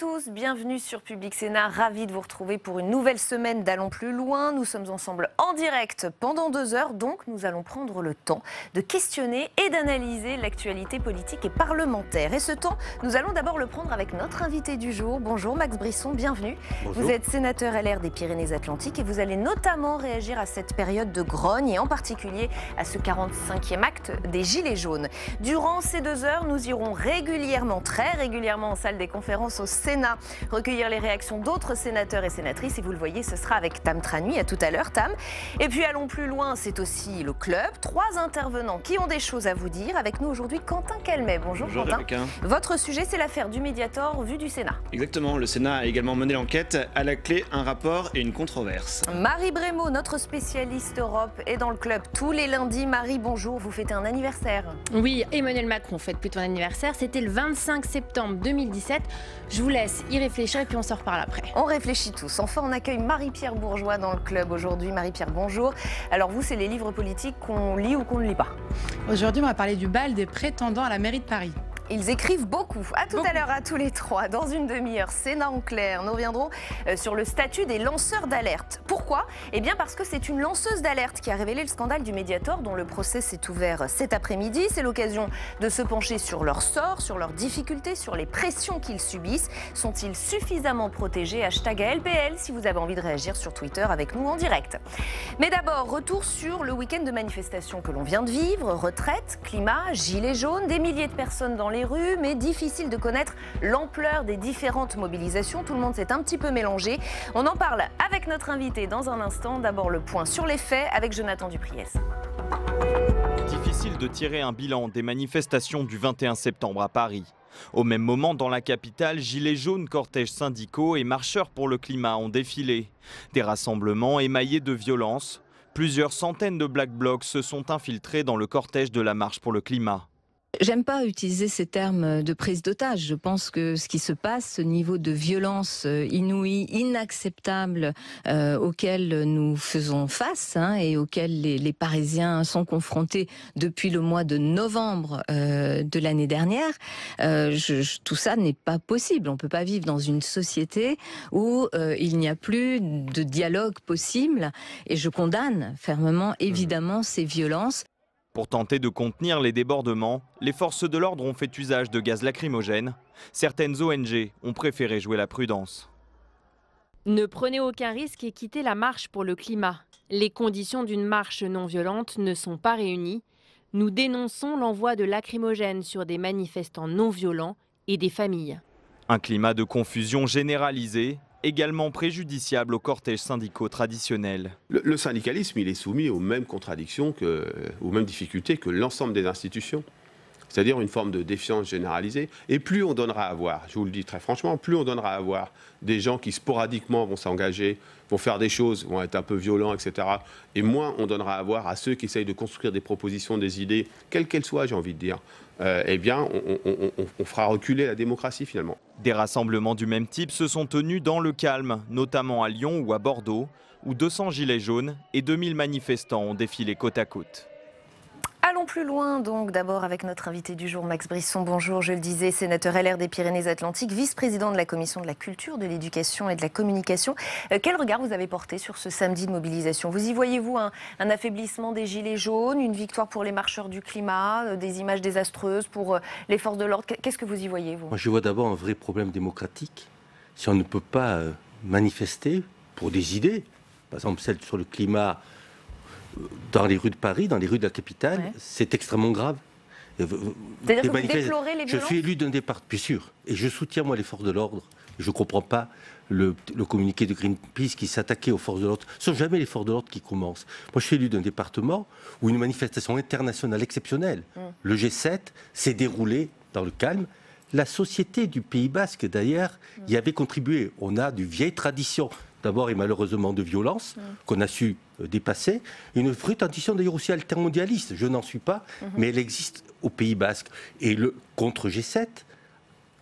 tous, bienvenue sur Public Sénat, ravi de vous retrouver pour une nouvelle semaine d'Allons plus loin. Nous sommes ensemble en direct pendant 2 heures, donc nous allons prendre le temps de questionner et d'analyser l'actualité politique et parlementaire. Et ce temps, nous allons d'abord le prendre avec notre invité du jour. Bonjour Max Brisson, bienvenue. Bonjour. Vous êtes sénateur LR des Pyrénées-Atlantiques et vous allez notamment réagir à cette période de grogne et en particulier à ce 45e acte des Gilets jaunes. Durant ces 2 heures, nous irons régulièrement, très régulièrement en salle des conférences au Sénat, recueillir les réactions d'autres sénateurs et sénatrices. Et vous le voyez, ce sera avec Tam Tranui. À tout à l'heure, Tam. Et puis allons plus loin, c'est aussi le club. 3 intervenants qui ont des choses à vous dire. Avec nous aujourd'hui, Quentin Calmet. Bonjour Quentin. Rebecca. Votre sujet, c'est l'affaire du Mediator vu du Sénat. Exactement, le Sénat a également mené l'enquête. À la clé, un rapport et une controverse. Marie Brémaud, notre spécialiste Europe, est dans le club tous les lundis. Marie, bonjour, vous fêtez un anniversaire. Oui, Emmanuel Macron fête plutôt un anniversaire. C'était le 25 septembre 2017. Je vous laisse y réfléchir et puis on s'en reparle après. On réfléchit tous. Enfin, on accueille Marie-Pierre Bourgeois dans le club aujourd'hui. Marie-Pierre, bonjour. Alors vous, c'est les livres politiques qu'on lit ou qu'on ne lit pas? Aujourd'hui, on va parler du bal des prétendants à la mairie de Paris. Ils écrivent beaucoup. À tout à l'heure, à tous les 3. Dans une demi-heure, Sénat en clair. Nous reviendrons sur le statut des lanceurs d'alerte. Pourquoi? Eh bien parce que c'est une lanceuse d'alerte qui a révélé le scandale du Mediator dont le procès s'est ouvert cet après-midi. C'est l'occasion de se pencher sur leur sort, sur leurs difficultés, sur les pressions qu'ils subissent. Sont-ils suffisamment protégés? Hashtag ALPL si vous avez envie de réagir sur Twitter avec nous en direct. Mais d'abord, retour sur le week-end de manifestation que l'on vient de vivre. Retraite, climat, gilets jaunes, des milliers de personnes dans les rues, mais difficile de connaître l'ampleur des différentes mobilisations. Tout le monde s'est un petit peu mélangé. On en parle avec notre invité dans un instant. D'abord le point sur les faits avec Jonathan Dupriez. Difficile de tirer un bilan des manifestations du 21 septembre à Paris. Au même moment, dans la capitale, gilets jaunes, cortèges syndicaux et marcheurs pour le climat ont défilé. Des rassemblements émaillés de violence. Plusieurs centaines de Black Blocs se sont infiltrés dans le cortège de la marche pour le climat. J'aime pas utiliser ces termes de prise d'otage. Je pense que ce qui se passe, ce niveau de violence inouïe, inacceptable auquel nous faisons face et auquel les Parisiens sont confrontés depuis le mois de novembre de l'année dernière, tout ça n'est pas possible. On peut pas vivre dans une société où il n'y a plus de dialogue possible. Et je condamne fermement, évidemment, ces violences. Pour tenter de contenir les débordements, les forces de l'ordre ont fait usage de gaz lacrymogène. Certaines ONG ont préféré jouer la prudence. Ne prenez aucun risque et quittez la marche pour le climat. Les conditions d'une marche non violente ne sont pas réunies. Nous dénonçons l'envoi de lacrymogènes sur des manifestants non violents et des familles. Un climat de confusion généralisé, également préjudiciable aux cortèges syndicaux traditionnels. Le syndicalisme, il est soumis aux mêmes contradictions, aux mêmes difficultés que l'ensemble des institutions. C'est-à-dire une forme de défiance généralisée. Et plus on donnera à voir, je vous le dis très franchement, plus on donnera à voir des gens qui sporadiquement vont s'engager, vont faire des choses, vont être un peu violents, etc. Et moins on donnera à voir à ceux qui essayent de construire des propositions, des idées, quelles qu'elles soient, j'ai envie de dire. Eh bien, on fera reculer la démocratie finalement. Des rassemblements du même type se sont tenus dans le calme, notamment à Lyon ou à Bordeaux, où 200 gilets jaunes et 2000 manifestants ont défilé côte à côte. Allons plus loin, donc, d'abord avec notre invité du jour, Max Brisson. Bonjour, je le disais, sénateur LR des Pyrénées-Atlantiques, vice-président de la Commission de la Culture, de l'Éducation et de la Communication. Quel regard vous avez porté sur ce samedi de mobilisation? Vous y voyez-vous un affaiblissement des Gilets jaunes, une victoire pour les marcheurs du climat, des images désastreuses pour les forces de l'ordre? Qu'est-ce que vous y voyez, vous? Moi, je vois d'abord un vrai problème démocratique. Si on ne peut pas manifester pour des idées, par exemple celle sur le climat, dans les rues de Paris, dans les rues de la capitale, ouais. C'est extrêmement grave. C'est-à-dire que vous déplorez les violences? Je suis élu d'un département, bien sûr, et je soutiens moi les forces de l'ordre. Je ne comprends pas le communiqué de Greenpeace qui s'attaquait aux forces de l'ordre. Ce ne sont jamais les forces de l'ordre qui commencent. Moi, je suis élu d'un département où une manifestation internationale exceptionnelle, le G7, s'est déroulée dans le calme. La société du Pays Basque, d'ailleurs, y avait contribué. On a de vieilles traditions, d'abord et malheureusement de violence, qu'on a su dépasser. Une vraie tradition d'ailleurs aussi altermondialiste, je n'en suis pas, mais elle existe au Pays Basque. Et le contre G7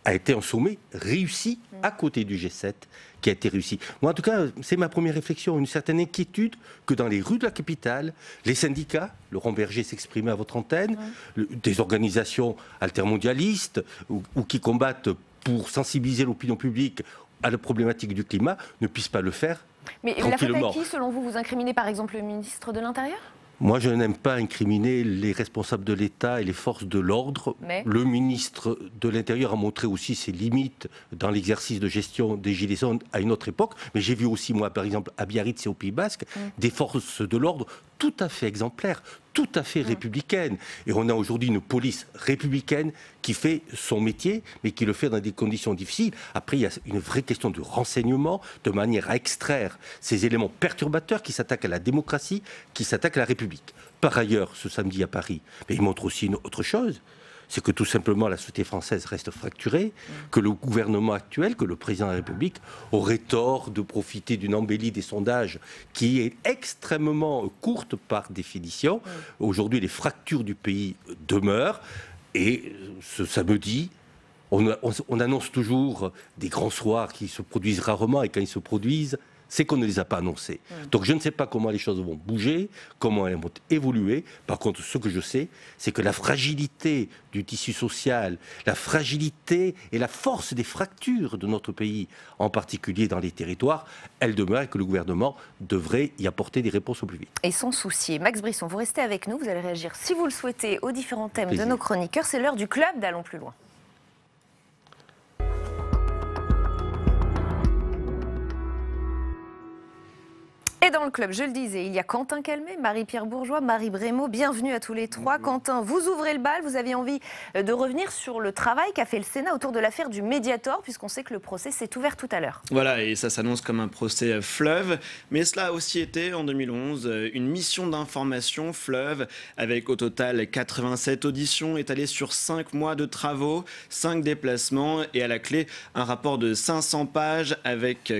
a été un sommet réussi à côté du G7 qui a été réussi. Moi, en tout cas, c'est ma première réflexion, une certaine inquiétude que dans les rues de la capitale, les syndicats, Laurent Berger s'exprimait à votre antenne, des organisations altermondialistes ou qui combattent pour sensibiliser l'opinion publique à la problématique du climat, ne puisse pas le faire Mais la faute à tranquillement. qui, selon vous, vous incriminez par exemple le ministre de l'Intérieur? Moi, je n'aime pas incriminer les responsables de l'État et les forces de l'ordre. Mais Le ministre de l'Intérieur a montré aussi ses limites dans l'exercice de gestion des Gilets jaunes à une autre époque. Mais j'ai vu aussi, moi, par exemple, à Biarritz et au Pays Basque, des forces de l'ordre tout à fait exemplaires, tout à fait républicaines. Et on a aujourd'hui une police républicaine qui fait son métier, mais qui le fait dans des conditions difficiles. Après, il y a une vraie question de renseignement, de manière à extraire ces éléments perturbateurs qui s'attaquent à la démocratie, qui s'attaquent à la République. Par ailleurs, ce samedi à Paris, mais il montre aussi une autre chose. C'est que tout simplement la société française reste fracturée, que le gouvernement actuel, que le président de la République aurait tort de profiter d'une embellie des sondages qui est extrêmement courte par définition. Aujourd'hui, les fractures du pays demeurent et ce samedi, on annonce toujours des grands soirs qui se produisent rarement et quand ils se produisent, c'est qu'on ne les a pas annoncés. Donc je ne sais pas comment les choses vont bouger, comment elles vont évoluer. Par contre, ce que je sais, c'est que la fragilité du tissu social, la fragilité et la force des fractures de notre pays, en particulier dans les territoires, elle demeure et que le gouvernement devrait y apporter des réponses au plus vite. Et sans souci. Max Brisson, vous restez avec nous, vous allez réagir si vous le souhaitez aux différents thèmes Plaisir. de nos chroniqueurs. C'est l'heure du club d'Allons plus loin. Et dans le club, je le disais, il y a Quentin Calmet, Marie-Pierre Bourgeois, Marie Brémaud. Bienvenue à tous les trois. Quentin, vous ouvrez le bal. Vous avez envie de revenir sur le travail qu'a fait le Sénat autour de l'affaire du Mediator, puisqu'on sait que le procès s'est ouvert tout à l'heure. Voilà, et ça s'annonce comme un procès fleuve. Mais cela a aussi été, en 2011, une mission d'information fleuve, avec au total 87 auditions étalées sur 5 mois de travaux, 5 déplacements et à la clé, un rapport de 500 pages avec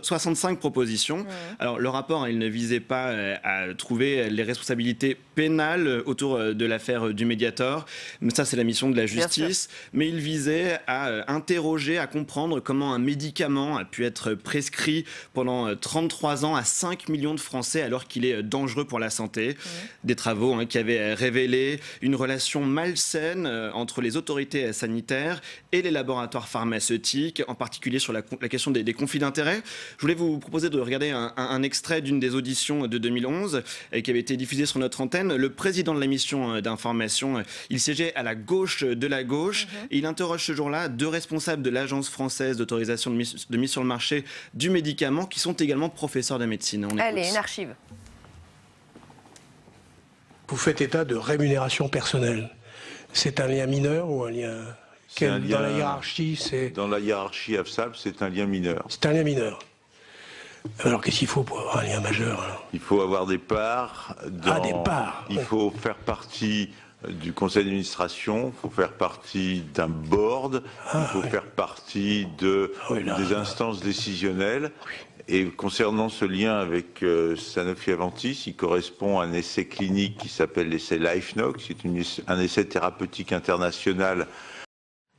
65 propositions. Alors, le rapport, il ne visait pas à trouver les responsabilités pénales autour de l'affaire du Mediator. Mais ça, c'est la mission de la justice. Mais il visait à interroger, à comprendre comment un médicament a pu être prescrit pendant 33 ans à 5 millions de Français alors qu'il est dangereux pour la santé. Des travaux qui avaient révélé une relation malsaine entre les autorités sanitaires et les laboratoires pharmaceutiques, en particulier sur la question des conflits d'intérêts. Je voulais vous proposer de regarder un extrait d'une des auditions de 2011 qui avait été diffusée sur notre antenne. Le président de la mission d'information, il siégeait à la gauche de la gauche et il interroge ce jour-là 2 responsables de l'Agence française d'autorisation de mise sur le marché du médicament qui sont également professeurs de médecine. On Allez, écoute. une archive. Vous faites état de rémunération personnelle. C'est un lien mineur ou un lien... Dans la hiérarchie, c'est... Dans la hiérarchie AFSAP, c'est un lien mineur. C'est un lien mineur. Alors qu'est-ce qu'il faut pour avoir un lien majeur alors? Il faut avoir des parts. Des parts. Il faut faire partie du conseil d'administration, il faut faire partie d'un board, il faut faire partie des instances décisionnelles. Et concernant ce lien avec Sanofi Aventis, il correspond à un essai clinique qui s'appelle l'essai LifeNox, c'est un essai thérapeutique international.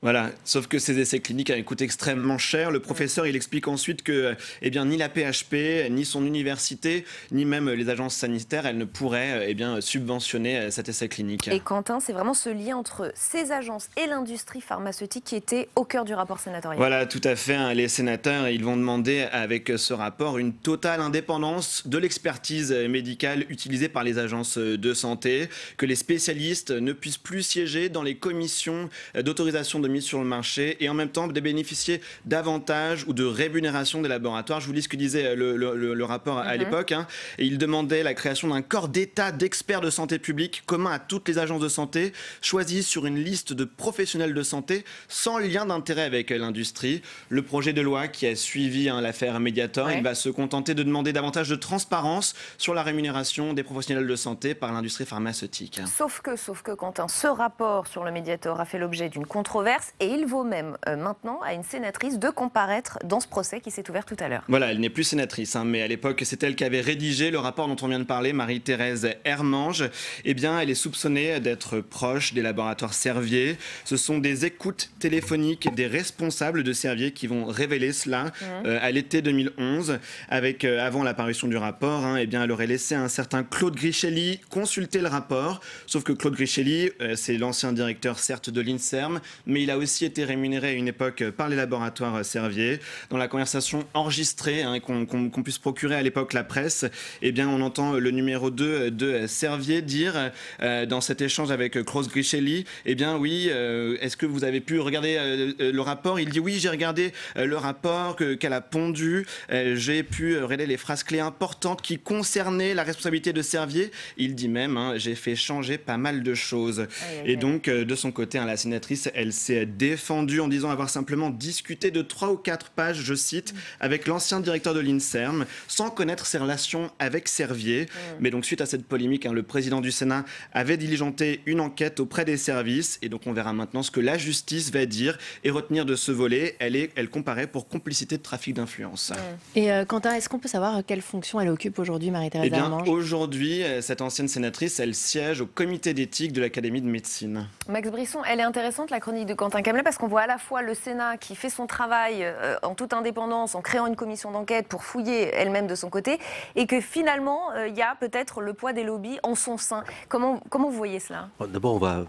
Voilà, sauf que ces essais cliniques coûtent extrêmement cher. Le professeur, il explique ensuite que ni la PHP, ni son université, ni même les agences sanitaires, elles ne pourraient subventionner cet essai clinique. Et Quentin, c'est vraiment ce lien entre ces agences et l'industrie pharmaceutique qui était au cœur du rapport sénatorial. Voilà, tout à fait. Les sénateurs, ils vont demander avec ce rapport une totale indépendance de l'expertise médicale utilisée par les agences de santé, que les spécialistes ne puissent plus siéger dans les commissions d'autorisation de mise sur le marché et en même temps de bénéficier davantage ou de rémunération des laboratoires. Je vous lis ce que disait le rapport à l'époque. Et il demandait la création d'un corps d'État d'experts de santé publique commun à toutes les agences de santé, choisis sur une liste de professionnels de santé sans lien d'intérêt avec l'industrie. Le projet de loi qui a suivi l'affaire Mediator, il va se contenter de demander davantage de transparence sur la rémunération des professionnels de santé par l'industrie pharmaceutique. Sauf que Quentin, ce rapport sur le Mediator a fait l'objet d'une controverse et il vaut même maintenant à une sénatrice de comparaître dans ce procès qui s'est ouvert tout à l'heure. Voilà, elle n'est plus sénatrice, mais à l'époque, c'est elle qui avait rédigé le rapport dont on vient de parler, Marie-Thérèse Hermange. Eh bien, elle est soupçonnée d'être proche des laboratoires Servier. Ce sont des écoutes téléphoniques des responsables de Servier qui vont révéler cela à l'été 2011. Avant l'apparition du rapport, elle aurait laissé un certain Claude Grichelli consulter le rapport. Sauf que Claude Grichelli, c'est l'ancien directeur, certes, de l'INSERM, mais il a aussi été rémunéré à une époque par les laboratoires Servier. Dans la conversation enregistrée qu'on puisse procurer à l'époque la presse, eh bien, on entend le numéro 2 de Servier dire dans cet échange avec Klaus Grichelli, eh bien oui, est-ce que vous avez pu regarder le rapport? Il dit oui, j'ai regardé le rapport qu'elle a pondu, j'ai pu regarder les phrases clés importantes qui concernaient la responsabilité de Servier. Il dit même, j'ai fait changer pas mal de choses. Et donc, de son côté, la sénatrice, elle s'est défendue en disant avoir simplement discuté de 3 ou 4 pages, je cite, avec l'ancien directeur de l'INSERM, sans connaître ses relations avec Servier. Mais donc, suite à cette polémique, le président du Sénat avait diligenté une enquête auprès des services. Et donc, on verra maintenant ce que la justice va dire et retenir de ce volet. Elle comparait pour complicité de trafic d'influence. Et Quentin, est-ce qu'on peut savoir quelle fonction elle occupe aujourd'hui, Marie-Thérèse Armange ? Aujourd'hui, cette ancienne sénatrice, elle siège au comité d'éthique de l'Académie de médecine. Max Brisson, elle est intéressante, la chronique de Quentin Camelet, parce qu'on voit à la fois le Sénat qui fait son travail en toute indépendance, en créant une commission d'enquête pour fouiller elle-même de son côté, et que finalement, il y a peut-être le poids des lobbies en son sein. Comment vous voyez cela ? D'abord, on va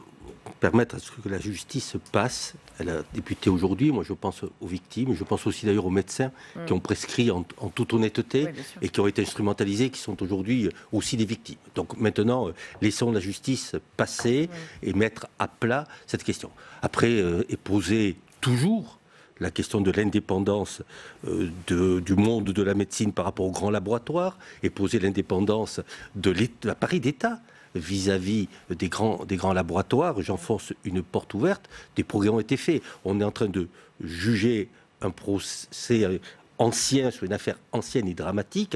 permettre à ce que la justice passe. Elle a débuté aujourd'hui. Moi, je pense aux victimes. Je pense aussi d'ailleurs aux médecins qui ont prescrit en toute honnêteté et qui ont été instrumentalisés, qui sont aujourd'hui aussi des victimes. Donc maintenant, laissons la justice passer et mettre à plat cette question. Après, est posée toujours la question de l'indépendance du monde de la médecine par rapport aux grands laboratoires, et poser l'indépendance de l'appareil d'État vis-à-vis des grands laboratoires. J'enfonce une porte ouverte. Des progrès ont été faits. On est en train de juger un procès ancien sur une affaire ancienne et dramatique.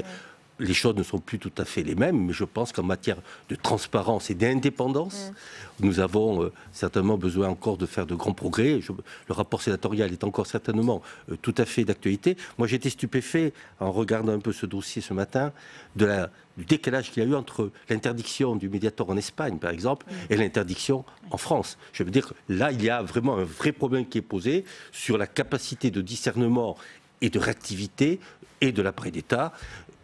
Les choses ne sont plus tout à fait les mêmes, mais je pense qu'en matière de transparence et d'indépendance, nous avons certainement besoin encore de faire de grands progrès. Le rapport sénatorial est encore certainement tout à fait d'actualité. Moi, j'ai été stupéfait en regardant un peu ce dossier ce matin du décalage qu'il y a eu entre l'interdiction du Mediator en Espagne, par exemple, et l'interdiction en France. Je veux dire que là, il y a vraiment un vrai problème qui est posé sur la capacité de discernement et de réactivité et de l'appareil d'État,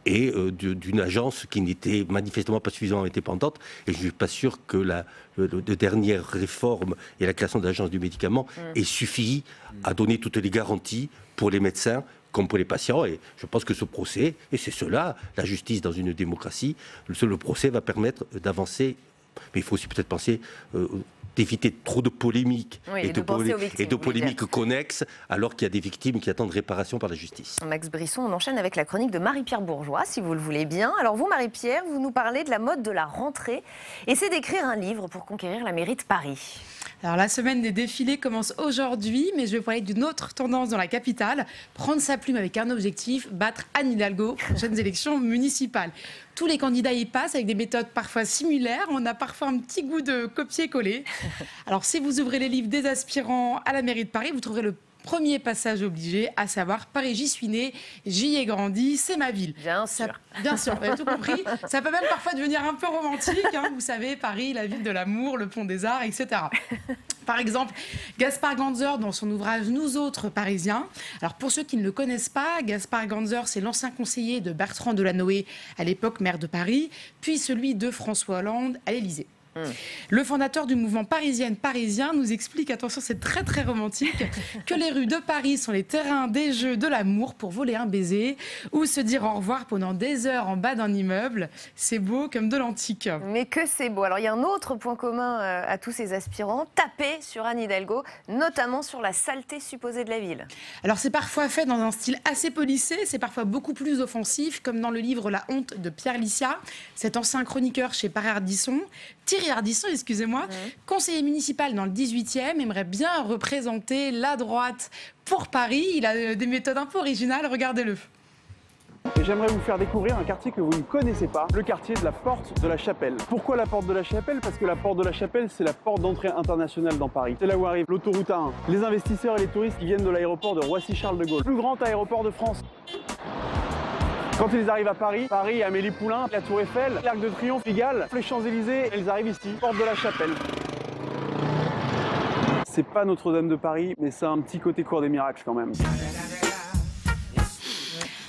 et d'une agence qui n'était manifestement pas suffisamment indépendante. Et je ne suis pas sûr que la dernière réforme et la création de l'agence du médicament ait suffi à donner toutes les garanties pour les médecins comme pour les patients. Et je pense que ce procès, et c'est cela, la justice dans une démocratie, le procès va permettre d'avancer. Mais il faut aussi peut-être penser d'éviter trop de polémiques et de polémiques connexes, alors qu'il y a des victimes qui attendent réparation par la justice. Max Brisson, on enchaîne avec la chronique de Marie-Pierre Bourgeois, si vous le voulez bien. Alors vous, Marie-Pierre, vous nous parlez de la mode de la rentrée et c'est d'écrire un livre pour conquérir la mairie de Paris. Alors la semaine des défilés commence aujourd'hui, mais je vais parler d'une autre tendance dans la capitale, prendre sa plume avec un objectif, battre Anne Hidalgo aux prochaines élections municipales. Tous les candidats y passent avec des méthodes parfois similaires, on a parfois un petit goût de copier-coller. Alors si vous ouvrez les livres des aspirants à la mairie de Paris, vous trouverez le premier passage obligé, à savoir « Paris, j'y suis né, j'y ai grandi, c'est ma ville ». Bien sûr. Bien sûr, vous avez tout compris. Ça peut même parfois devenir un peu romantique. Vous savez, Paris, la ville de l'amour, le pont des Arts, etc. Par exemple, Gaspard Ganzer dans son ouvrage « Nous autres Parisiens ». Alors pour ceux qui ne le connaissent pas, Gaspard Ganzer, c'est l'ancien conseiller de Bertrand Delanoë, à l'époque maire de Paris, puis celui de François Hollande à l'Élysée. Le fondateur du mouvement Parisienne Parisien nous explique, attention c'est très très romantique, que les rues de Paris sont les terrains des jeux de l'amour pour voler un baiser ou se dire au revoir pendant des heures en bas d'un immeuble. C'est beau comme de l'antique. Mais que c'est beau. Alors il y a un autre point commun à tous ces aspirants, taper sur Anne Hidalgo, notamment sur la saleté supposée de la ville. Alors c'est parfois fait dans un style assez policé, c'est parfois beaucoup plus offensif, comme dans le livre La honte de Pierre Licia, cet ancien chroniqueur chez Thierry Ardisson, excusez-moi, conseiller municipal dans le 18e, aimerait bien représenter la droite pour Paris. Il a des méthodes un peu originales, regardez-le. Et j'aimerais vous faire découvrir un quartier que vous ne connaissez pas, le quartier de la Porte de la Chapelle. Pourquoi la Porte de la Chapelle? Parce que la Porte de la Chapelle, c'est la porte d'entrée internationale dans Paris. C'est là où arrive l'autoroute A1. Les investisseurs et les touristes qui viennent de l'aéroport de Roissy-Charles de Gaulle, le plus grand aéroport de France. Quand ils arrivent à Paris, Amélie Poulain, la Tour Eiffel, l'Arc de Triomphe, Pigalle, les Champs-Élysées, ils arrivent ici, Porte de la Chapelle. C'est pas Notre-Dame de Paris, mais ça a un petit côté cours des miracles quand même.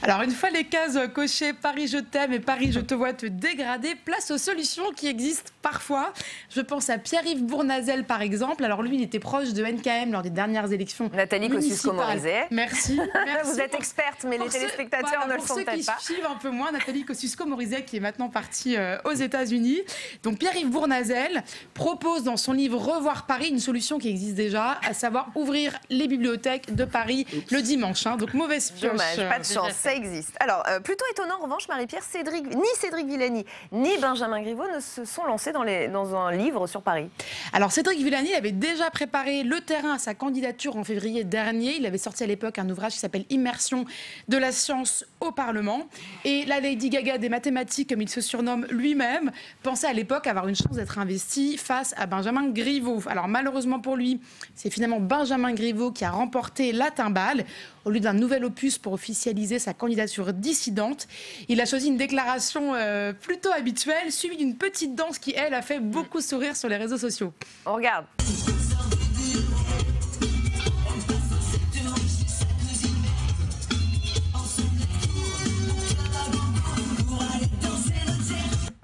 Alors, une fois les cases cochées, Paris je t'aime et Paris je te vois te dégrader, place aux solutions qui existent parfois. Je pense à Pierre-Yves Bournazel, par exemple. Alors, lui, il était proche de NKM lors des dernières élections. Nathalie Kosciusko-Morizet. Merci. Vous êtes experte, mais les téléspectateurs ne le sont peut-être pas. Pour ceux qui suivent un peu moins, Nathalie Kosciusko-Morizet, qui est maintenant partie aux États-Unis. Donc, Pierre-Yves Bournazel propose dans son livre Revoir Paris une solution qui existe déjà, à savoir ouvrir les bibliothèques de Paris le dimanche. Donc, mauvaise pioche. Dommage, pas de chance, ça existe. Alors, plutôt étonnant, en revanche, Marie-Pierre, ni Cédric Villani, ni Benjamin Griveaux ne se sont lancés dans un livre sur Paris. Alors, Cédric Villani avait déjà préparé le terrain à sa candidature en février dernier. Il avait sorti à l'époque un ouvrage qui s'appelle Immersion de la science au Parlement. Et la Lady Gaga des mathématiques, comme il se surnomme lui-même, pensait à l'époque avoir une chance d'être investi face à Benjamin Griveaux. Alors, malheureusement pour lui, c'est finalement Benjamin Griveaux qui a remporté la timbale. Au lieu d'un nouvel opus pour officialiser sa candidature dissidente, il a choisi une déclaration plutôt habituelle, suivie d'une petite danse qui, elle, a fait beaucoup sourire sur les réseaux sociaux. On regarde.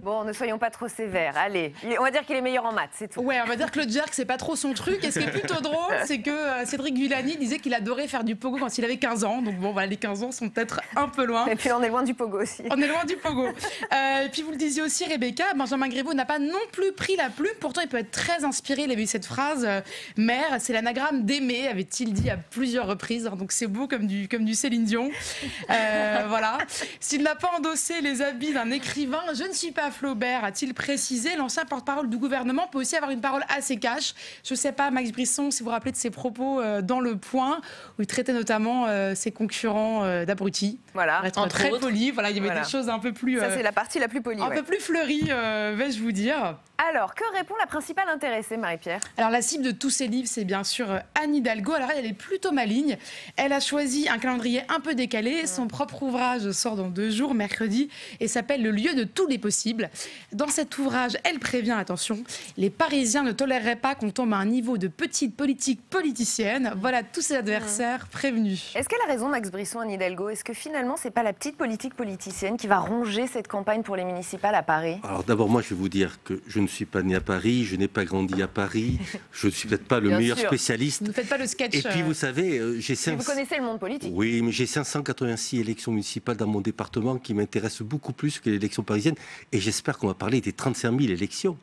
Bon, ne soyons pas trop sévères. Allez, on va dire qu'il est meilleur en maths, c'est tout. Ouais, on va dire que le jerk, c'est pas trop son truc. Et ce qui est plutôt drôle, c'est que Cédric Villani disait qu'il adorait faire du pogo quand il avait 15 ans. Donc bon, les 15 ans sont peut-être un peu loin. Et puis on est loin du pogo aussi. On est loin du pogo. Et puis vous le disiez aussi, Rebecca, Benjamin Griveaux n'a pas non plus pris la plume. Pourtant, il peut être très inspiré. Il avait eu cette phrase mère, c'est l'anagramme d'aimer, avait-il dit à plusieurs reprises. Donc c'est beau comme du Céline Dion. Voilà. S'il n'a pas endossé les habits d'un écrivain, je ne suis pas Flaubert, a-t-il précisé. L'ancien porte-parole du gouvernement peut aussi avoir une parole assez cash. Je ne sais pas, Max Brisson, si vous vous rappelez de ses propos dans Le Point, où il traitait notamment ses concurrents d'abrutis. Voilà. Être très poli. Voilà, il y avait des choses un peu plus... Ça, c'est la partie la plus polie. Un peu plus fleurie, vais-je vous dire. Alors, que répond la principale intéressée, Marie-Pierre? Alors, la cible de tous ces livres, c'est bien sûr Anne Hidalgo. Alors, elle est plutôt maligne. Elle a choisi un calendrier un peu décalé. Son propre ouvrage sort dans 2 jours, mercredi, et s'appelle Le lieu de tous les possibles. Dans cet ouvrage, elle prévient, attention, les Parisiens ne toléreraient pas qu'on tombe à un niveau de petite politique politicienne. Voilà tous ses adversaires prévenus. Est-ce qu'elle a raison, Max Brisson, Anne Hidalgo? Est-ce que finalement, c'est pas la petite politique politicienne qui va ronger cette campagne pour les municipales à Paris? Alors d'abord, moi, je vais vous dire que je ne suis pas né à Paris, je n'ai pas grandi à Paris, je ne suis peut-être pas le meilleur spécialiste. Ne faites pas le sketch. Et puis, vous savez, vous connaissez le monde politique. Oui, mais j'ai 586 élections municipales dans mon département qui m'intéressent beaucoup plus que l'élection parisienne. Et j'espère qu'on va parler des 35 000 élections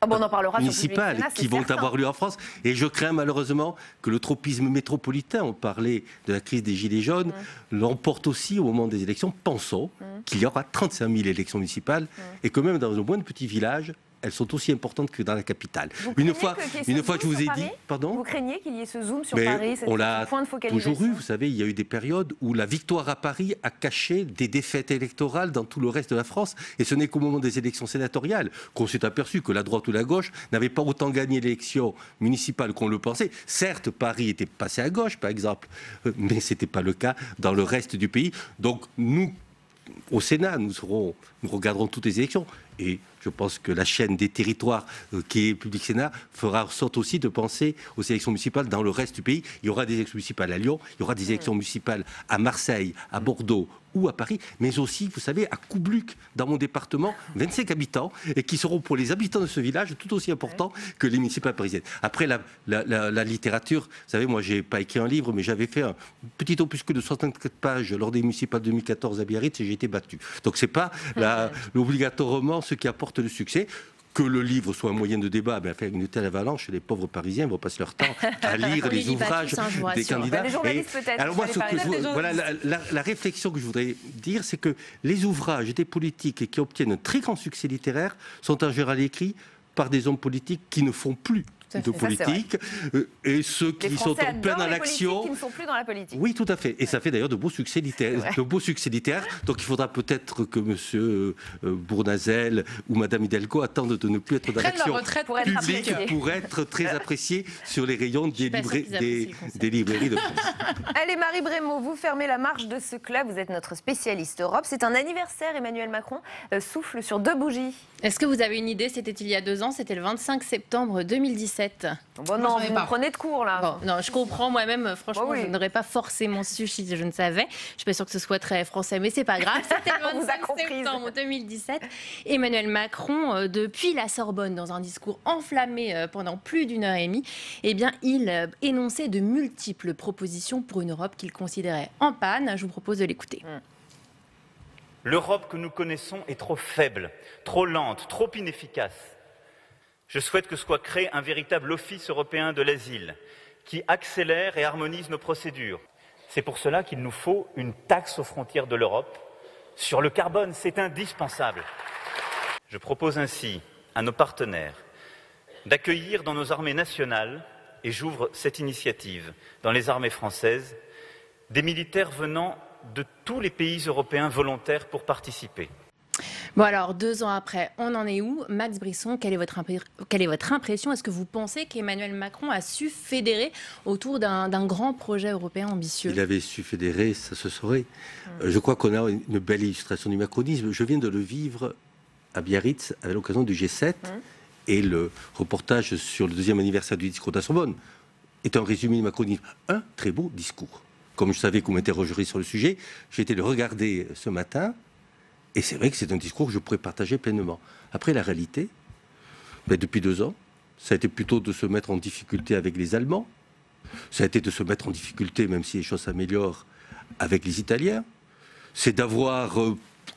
on en parlera municipales qui vont avoir lieu en France. Et je crains malheureusement que le tropisme métropolitain, on parlait de la crise des Gilets jaunes, l'emporte aussi au moment des élections. Pensons qu'il y aura 35 000 élections municipales et que même dans un moins de petits villages, elles sont aussi importantes que dans la capitale. Une fois que je vous ai dit... Pardon ? Vous craignez qu'il y ait ce zoom sur Paris, on l'a point de focalisation. toujours eu, vous savez, il y a eu des périodes où la victoire à Paris a caché des défaites électorales dans tout le reste de la France. Et ce n'est qu'au moment des élections sénatoriales qu'on s'est aperçu que la droite ou la gauche n'avait pas autant gagné l'élection municipale qu'on le pensait. Certes, Paris était passé à gauche, par exemple, mais ce n'était pas le cas dans le reste du pays. Donc nous, au Sénat, nous regarderons toutes les élections. Et je pense que la chaîne des territoires qui est Public Sénat fera en sorte aussi de penser aux élections municipales dans le reste du pays. Il y aura des élections municipales à Lyon, il y aura des élections municipales à Marseille, à Bordeaux ou à Paris, mais aussi, vous savez, à Coubluc, dans mon département, 25 habitants, et qui seront pour les habitants de ce village tout aussi importants que les municipales parisiennes. Après, la littérature, vous savez, moi, je n'ai pas écrit un livre, mais j'avais fait un petit opuscule de 64 pages lors des municipales 2014 à Biarritz, et j'ai été battu. Donc, ce n'est pas obligatoirement ce qui apporte le succès. Que le livre soit un moyen de débat, faire une telle avalanche, les pauvres Parisiens vont passer leur temps à lire les ouvrages des candidats. Les journalistes peut-être. Alors moi, la réflexion que je voudrais dire, c'est que les ouvrages des politiques qui obtiennent un très grand succès littéraire sont en général écrits par des hommes politiques qui ne font plus de politique, et ceux qui sont en plein dans l'action, qui ne sont plus dans la politique. Oui, tout à fait. Et ça fait d'ailleurs de beaux succès littéraires. Donc il faudra peut-être que Monsieur Bournazel ou Madame Hidalgo attendent de ne plus être dans l'action publique pour être très appréciés sur les rayons des librairies de France. Allez, Marie Brémaud, vous fermez la marche de ce club. Vous êtes notre spécialiste Europe. C'est un anniversaire. Emmanuel Macron souffle sur 2 bougies. Est-ce que vous avez une idée? C'était il y a 2 ans. C'était le 25 septembre 2017. 2007. Bon, non, vous me prenez de cours là. Bon, non, je comprends moi-même, franchement, oui. je n'aurais pas forcément su si je ne savais. Je ne suis pas sûre que ce soit très français, mais c'est pas grave. C'était le 25 septembre 2017. Emmanuel Macron, depuis la Sorbonne, dans un discours enflammé pendant plus d'1 heure et demie, eh bien, il énonçait de multiples propositions pour une Europe qu'il considérait en panne. Je vous propose de l'écouter. L'Europe que nous connaissons est trop faible, trop lente, trop inefficace. Je souhaite que soit créé un véritable office européen de l'asile qui accélère et harmonise nos procédures. C'est pour cela qu'il nous faut une taxe aux frontières de l'Europe. Sur le carbone, c'est indispensable. Je propose ainsi à nos partenaires d'accueillir dans nos armées nationales, et j'ouvre cette initiative dans les armées françaises, des militaires venant de tous les pays européens volontaires pour participer. Bon alors, 2 ans après, on en est où? Max Brisson, quelle est votre impression? Est-ce que vous pensez qu'Emmanuel Macron a su fédérer autour d'un grand projet européen ambitieux? Il avait su fédérer, ça se saurait. Je crois qu'on a une belle illustration du macronisme. Je viens de le vivre à Biarritz à l'occasion du G7 et le reportage sur le 2e anniversaire du discours de la Sorbonne est un résumé du macronisme. Un très beau discours. Comme je savais que vous m'interrogerez sur le sujet, j'ai été le regarder ce matin. Et c'est vrai que c'est un discours que je pourrais partager pleinement. Après, la réalité, depuis 2 ans, ça a été plutôt de se mettre en difficulté avec les Allemands. Ça a été de se mettre en difficulté, même si les choses s'améliorent, avec les Italiens. C'est d'avoir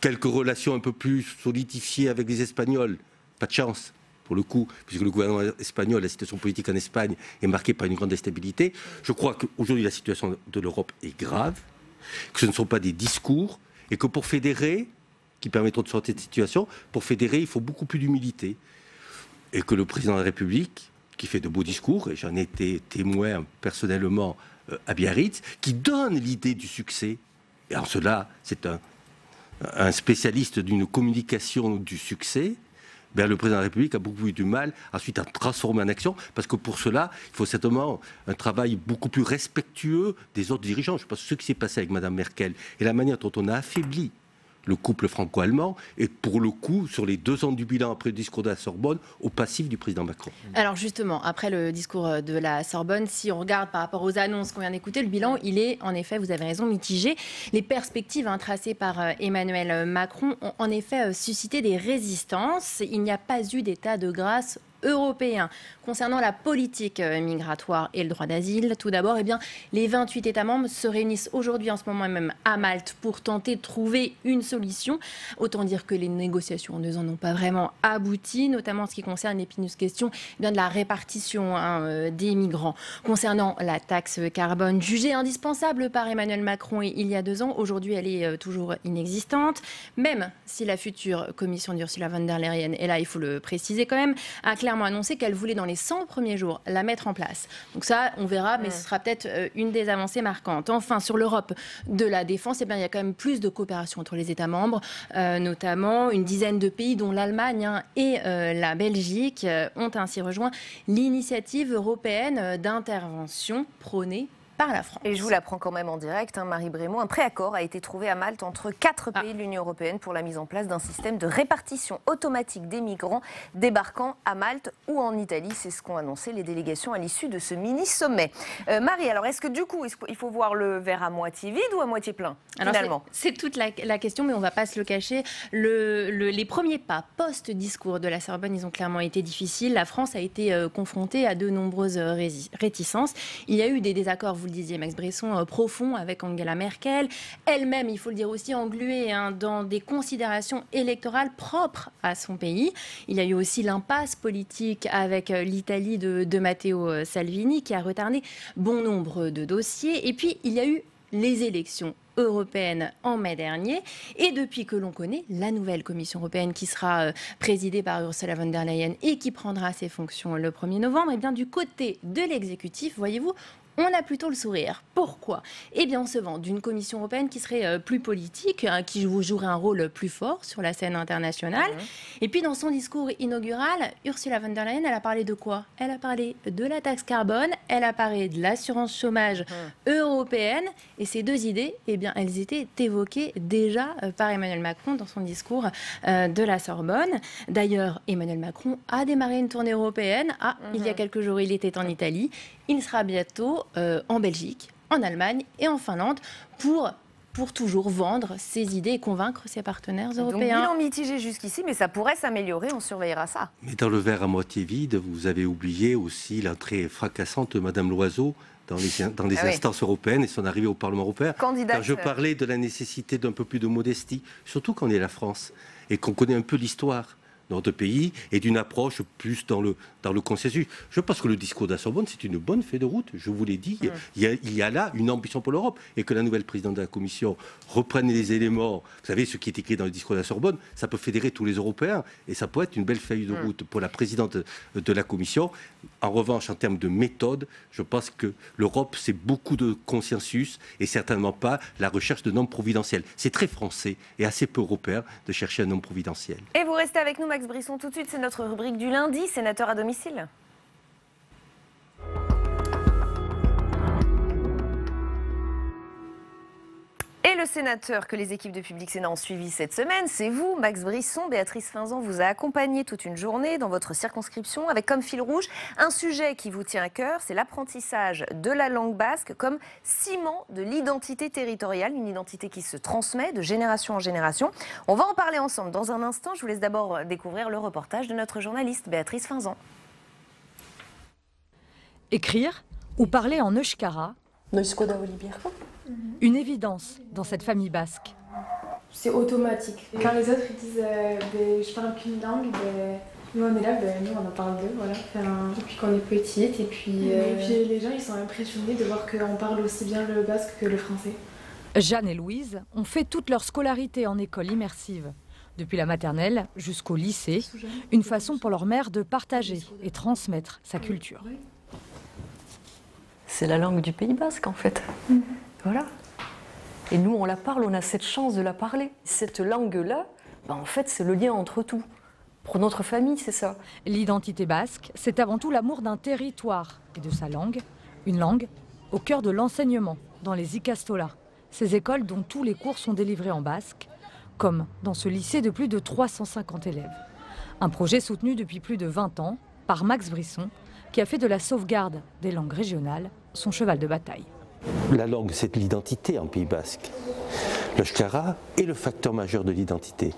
quelques relations un peu plus solidifiées avec les Espagnols. Pas de chance, pour le coup, puisque le gouvernement espagnol, la situation politique en Espagne est marquée par une grande instabilité. Je crois qu'aujourd'hui, la situation de l'Europe est grave, que ce ne sont pas des discours, et que pour fédérer, qui permettront de sortir de cette situation, pour fédérer, il faut beaucoup plus d'humilité. Et que le président de la République, qui fait de beaux discours, et j'en ai été témoin personnellement à Biarritz, qui donne l'idée du succès, et en cela, c'est un spécialiste d'une communication du succès, le président de la République a beaucoup eu du mal ensuite à transformer en action, parce que pour cela, il faut certainement un travail beaucoup plus respectueux des autres dirigeants. Je pense que ce qui s'est passé avec Mme Merkel et la manière dont on a affaibli le couple franco-allemand est pour le coup, sur les 2 ans du bilan après le discours de la Sorbonne, au passif du président Macron. Alors justement, après le discours de la Sorbonne, si on regarde par rapport aux annonces qu'on vient d'écouter, le bilan, il est en effet, vous avez raison, mitigé. Les perspectives tracées par Emmanuel Macron ont en effet suscité des résistances. Il n'y a pas eu d'état de grâce européen. Concernant la politique migratoire et le droit d'asile, tout d'abord, les 28 États membres se réunissent aujourd'hui, en ce moment même, à Malte pour tenter de trouver une solution. Autant dire que les négociations en 2 ans n'ont pas vraiment abouti, notamment en ce qui concerne l'épineuse question de la répartition des migrants. Concernant la taxe carbone, jugée indispensable par Emmanuel Macron il y a 2 ans, aujourd'hui elle est toujours inexistante, même si la future commission d'Ursula von der Leyen, et là il faut le préciser quand même, a clairement annoncé qu'elle voulait dans les 100 premiers jours la mettre en place. Donc ça, on verra, mais ce sera peut-être une des avancées marquantes. Enfin, sur l'Europe de la défense, il y a quand même plus de coopération entre les États membres, notamment une dizaine de pays, dont l'Allemagne et la Belgique, ont ainsi rejoint l'initiative européenne d'intervention prônée par la France. Et je vous l'apprends quand même en direct, Marie Brémaud, un préaccord a été trouvé à Malte entre 4 pays de l'Union européenne pour la mise en place d'un système de répartition automatique des migrants débarquant à Malte ou en Italie. C'est ce qu'ont annoncé les délégations à l'issue de ce mini-sommet. Marie, alors est-ce que du coup, il faut voir le verre à moitié vide ou à moitié plein, finalement? C'est toute la question, mais on ne va pas se le cacher. Les premiers pas post-discours de la Sorbonne, ils ont clairement été difficiles. La France a été confrontée à de nombreuses réticences. Il y a eu des désaccords, vous le disiez Max Brisson, profond avec Angela Merkel, elle-même, il faut le dire aussi, engluée dans des considérations électorales propres à son pays. Il y a eu aussi l'impasse politique avec l'Italie de Matteo Salvini qui a retardé bon nombre de dossiers. Et puis, il y a eu les élections européenne en mai dernier. Et depuis que l'on connaît la nouvelle Commission européenne qui sera présidée par Ursula von der Leyen et qui prendra ses fonctions le 1er novembre, et bien du côté de l'exécutif, voyez-vous, on a plutôt le sourire. Pourquoi? Eh bien, on se vante d'une Commission européenne qui serait plus politique, qui jouerait un rôle plus fort sur la scène internationale. Et puis, dans son discours inaugural, Ursula von der Leyen, elle a parlé de quoi? Elle a parlé de la taxe carbone, elle a parlé de l'assurance chômage européenne. Et ces deux idées, eh bien, elles étaient évoquées déjà par Emmanuel Macron dans son discours de la Sorbonne. D'ailleurs, Emmanuel Macron a démarré une tournée européenne. Il y a quelques jours, il était en Italie. Il sera bientôt en Belgique, en Allemagne et en Finlande pour toujours vendre ses idées et convaincre ses partenaires européens. Donc, bilan mitigé jusqu'ici, mais ça pourrait s'améliorer, on surveillera ça. Mais dans le verre à moitié vide, vous avez oublié aussi l'entrée fracassante de Madame Loiseau dans les instances européennes et son arrivée au Parlement européen. Quand je parlais de la nécessité d'un peu plus de modestie, surtout quand on est la France et qu'on connaît un peu l'histoire de notre pays et d'une approche plus dans le consensus. Je pense que le discours de la Sorbonne, c'est une bonne feuille de route. Je vous l'ai dit, il y a là une ambition pour l'Europe et que la nouvelle présidente de la Commission reprenne les éléments. Vous savez, ce qui est écrit dans le discours de la Sorbonne, ça peut fédérer tous les Européens et ça peut être une belle feuille de route pour la présidente de la Commission. En revanche, en termes de méthode, je pense que l'Europe, c'est beaucoup de consensus et certainement pas la recherche de normes providentielles. C'est très français et assez peu européen de chercher un homme providentiel. Et vous restez avec nous, Max Brisson, tout de suite. C'est notre rubrique du lundi, sénateur à domicile. Et le sénateur que les équipes de Public Sénat ont suivi cette semaine, c'est vous, Max Brisson. Béatrice Finzan vous a accompagné toute une journée dans votre circonscription avec comme fil rouge un sujet qui vous tient à cœur, c'est l'apprentissage de la langue basque comme ciment de l'identité territoriale, une identité qui se transmet de génération en génération. On va en parler ensemble dans un instant. Je vous laisse d'abord découvrir le reportage de notre journaliste Béatrice Finzan. Écrire ou parler en euskara, une évidence dans cette famille basque. C'est automatique. Quand les autres disent je parle qu'une langue, nous on est là, nous on en parle deux, voilà. Depuis qu'on est petite. Et puis les gens ils sont impressionnés de voir qu'on parle aussi bien le basque que le français. Jeanne et Louise ont fait toute leur scolarité en école immersive. Depuis la maternelle jusqu'au lycée, une façon pour leur mère de partager et transmettre sa culture. C'est la langue du Pays basque en fait. Voilà. Et nous on la parle, on a cette chance de la parler. Cette langue-là, en fait c'est le lien entre tout. Pour notre famille, c'est ça. L'identité basque, c'est avant tout l'amour d'un territoire et de sa langue. Une langue au cœur de l'enseignement dans les ikastolas, ces écoles dont tous les cours sont délivrés en basque, comme dans ce lycée de plus de 350 élèves. Un projet soutenu depuis plus de 20 ans par Max Brisson, qui a fait de la sauvegarde des langues régionales son cheval de bataille. La langue, c'est l'identité en Pays basque. L'euskara est le facteur majeur de l'identité.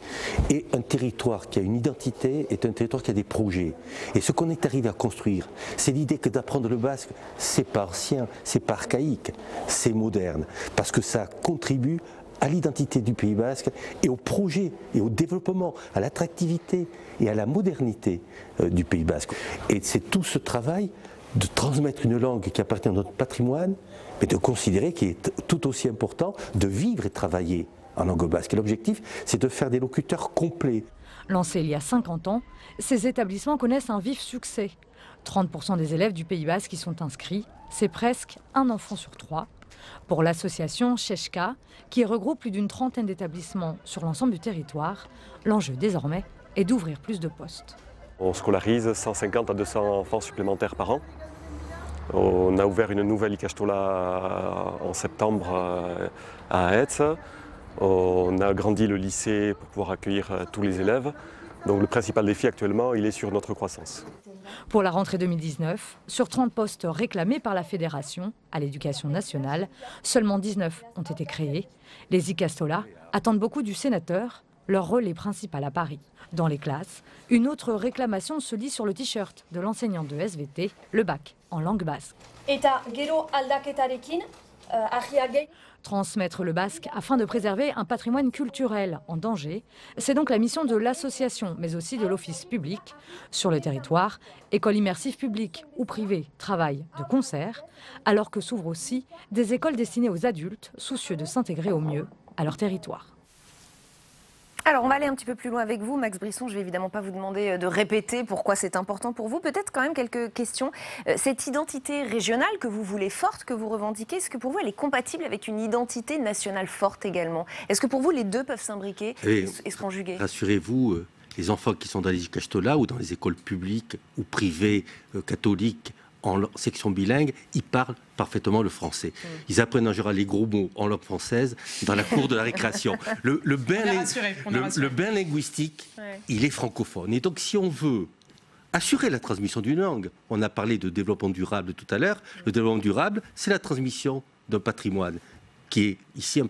Et un territoire qui a une identité est un territoire qui a des projets. Et ce qu'on est arrivé à construire, c'est l'idée que d'apprendre le basque, c'est pas ancien, c'est pas archaïque, c'est moderne. Parce que ça contribue à l'identité du Pays basque et au projet et au développement, à l'attractivité et à la modernité du Pays basque. Et c'est tout ce travail de transmettre une langue qui appartient à notre patrimoine, mais de considérer qu'il est tout aussi important de vivre et travailler en langue basque. Et l'objectif, c'est de faire des locuteurs complets. Lancés il y a 50 ans, ces établissements connaissent un vif succès. 30% des élèves du Pays basque y sont inscrits, c'est presque un enfant sur 3. Pour l'association Cheshka, qui regroupe plus d'une trentaine d'établissements sur l'ensemble du territoire, l'enjeu désormais est d'ouvrir plus de postes. On scolarise 150 à 200 enfants supplémentaires par an. On a ouvert une nouvelle ikastola en septembre à Aetz. On a agrandi le lycée pour pouvoir accueillir tous les élèves. Donc le principal défi actuellement, il est sur notre croissance. Pour la rentrée 2019, sur 30 postes réclamés par la Fédération à l'éducation nationale, seulement 19 ont été créés. Les ikastolas attendent beaucoup du sénateur. Leur rôle est principal à Paris. Dans les classes, une autre réclamation se lit sur le t-shirt de l'enseignant de SVT, le bac en langue basque. Transmettre le basque afin de préserver un patrimoine culturel en danger, c'est donc la mission de l'association, mais aussi de l'office public. Sur le territoire, écoles immersives publiques ou privées travaillent de concert, alors que s'ouvrent aussi des écoles destinées aux adultes soucieux de s'intégrer au mieux à leur territoire. Alors, on va aller un petit peu plus loin avec vous, Max Brisson. Je ne vais évidemment pas vous demander de répéter pourquoi c'est important pour vous. Peut-être quand même quelques questions. Cette identité régionale que vous voulez forte, que vous revendiquez, est-ce que pour vous, elle est compatible avec une identité nationale forte également? Est-ce que pour vous, les deux peuvent s'imbriquer et se conjuguer? Rassurez-vous, les enfants qui sont dans les ikastolas ou dans les écoles publiques ou privées catholiques en section bilingue, ils parlent parfaitement le français. Ils apprennent en général les gros mots en langue française dans la cour de la récréation. Le bain linguistique, il est francophone. Et donc, si on veut assurer la transmission d'une langue, on a parlé de développement durable tout à l'heure, le développement durable, c'est la transmission d'un patrimoine qui est ici un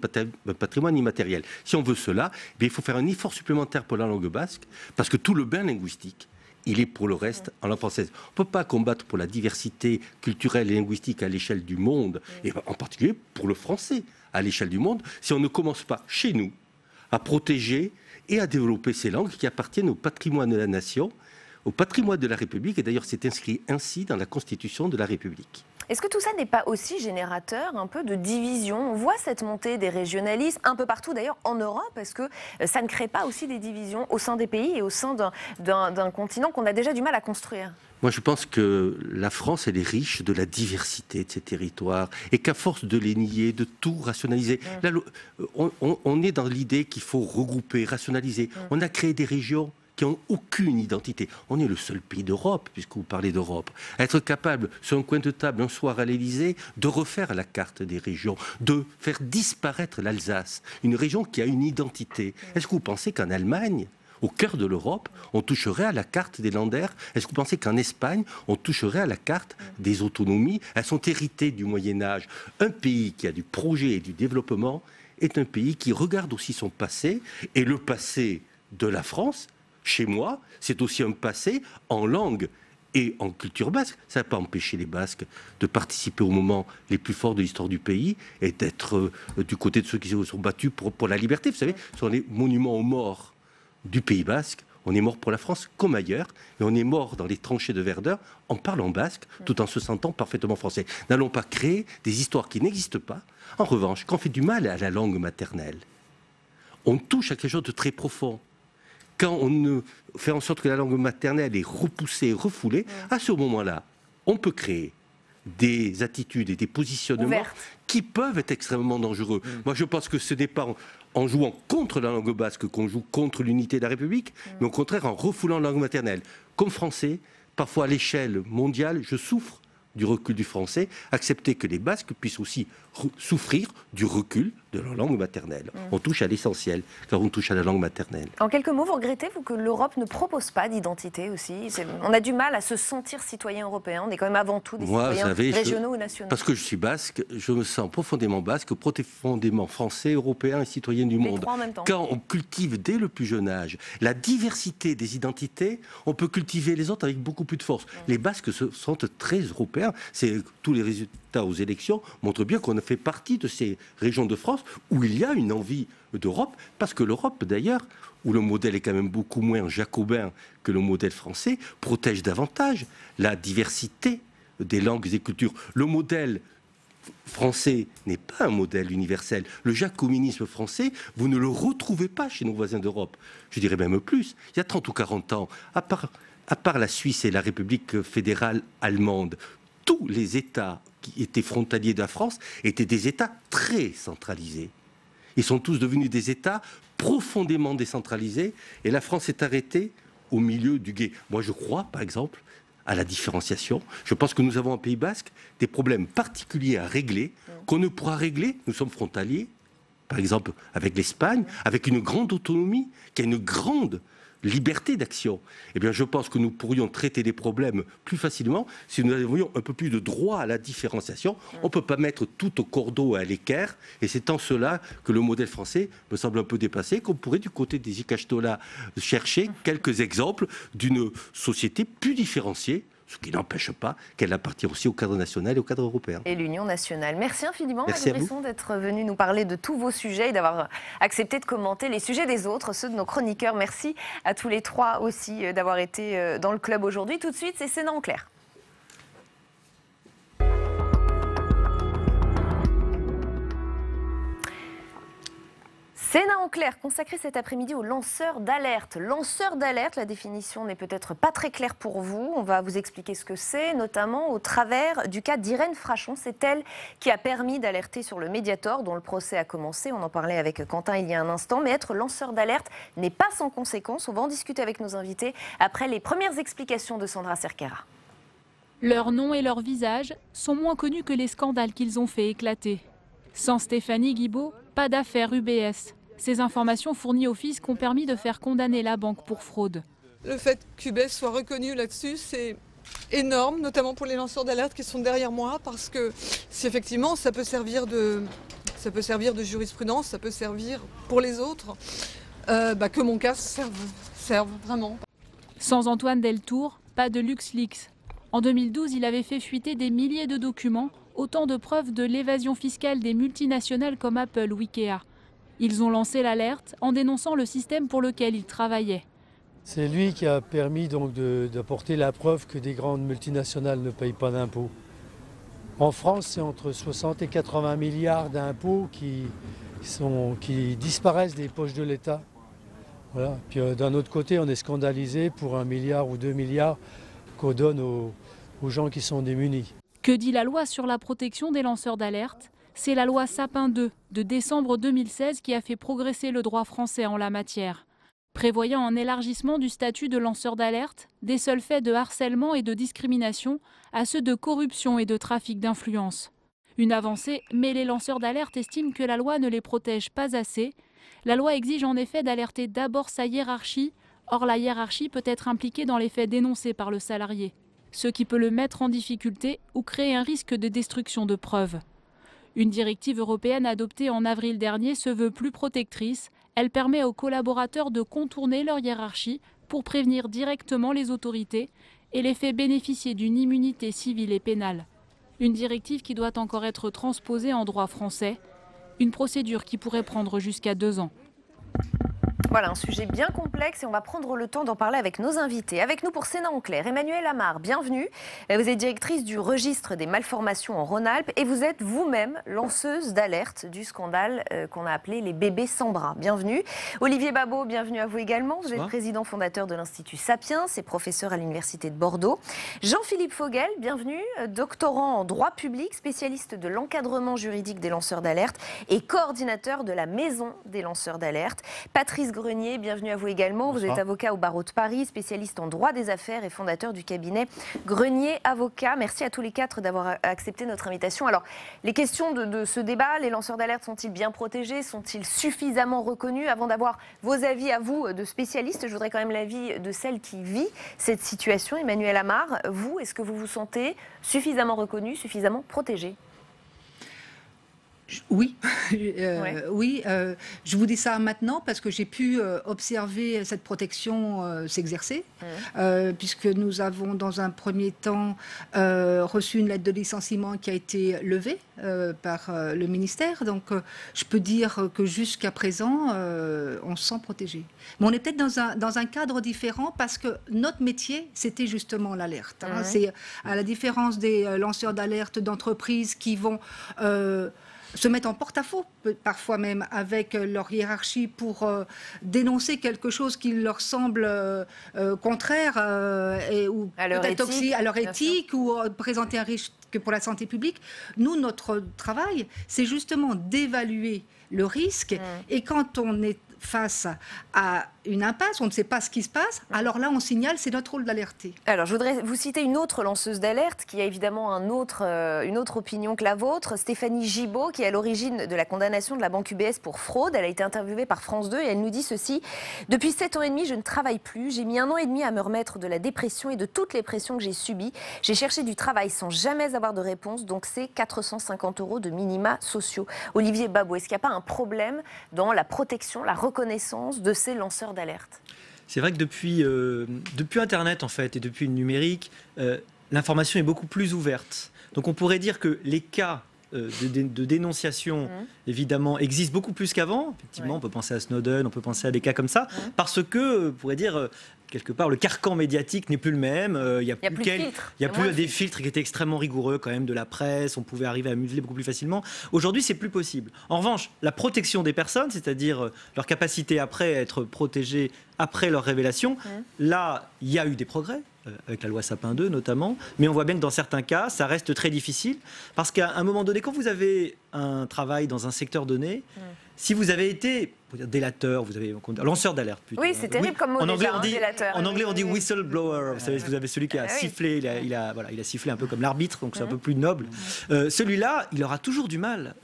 patrimoine immatériel. Si on veut cela, il faut faire un effort supplémentaire pour la langue basque, parce que tout le bain linguistique, il est pour le reste en langue française. On ne peut pas combattre pour la diversité culturelle et linguistique à l'échelle du monde, et en particulier pour le français à l'échelle du monde, si on ne commence pas chez nous à protéger et à développer ces langues qui appartiennent au patrimoine de la nation, au patrimoine de la République, et d'ailleurs c'est inscrit ainsi dans la Constitution de la République. Est-ce que tout ça n'est pas aussi générateur un peu de division? On voit cette montée des régionalismes un peu partout d'ailleurs en Europe. Est-ce que ça ne crée pas aussi des divisions au sein des pays et au sein d'un continent qu'on a déjà du mal à construire? Moi, je pense que la France, elle est riche de la diversité de ses territoires et qu'à force de les nier, de tout rationaliser, là, on est dans l'idée qu'il faut regrouper, rationaliser. On a créé des régions qui n'ont aucune identité. On est le seul pays d'Europe, puisque vous parlez d'Europe, à être capable, sur un coin de table, un soir à l'Élysée, de refaire la carte des régions, de faire disparaître l'Alsace, une région qui a une identité. Est-ce que vous pensez qu'en Allemagne, au cœur de l'Europe, on toucherait à la carte des Länder? Est-ce que vous pensez qu'en Espagne, on toucherait à la carte des autonomies? Elles sont héritées du Moyen-Âge. Un pays qui a du projet et du développement est un pays qui regarde aussi son passé, et le passé de la France, chez moi, c'est aussi un passé en langue et en culture basque. Ça n'a pas empêché les Basques de participer aux moments les plus forts de l'histoire du pays et d'être du côté de ceux qui se sont battus pour la liberté. Vous savez, sur les monuments aux morts du Pays basque, on est mort pour la France comme ailleurs, et on est mort dans les tranchées de Verdun en parlant basque, tout en se sentant parfaitement français. N'allons pas créer des histoires qui n'existent pas. En revanche, quand on fait du mal à la langue maternelle, on touche à quelque chose de très profond. Quand on fait en sorte que la langue maternelle est repoussée, refoulée, à ce moment-là, on peut créer des attitudes et des positionnements qui peuvent être extrêmement dangereux. Moi, je pense que ce n'est pas en jouant contre la langue basque qu'on joue contre l'unité de la République, mais au contraire en refoulant la langue maternelle. Comme Français, parfois à l'échelle mondiale, je souffre du recul du français, accepter que les Basques puissent aussi souffrir du recul de leur langue maternelle. On touche à l'essentiel quand on touche à la langue maternelle. En quelques mots, vous regrettez que l'Europe ne propose pas d'identité aussi? On a du mal à se sentir citoyen européen. On est quand même avant tout des citoyens régionaux ou nationaux. Parce que je suis basque, je me sens profondément basque, profondément français, européen et citoyen du monde. Trois en même temps. Quand on cultive dès le plus jeune âge la diversité des identités, on peut cultiver les autres avec beaucoup plus de force. Les Basques se sentent très européens. Tous les résultats aux élections montrent bien qu'on fait partie de ces régions de France où il y a une envie d'Europe, parce que l'Europe d'ailleurs, où le modèle est quand même beaucoup moins jacobin que le modèle français, protège davantage la diversité des langues et cultures. Le modèle français n'est pas un modèle universel. Le jacobinisme français, vous ne le retrouvez pas chez nos voisins d'Europe. Je dirais même plus. Il y a 30 ou 40 ans, à part la Suisse et la République fédérale allemande, tous les États qui étaient frontaliers de la France étaient des États très centralisés. Ils sont tous devenus des États profondément décentralisés, et la France est arrêtée au milieu du gué. Moi, je crois, par exemple, à la différenciation. Je pense que nous avons en Pays basque des problèmes particuliers à régler, qu'on ne pourra régler, nous sommes frontaliers, par exemple avec l'Espagne, avec une grande autonomie, qui a une grande liberté d'action. Eh bien, je pense que nous pourrions traiter les problèmes plus facilement si nous avions un peu plus de droit à la différenciation. On ne peut pas mettre tout au cordeau et à l'équerre, et c'est en cela que le modèle français me semble un peu dépassé, qu'on pourrait du côté des ikastolas chercher quelques exemples d'une société plus différenciée, ce qui n'empêche pas qu'elle appartient aussi au cadre national et au cadre européen. Et l'Union nationale. Merci infiniment, Max Brisson, d'être venu nous parler de tous vos sujets et d'avoir accepté de commenter les sujets des autres, ceux de nos chroniqueurs. Merci à tous les trois aussi d'avoir été dans le club aujourd'hui. Tout de suite, c'est Sénat en clair. Sénat en clair, consacré cet après-midi aux lanceurs d'alerte. Lanceurs d'alerte, la définition n'est peut-être pas très claire pour vous. On va vous expliquer ce que c'est, notamment au travers du cas d'Irène Frachon. C'est elle qui a permis d'alerter sur le Mediator, dont le procès a commencé. On en parlait avec Quentin il y a un instant. Mais être lanceur d'alerte n'est pas sans conséquences. On va en discuter avec nos invités après les premières explications de Sandra Cerquera. Leur nom et leur visage sont moins connus que les scandales qu'ils ont fait éclater. Sans Stéphanie Guibault, pas d'affaire UBS. Ces informations fournies au fisc ont permis de faire condamner la banque pour fraude. Le fait qu'UBS soit reconnu là-dessus, c'est énorme, notamment pour les lanceurs d'alerte qui sont derrière moi, parce que si effectivement ça peut servir de jurisprudence, ça peut servir pour les autres, que mon cas serve vraiment. Sans Antoine Deltour, pas de LuxLeaks. En 2012, il avait fait fuiter des milliers de documents, autant de preuves de l'évasion fiscale des multinationales comme Apple ou Ikea. Ils ont lancé l'alerte en dénonçant le système pour lequel ils travaillaient. C'est lui qui a permis donc d'apporter la preuve que des grandes multinationales ne payent pas d'impôts. En France, c'est entre 60 et 80 milliards d'impôts qui disparaissent des poches de l'État. Voilà. Puis d'un autre côté, on est scandalisé pour 1 milliard ou 2 milliards qu'on donne aux gens qui sont démunis. Que dit la loi sur la protection des lanceurs d'alerte ? C'est la loi Sapin 2 de décembre 2016 qui a fait progresser le droit français en la matière, prévoyant un élargissement du statut de lanceur d'alerte des seuls faits de harcèlement et de discrimination à ceux de corruption et de trafic d'influence. Une avancée, mais les lanceurs d'alerte estiment que la loi ne les protège pas assez. La loi exige en effet d'alerter d'abord sa hiérarchie. Or, la hiérarchie peut être impliquée dans les faits dénoncés par le salarié, ce qui peut le mettre en difficulté ou créer un risque de destruction de preuves. Une directive européenne adoptée en avril dernier se veut plus protectrice. Elle permet aux collaborateurs de contourner leur hiérarchie pour prévenir directement les autorités et les fait bénéficier d'une immunité civile et pénale. Une directive qui doit encore être transposée en droit français, une procédure qui pourrait prendre jusqu'à 2 ans. Voilà, un sujet bien complexe et on va prendre le temps d'en parler avec nos invités. Avec nous pour Sénat en clair, Emmanuelle Amar, bienvenue. Vous êtes directrice du registre des malformations en Rhône-Alpes et vous êtes vous-même lanceuse d'alerte du scandale qu'on a appelé les bébés sans bras. Bienvenue. Olivier Babot, bienvenue à vous également. Vous êtes président fondateur de l'Institut Sapiens et professeur à l'Université de Bordeaux. Jean-Philippe Fogel, bienvenue, doctorant en droit public, spécialiste de l'encadrement juridique des lanceurs d'alerte et coordinateur de la Maison des lanceurs d'alerte. Patrice Grenier, bienvenue à vous également. Bonsoir. Vous êtes avocat au barreau de Paris, spécialiste en droit des affaires et fondateur du cabinet Grenier Avocats. Merci à tous les 4 d'avoir accepté notre invitation. Alors, les questions de ce débat, les lanceurs d'alerte sont-ils bien protégés? Sont-ils suffisamment reconnus? Avant d'avoir vos avis à vous de spécialistes, je voudrais quand même l'avis de celle qui vit cette situation. Emmanuelle Amar, vous, est-ce que vous vous sentez suffisamment reconnu, suffisamment protégé? Oui, oui. Je vous dis ça maintenant parce que j'ai pu observer cette protection s'exercer, puisque nous avons dans un premier temps reçu une lettre de licenciement qui a été levée par le ministère. Donc je peux dire que jusqu'à présent, on se sent protégé. Mais on est peut-être dans un cadre différent parce que notre métier, c'était justement l'alerte. C'est à la différence des lanceurs d'alerte d'entreprises qui vont se mettent en porte-à-faux, parfois même avec leur hiérarchie pour dénoncer quelque chose qui leur semble contraire ou à leur éthique ou présenter un risque pour la santé publique. Nous, notre travail, c'est justement d'évaluer le risque et quand on est face à une impasse, on ne sait pas ce qui se passe, alors là on signale, c'est notre rôle d'alerter. Alors je voudrais vous citer une autre lanceuse d'alerte qui a évidemment une autre opinion que la vôtre, Stéphanie Gibault, qui est à l'origine de la condamnation de la banque UBS pour fraude. Elle a été interviewée par France 2 et elle nous dit ceci: depuis 7 ans et demi, je ne travaille plus, j'ai mis 1 an et demi à me remettre de la dépression et de toutes les pressions que j'ai subies. J'ai cherché du travail sans jamais avoir de réponse, donc c'est 450 € de minima sociaux. Olivier Babot, est-ce qu'il n'y a pas un problème dans la protection, la reconnaissance de ces lanceurs d'alerte? C'est vrai que depuis Internet en fait et depuis le numérique, l'information est beaucoup plus ouverte. Donc on pourrait dire que les cas de dénonciation, évidemment, existent beaucoup plus qu'avant. Effectivement, on peut penser à Snowden, on peut penser à des cas comme ça, parce que, on pourrait dire, quelque part, le carcan médiatique n'est plus le même. Il n'y a plus, des filtres qui étaient extrêmement rigoureux quand même de la presse. On pouvait arriver à museler beaucoup plus facilement. Aujourd'hui, c'est plus possible. En revanche, la protection des personnes, c'est-à-dire leur capacité après à être protégées après leur révélation, là, il y a eu des progrès. Avec la loi Sapin 2 notamment, mais on voit bien que dans certains cas, ça reste très difficile, parce qu'à un moment donné, quand vous avez un travail dans un secteur donné, si vous avez été délateur, vous avez lanceur d'alerte plutôt. Oui, c'est terrible comme mot délateur. En anglais, on dit whistleblower. Vous savez, vous avez celui qui a sifflé, il a sifflé un peu comme l'arbitre, donc c'est un peu plus noble. Celui-là, il aura toujours du mal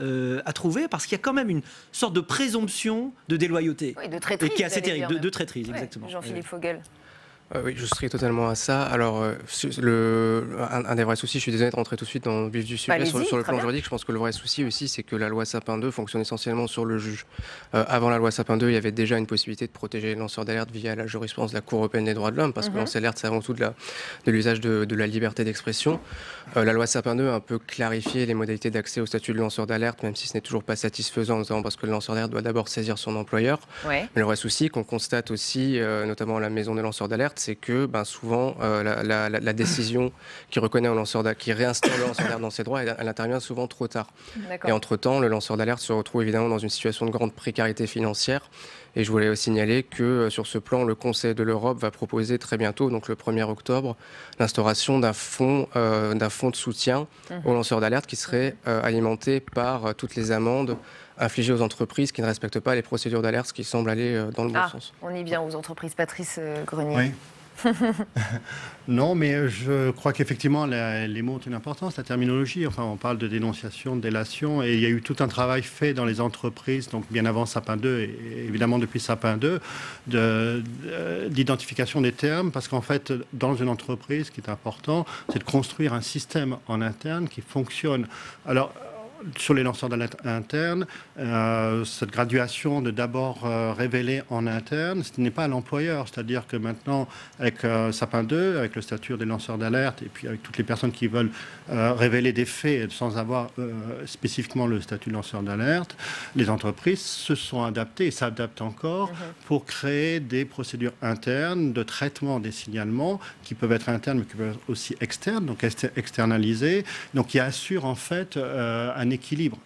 à trouver, parce qu'il y a quand même une sorte de présomption de déloyauté. Oui, de traîtrise. Et qui est assez terrible, de traîtrise, exactement. Jean-Philippe Fogel. Oui, je souscris totalement à ça. Alors, un des vrais soucis, je suis désolé de rentrer tout de suite dans le vif du sujet sur le plan juridique. Je pense que le vrai souci aussi, c'est que la loi Sapin 2 fonctionne essentiellement sur le juge. Avant la loi Sapin 2, il y avait déjà une possibilité de protéger les lanceurs d'alerte via la jurisprudence de la Cour européenne des droits de l'homme, parce que le lanceur d'alerte, c'est avant tout de l'usage de la liberté d'expression. La loi Sapin 2 a un peu clarifié les modalités d'accès au statut de lanceur d'alerte, même si ce n'est toujours pas satisfaisant, notamment parce que le lanceur d'alerte doit d'abord saisir son employeur. Mais le vrai souci qu'on constate aussi, notamment à la maison des lanceurs d'alerte, c'est que souvent la décision qui reconnaît un lanceur d'alerte, qui réinstaure le lanceur d'alerte dans ses droits, elle intervient souvent trop tard. Et entre-temps, le lanceur d'alerte se retrouve évidemment dans une situation de grande précarité financière. Et je voulais signaler que sur ce plan, le Conseil de l'Europe va proposer très bientôt, donc le 1er octobre, l'instauration d'un fonds de soutien aux lanceurs d'alerte qui serait alimenté par toutes les amendes infligées aux entreprises qui ne respectent pas les procédures d'alerte, ce qui semble aller dans le bon sens. On y vient aux entreprises. Patrice Grenier. Oui. Non, mais je crois qu'effectivement, les mots ont une importance, la terminologie. Enfin, on parle de dénonciation, de délation, et il y a eu tout un travail fait dans les entreprises, donc bien avant Sapin 2, et évidemment depuis Sapin 2, d'identification des termes, parce qu'en fait, dans une entreprise, ce qui est important, c'est de construire un système en interne qui fonctionne. Alors, sur les lanceurs d'alerte internes, cette graduation de d'abord révéler en interne, ce n'est pas à l'employeur. C'est-à-dire que maintenant, avec Sapin 2, avec le statut des lanceurs d'alerte, et puis avec toutes les personnes qui veulent révéler des faits sans avoir spécifiquement le statut de lanceur d'alerte, les entreprises se sont adaptées et s'adaptent encore pour créer des procédures internes de traitement des signalements qui peuvent être internes mais qui peuvent être aussi externes, donc externalisées, donc qui assurent en fait un équilibre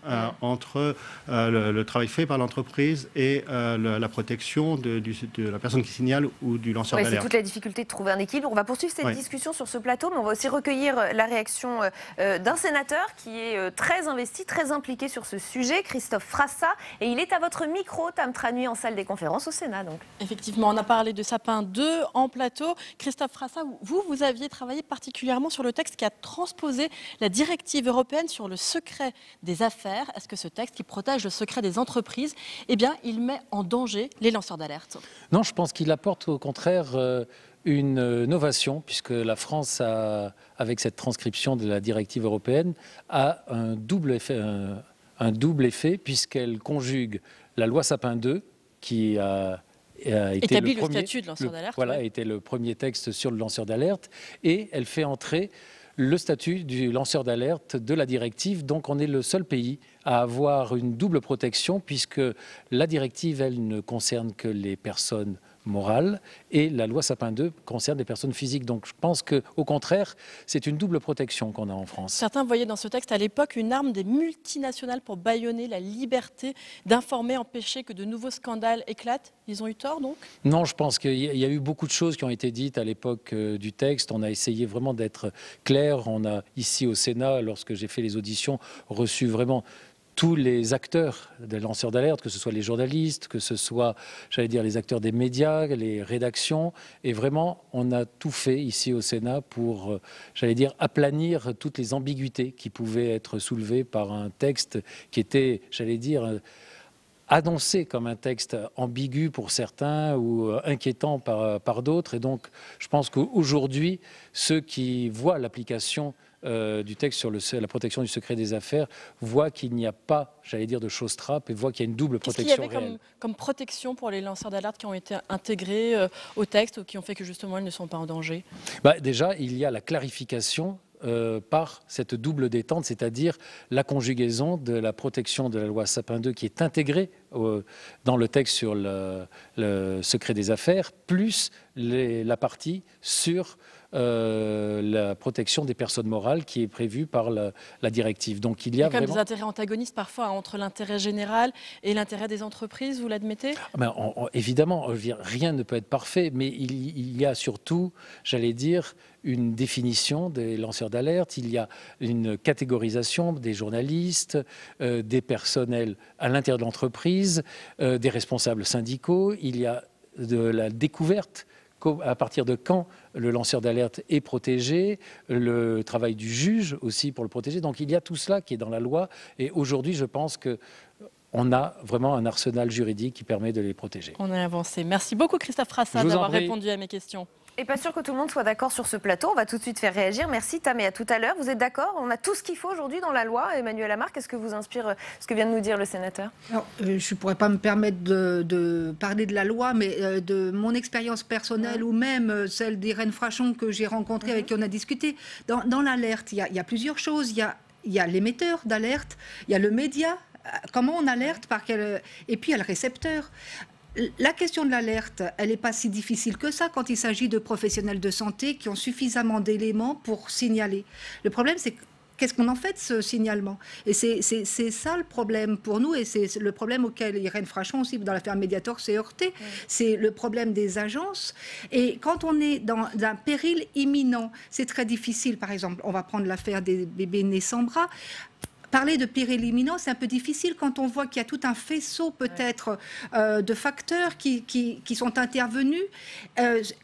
entre le travail fait par l'entreprise et la protection de la personne qui signale ou du lanceur d'alerte. C'est toute la difficulté de trouver un équilibre. On va poursuivre cette discussion sur ce plateau, mais on va aussi recueillir la réaction d'un sénateur qui est très investi, très impliqué sur ce sujet, Christophe Frassa, et il est à votre micro, Tam Tranui, en salle des conférences au Sénat. Donc. Effectivement, on a parlé de Sapin 2 en plateau. Christophe Frassa, vous aviez travaillé particulièrement sur le texte qui a transposé la directive européenne sur le secret des affaires. Est-ce que ce texte qui protège le secret des entreprises, eh bien, il met en danger les lanceurs d'alerte? Non, je pense qu'il apporte au contraire une novation, puisque la France, avec cette transcription de la directive européenne, a un double effet puisqu'elle conjugue la loi Sapin 2, qui a été établit le statut de lanceur d'alerte. Voilà, était le premier texte sur le lanceur d'alerte, et elle fait entrer le statut du lanceur d'alerte de la directive. Donc on est le seul pays à avoir une double protection, puisque la directive, elle, ne concerne que les personnes morales et la loi Sapin 2 concerne les personnes physiques. Donc je pense qu'au contraire, c'est une double protection qu'on a en France. Certains voyaient dans ce texte à l'époque une arme des multinationales pour bâillonner la liberté d'informer, empêcher que de nouveaux scandales éclatent. Ils ont eu tort donc? Non, je pense qu'il y a eu beaucoup de choses qui ont été dites à l'époque du texte. On a essayé vraiment d'être clair. On a ici au Sénat, lorsque j'ai fait les auditions, reçu vraiment tous les acteurs des lanceurs d'alerte, que ce soit les journalistes, que ce soit, j'allais dire, les acteurs des médias, les rédactions. Et vraiment, on a tout fait ici au Sénat pour, j'allais dire, aplanir toutes les ambiguïtés qui pouvaient être soulevées par un texte qui était, j'allais dire, annoncé comme un texte ambigu pour certains ou inquiétant par d'autres. Et donc, je pense qu'aujourd'hui, ceux qui voient l'application du texte sur la protection du secret des affaires voient qu'il n'y a pas, j'allais dire, de choses trappes, et voient qu'il y a une double protection réelle. Qu'est-ce qu'il y avait comme protection pour les lanceurs d'alerte qui ont été intégrés au texte ou qui ont fait que justement ils ne sont pas en danger? Déjà, il y a la clarification par cette double détente, c'est-à-dire la conjugaison de la protection de la loi Sapin 2 qui est intégrée dans le texte sur le secret des affaires, plus la partie sur la protection des personnes morales qui est prévue par la directive. Donc il y a quand même vraiment des intérêts antagonistes parfois entre l'intérêt général et l'intérêt des entreprises, vous l'admettez? Évidemment, rien ne peut être parfait, mais il y a surtout, j'allais dire, une définition des lanceurs d'alerte, il y a une catégorisation des journalistes, des personnels à l'intérieur de l'entreprise, des responsables syndicaux, il y a de la découverte à partir de quand le lanceur d'alerte est protégé, le travail du juge aussi pour le protéger. Donc il y a tout cela qui est dans la loi et aujourd'hui je pense qu'on a vraiment un arsenal juridique qui permet de les protéger. On a avancé. Merci beaucoup Christophe Frassa d'avoir répondu à mes questions. Et pas sûr que tout le monde soit d'accord sur ce plateau. On va tout de suite faire réagir. Merci Tam et à tout à l'heure. Vous êtes d'accord? On a tout ce qu'il faut aujourd'hui dans la loi. Emmanuel Lamarque, est-ce que vous inspire ce que vient de nous dire le sénateur? Alors, je ne pourrais pas me permettre de parler de la loi, mais de mon expérience personnelle ou même celle d'Irène Frachon que j'ai rencontrée, avec qui on a discuté. Dans l'alerte, il y a plusieurs choses. Il y a l'émetteur d'alerte, il y a le média. Comment on alerte, et puis il y a le récepteur. La question de l'alerte, elle n'est pas si difficile que ça quand il s'agit de professionnels de santé qui ont suffisamment d'éléments pour signaler. Le problème, c'est qu'est-ce qu'on en fait de ce signalement? Et c'est ça le problème pour nous, et c'est le problème auquel Irène Frachon aussi, dans l'affaire Mediator, s'est heurtée. C'est le problème des agences. Et quand on est dans un péril imminent, c'est très difficile. Par exemple, on va prendre l'affaire des bébés nés sans bras. Parler de péril imminent, c'est un peu difficile quand on voit qu'il y a tout un faisceau peut-être de facteurs qui sont intervenus.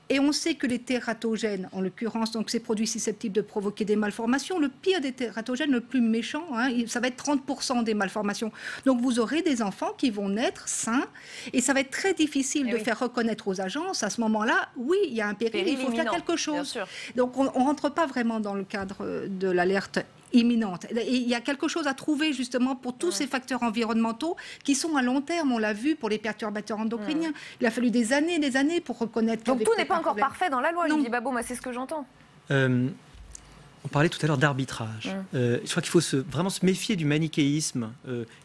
Et on sait que les tératogènes, en l'occurrence, donc ces produits susceptibles de provoquer des malformations, le pire des tératogènes, le plus méchant, ça va être 30% des malformations. Donc vous aurez des enfants qui vont naître sains et ça va être très difficile de faire reconnaître aux agences. À ce moment-là, oui, il y a un péril, il faut faire quelque chose. Donc on ne rentre pas vraiment dans le cadre de l'alerte imminente. Et il y a quelque chose à trouver justement pour tous ces facteurs environnementaux qui sont à long terme. On l'a vu pour les perturbateurs endocriniens. Il a fallu des années pour reconnaître. Donc tout n'est pas encore parfait dans la loi. Olivier Babot, moi c'est ce que j'entends. On parlait tout à l'heure d'arbitrage. Je crois qu'il faut vraiment se méfier du manichéisme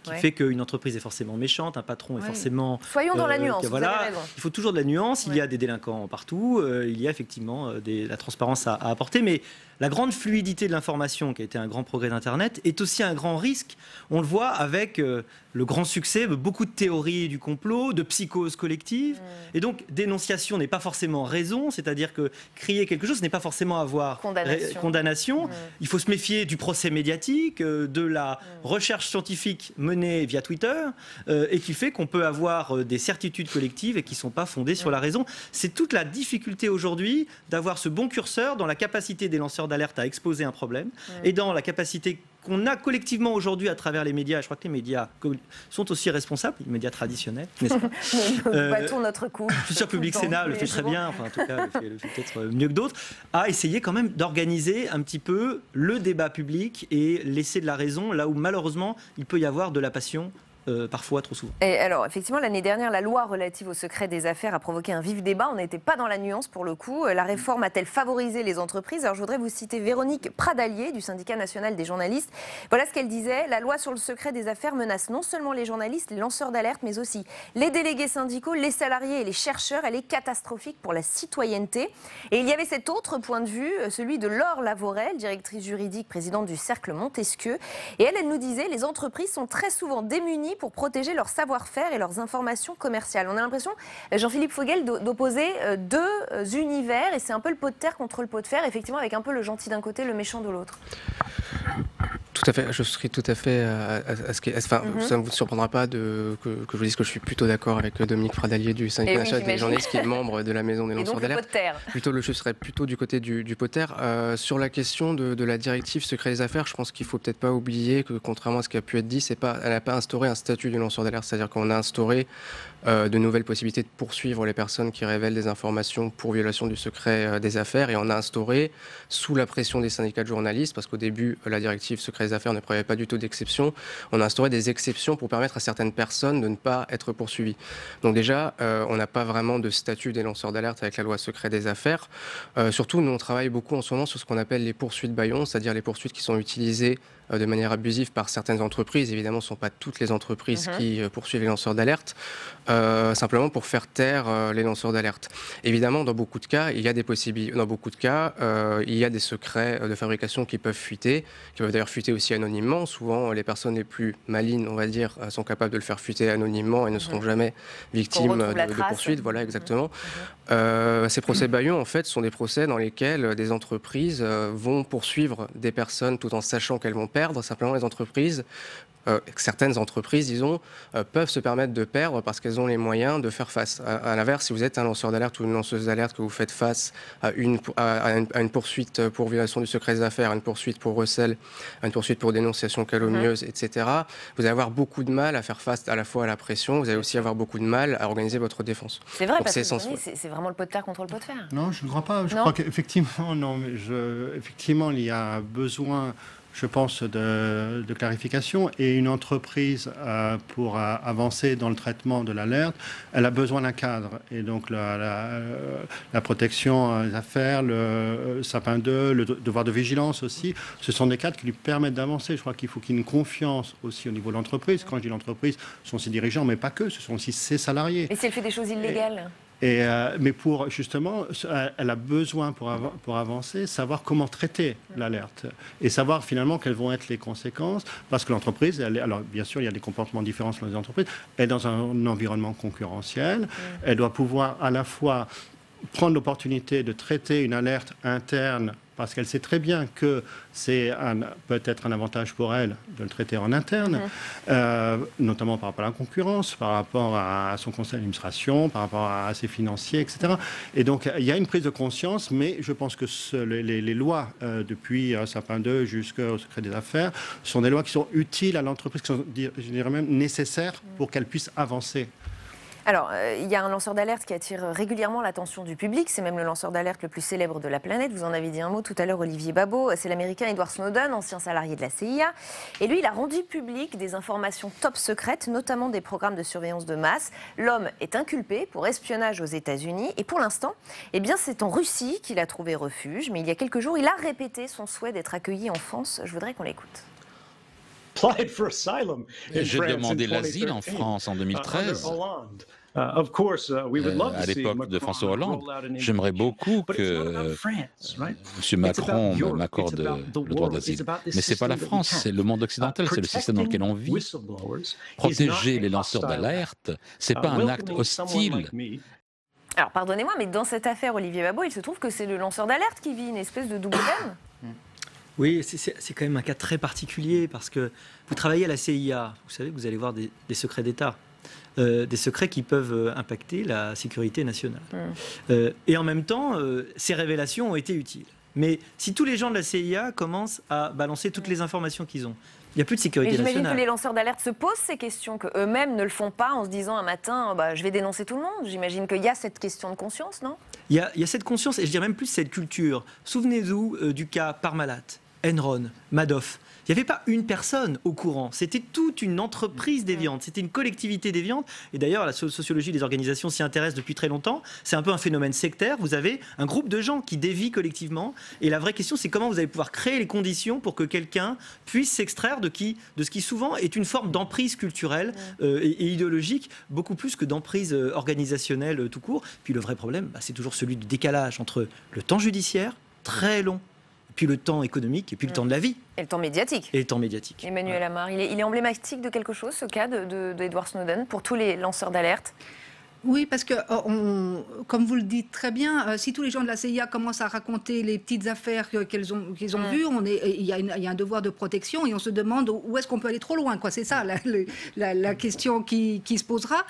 qui fait qu'une entreprise est forcément méchante, un patron est forcément... Soyons dans la nuance, voilà. Vous avez raison. Il faut toujours de la nuance, il y a des délinquants partout, il y a effectivement la transparence à apporter, mais la grande fluidité de l'information, qui a été un grand progrès d'Internet, est aussi un grand risque. On le voit avec le grand succès de beaucoup de théories du complot, de psychose collective. Et donc, dénonciation n'est pas forcément raison, c'est-à-dire que crier quelque chose n'est pas forcément avoir condamnation. Il faut se méfier du procès médiatique, de la recherche scientifique menée via Twitter, et qui fait qu'on peut avoir des certitudes collectives et qui ne sont pas fondées sur la raison. C'est toute la difficulté aujourd'hui d'avoir ce bon curseur dans la capacité des lanceurs d'alerte à exposer un problème et dans la capacité qu'on a collectivement aujourd'hui à travers les médias. Je crois que les médias sont aussi responsables, les médias traditionnels, n'est-ce pas? Nous battons notre coup. Je suis sûr que Public Sénat le fait très bien, enfin en tout cas le fait peut-être mieux que d'autres, à essayer quand même d'organiser un petit peu le débat public et laisser de la raison là où malheureusement il peut y avoir de la passion. Parfois trop souvent. Et alors, effectivement, l'année dernière, la loi relative au secret des affaires a provoqué un vif débat. On n'était pas dans la nuance pour le coup. La réforme a-t-elle favorisé les entreprises? Alors, je voudrais vous citer Véronique Pradalier du syndicat national des journalistes. Voilà ce qu'elle disait. La loi sur le secret des affaires menace non seulement les journalistes, les lanceurs d'alerte, mais aussi les délégués syndicaux, les salariés et les chercheurs. Elle est catastrophique pour la citoyenneté. Et il y avait cet autre point de vue, celui de Laure Lavorel, directrice juridique, présidente du Cercle Montesquieu. Et elle nous disait, les entreprises sont très souvent démunies pour protéger leur savoir-faire et leurs informations commerciales. On a l'impression, Jean-Philippe Fogel, d'opposer deux univers, et c'est un peu le pot de terre contre le pot de fer, effectivement, avec un peu le gentil d'un côté, le méchant de l'autre. Tout à fait, je serai tout à fait à ce qui est. Enfin, ça ne vous surprendra pas que je vous dise que je suis plutôt d'accord avec Dominique Pradalier du syndicat national des journalistes, qui est membre de la Maison des lanceurs d'alerte. Je serais plutôt du côté du pot de terre. Sur la question de la directive secret des affaires, je pense qu'il ne faut peut-être pas oublier que, contrairement à ce qui a pu être dit, elle n'a pas instauré un statut du lanceur d'alerte, c'est-à-dire qu'on a instauré de nouvelles possibilités de poursuivre les personnes qui révèlent des informations pour violation du secret des affaires, et on a instauré, sous la pression des syndicats de journalistes, parce qu'au début, la directive secret des des affaires ne prévoyait pas du tout d'exception. On a instauré des exceptions pour permettre à certaines personnes de ne pas être poursuivies. Donc déjà, on n'a pas vraiment de statut des lanceurs d'alerte avec la loi secret des affaires. Surtout, nous, on travaille beaucoup en ce moment sur ce qu'on appelle les poursuites bâillons, c'est-à-dire les poursuites qui sont utilisées de manière abusive par certaines entreprises. Évidemment, ce ne sont pas toutes les entreprises qui poursuivent les lanceurs d'alerte, simplement pour faire taire les lanceurs d'alerte. Évidemment, dans beaucoup de cas, il y a des possibilités. Dans beaucoup de cas, il y a des secrets de fabrication qui peuvent fuiter, qui peuvent d'ailleurs fuiter aussi anonymement. Souvent, les personnes les plus malines, on va dire, sont capables de le faire fuiter anonymement et ne seront jamais victimes de poursuites. Voilà, exactement. Ces procès bâillons, en fait, sont des procès dans lesquels des entreprises vont poursuivre des personnes tout en sachant qu'elles vont perdre. Simplement, les entreprises, certaines entreprises, disons, peuvent se permettre de perdre parce qu'elles ont les moyens de faire face. À l'inverse, si vous êtes un lanceur d'alerte ou une lanceuse d'alerte, que vous faites face à une poursuite pour violation du secret des affaires, à une poursuite pour recel, à une poursuite pour dénonciation calomnieuse, etc., vous allez avoir beaucoup de mal à faire face à la fois à la pression, vous allez aussi avoir beaucoup de mal à organiser votre défense. C'est vrai, parce que c'est vraiment le pot de terre contre le pot de fer. Non, je ne crois pas. Je crois qu'effectivement, effectivement, il y a besoin, je pense, de clarification. Et une entreprise, pour avancer dans le traitement de l'alerte, elle a besoin d'un cadre. Et donc la protection des affaires, le sapin 2, le devoir de vigilance aussi, ce sont des cadres qui lui permettent d'avancer. Je crois qu'il faut qu'il y ait une confiance aussi au niveau de l'entreprise. Quand je dis l'entreprise, ce sont ses dirigeants, mais pas que, ce sont aussi ses salariés. Et si elle fait des choses illégales ? Mais pour, justement, elle a besoin, pour avancer, savoir comment traiter l'alerte et savoir finalement quelles vont être les conséquences, parce que l'entreprise, alors bien sûr, il y a des comportements différents selon les entreprises, elle est dans un environnement concurrentiel, elle doit pouvoir à la fois prendre l'opportunité de traiter une alerte interne, parce qu'elle sait très bien que c'est peut-être un avantage pour elle de le traiter en interne, notamment par rapport à la concurrence, par rapport à son conseil d'administration, par rapport à ses financiers, etc. Et donc, il y a une prise de conscience, mais je pense que les lois, depuis Sapin 2 jusqu'au secret des affaires, sont des lois qui sont utiles à l'entreprise, qui sont, je dirais même, nécessaires pour qu'elle puisse avancer. Alors, il y a un lanceur d'alerte qui attire régulièrement l'attention du public. C'est même le lanceur d'alerte le plus célèbre de la planète. Vous en avez dit un mot tout à l'heure, Olivier Babot. C'est l'Américain Edward Snowden, ancien salarié de la CIA. Et lui, il a rendu public des informations top secrètes, notamment des programmes de surveillance de masse. L'homme est inculpé pour espionnage aux États-Unis. Et pour l'instant, c'est en Russie qu'il a trouvé refuge. Mais il y a quelques jours, il a répété son souhait d'être accueilli en France. Je voudrais qu'on l'écoute. J'ai demandé l'asile en France en 2013. À l'époque de François Hollande, j'aimerais beaucoup que M. Macron m'accorde le droit d'asile. Mais ce n'est pas la France, c'est le monde occidental, c'est le système dans lequel on vit. Protéger les lanceurs d'alerte, ce n'est pas un acte hostile. Alors, pardonnez-moi, mais dans cette affaire, Olivier Babot, il se trouve que c'est le lanceur d'alerte qui vit une espèce de double peine. Oui, c'est quand même un cas très particulier parce que vous travaillez à la CIA, vous savez que vous allez voir des secrets d'État, des secrets qui peuvent impacter la sécurité nationale. Et en même temps, ces révélations ont été utiles. Mais si tous les gens de la CIA commencent à balancer toutes les informations qu'ils ont, il n'y a plus de sécurité nationale. J'imagine que les lanceurs d'alerte se posent ces questions, qu'eux-mêmes ne le font pas en se disant un matin, je vais dénoncer tout le monde. J'imagine qu'il y a cette question de conscience, non ? Il y a cette conscience, et je dirais même plus cette culture. Souvenez-vous du cas Parmalat, Enron, Madoff. Il n'y avait pas une personne au courant, c'était toute une entreprise déviante, c'était une collectivité déviante. Et d'ailleurs, la sociologie des organisations s'y intéresse depuis très longtemps. C'est un peu un phénomène sectaire. Vous avez un groupe de gens qui dévient collectivement. Et la vraie question, c'est comment vous allez pouvoir créer les conditions pour que quelqu'un puisse s'extraire de ce qui souvent est une forme d'emprise culturelle et idéologique, beaucoup plus que d'emprise organisationnelle tout court. Puis le vrai problème, c'est toujours celui du décalage entre le temps judiciaire, très long, puis le temps économique, et puis le temps de la vie. Et le temps médiatique. Et le temps médiatique. Emmanuel Amar, il est emblématique de quelque chose, ce cas d'Edward Snowden, pour tous les lanceurs d'alerte ? Oui, parce que, comme vous le dites très bien, si tous les gens de la CIA commencent à raconter les petites affaires qu'ils ont vues, il y a un devoir de protection et on se demande où est-ce qu'on peut aller trop loin, quoi. C'est ça la question qui se posera.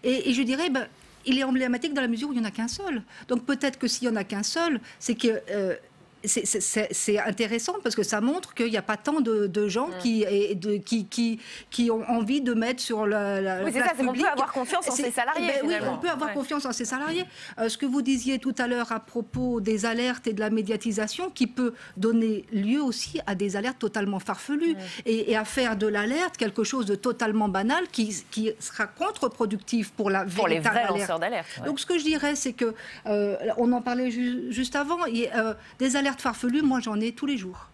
Et je dirais, il est emblématique dans la mesure où il n'y en a qu'un seul. Donc peut-être que s'il n'y en a qu'un seul, c'est que c'est intéressant parce que ça montre qu'il n'y a pas tant de gens qui ont envie de mettre sur la oui, c'est ça, on peut avoir confiance en ses salariés. Oui, on peut avoir confiance en ses salariés. Ce que vous disiez tout à l'heure à propos des alertes et de la médiatisation qui peut donner lieu aussi à des alertes totalement farfelues et à faire de l'alerte quelque chose de totalement banal qui sera contre-productif pour la véritable les vrais alerte. lanceurs d'alerte. Donc ce que je dirais, c'est que on en parlait juste avant, des alertes farfelues, moi j'en ai tous les jours.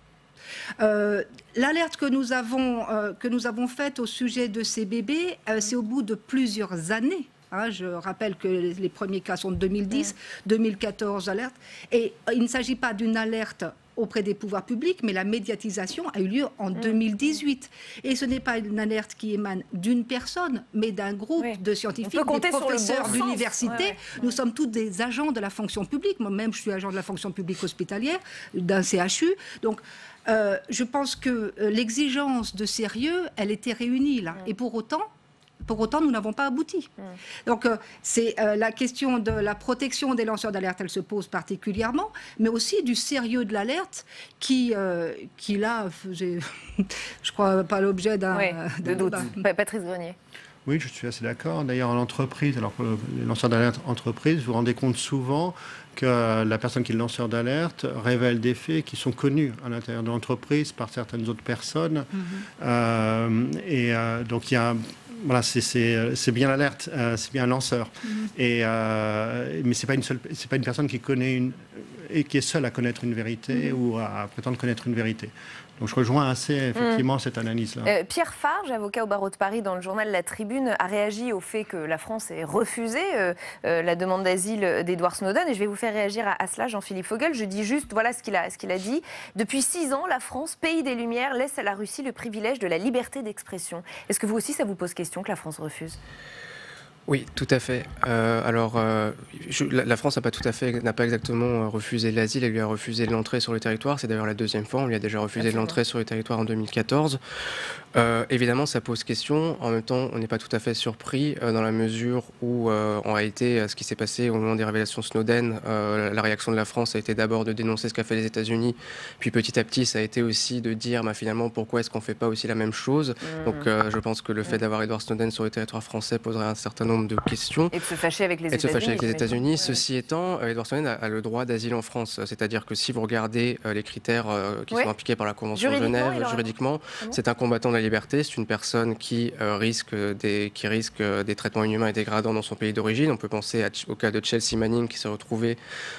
L'alerte que nous avons faite au sujet de ces bébés, c'est au bout de plusieurs années. Je rappelle que les premiers cas sont de 2010, 2014 alerte. Et il ne s'agit pas d'une alerte auprès des pouvoirs publics, mais la médiatisation a eu lieu en 2018. Et ce n'est pas une alerte qui émane d'une personne, mais d'un groupe de scientifiques, des professeurs d'université. Nous sommes tous des agents de la fonction publique. Moi-même, je suis agent de la fonction publique hospitalière, d'un CHU. Donc, je pense que l'exigence de sérieux, elle était réunie là. Et pour autant, nous n'avons pas abouti. Donc, c'est la question de la protection des lanceurs d'alerte, elle se pose particulièrement, mais aussi du sérieux de l'alerte qui là, faisait, je crois, pas l'objet d'un doute. Patrice Grenier. Oui, je suis assez d'accord. D'ailleurs, en entreprise, alors pour les lanceurs d'alerte entreprise, vous vous rendez compte souvent que la personne qui est le lanceur d'alerte révèle des faits qui sont connus à l'intérieur de l'entreprise par certaines autres personnes. Donc, il y a... Voilà, c'est bien l'alerte, c'est bien un lanceur. Mais c'est pas une personne qui connaît et qui est seule à connaître une vérité ou à prétendre connaître une vérité. Donc je rejoins assez effectivement cette analyse-là. Pierre Farge, avocat au barreau de Paris, dans le journal La Tribune, a réagi au fait que la France ait refusé la demande d'asile d'Edward Snowden. Et je vais vous faire réagir à cela, Jean-Philippe Fogel. Je dis juste, voilà ce qu'il a dit. Depuis 6 ans, la France, pays des Lumières, laisse à la Russie le privilège de la liberté d'expression. Est-ce que vous aussi, ça vous pose question que la France refuse ? Oui, tout à fait. La France n'a pas exactement refusé l'asile, elle lui a refusé l'entrée sur le territoire. C'est d'ailleurs la deuxième fois, on lui a déjà refusé l'entrée sur le territoire en 2014. Évidemment, ça pose question. En même temps, on n'est pas tout à fait surpris dans la mesure où, en réalité, ce qui s'est passé au moment des révélations Snowden, la réaction de la France a été d'abord de dénoncer ce qu'a fait les États-Unis, puis petit à petit, ça a été aussi de dire finalement pourquoi est-ce qu'on ne fait pas aussi la même chose. Donc, je pense que le fait d'avoir Edward Snowden sur le territoire français poserait un certain nombre de questions. Et de se fâcher avec les États-Unis. Ceci étant, Edward Snowden a le droit d'asile en France. C'est-à-dire que si vous regardez les critères qui sont impliqués par la Convention de Genève, juridiquement, c'est un combattant de la liberté. C'est une personne qui risque des traitements inhumains et dégradants dans son pays d'origine. On peut penser au cas de Chelsea Manning qui s'est retrouvée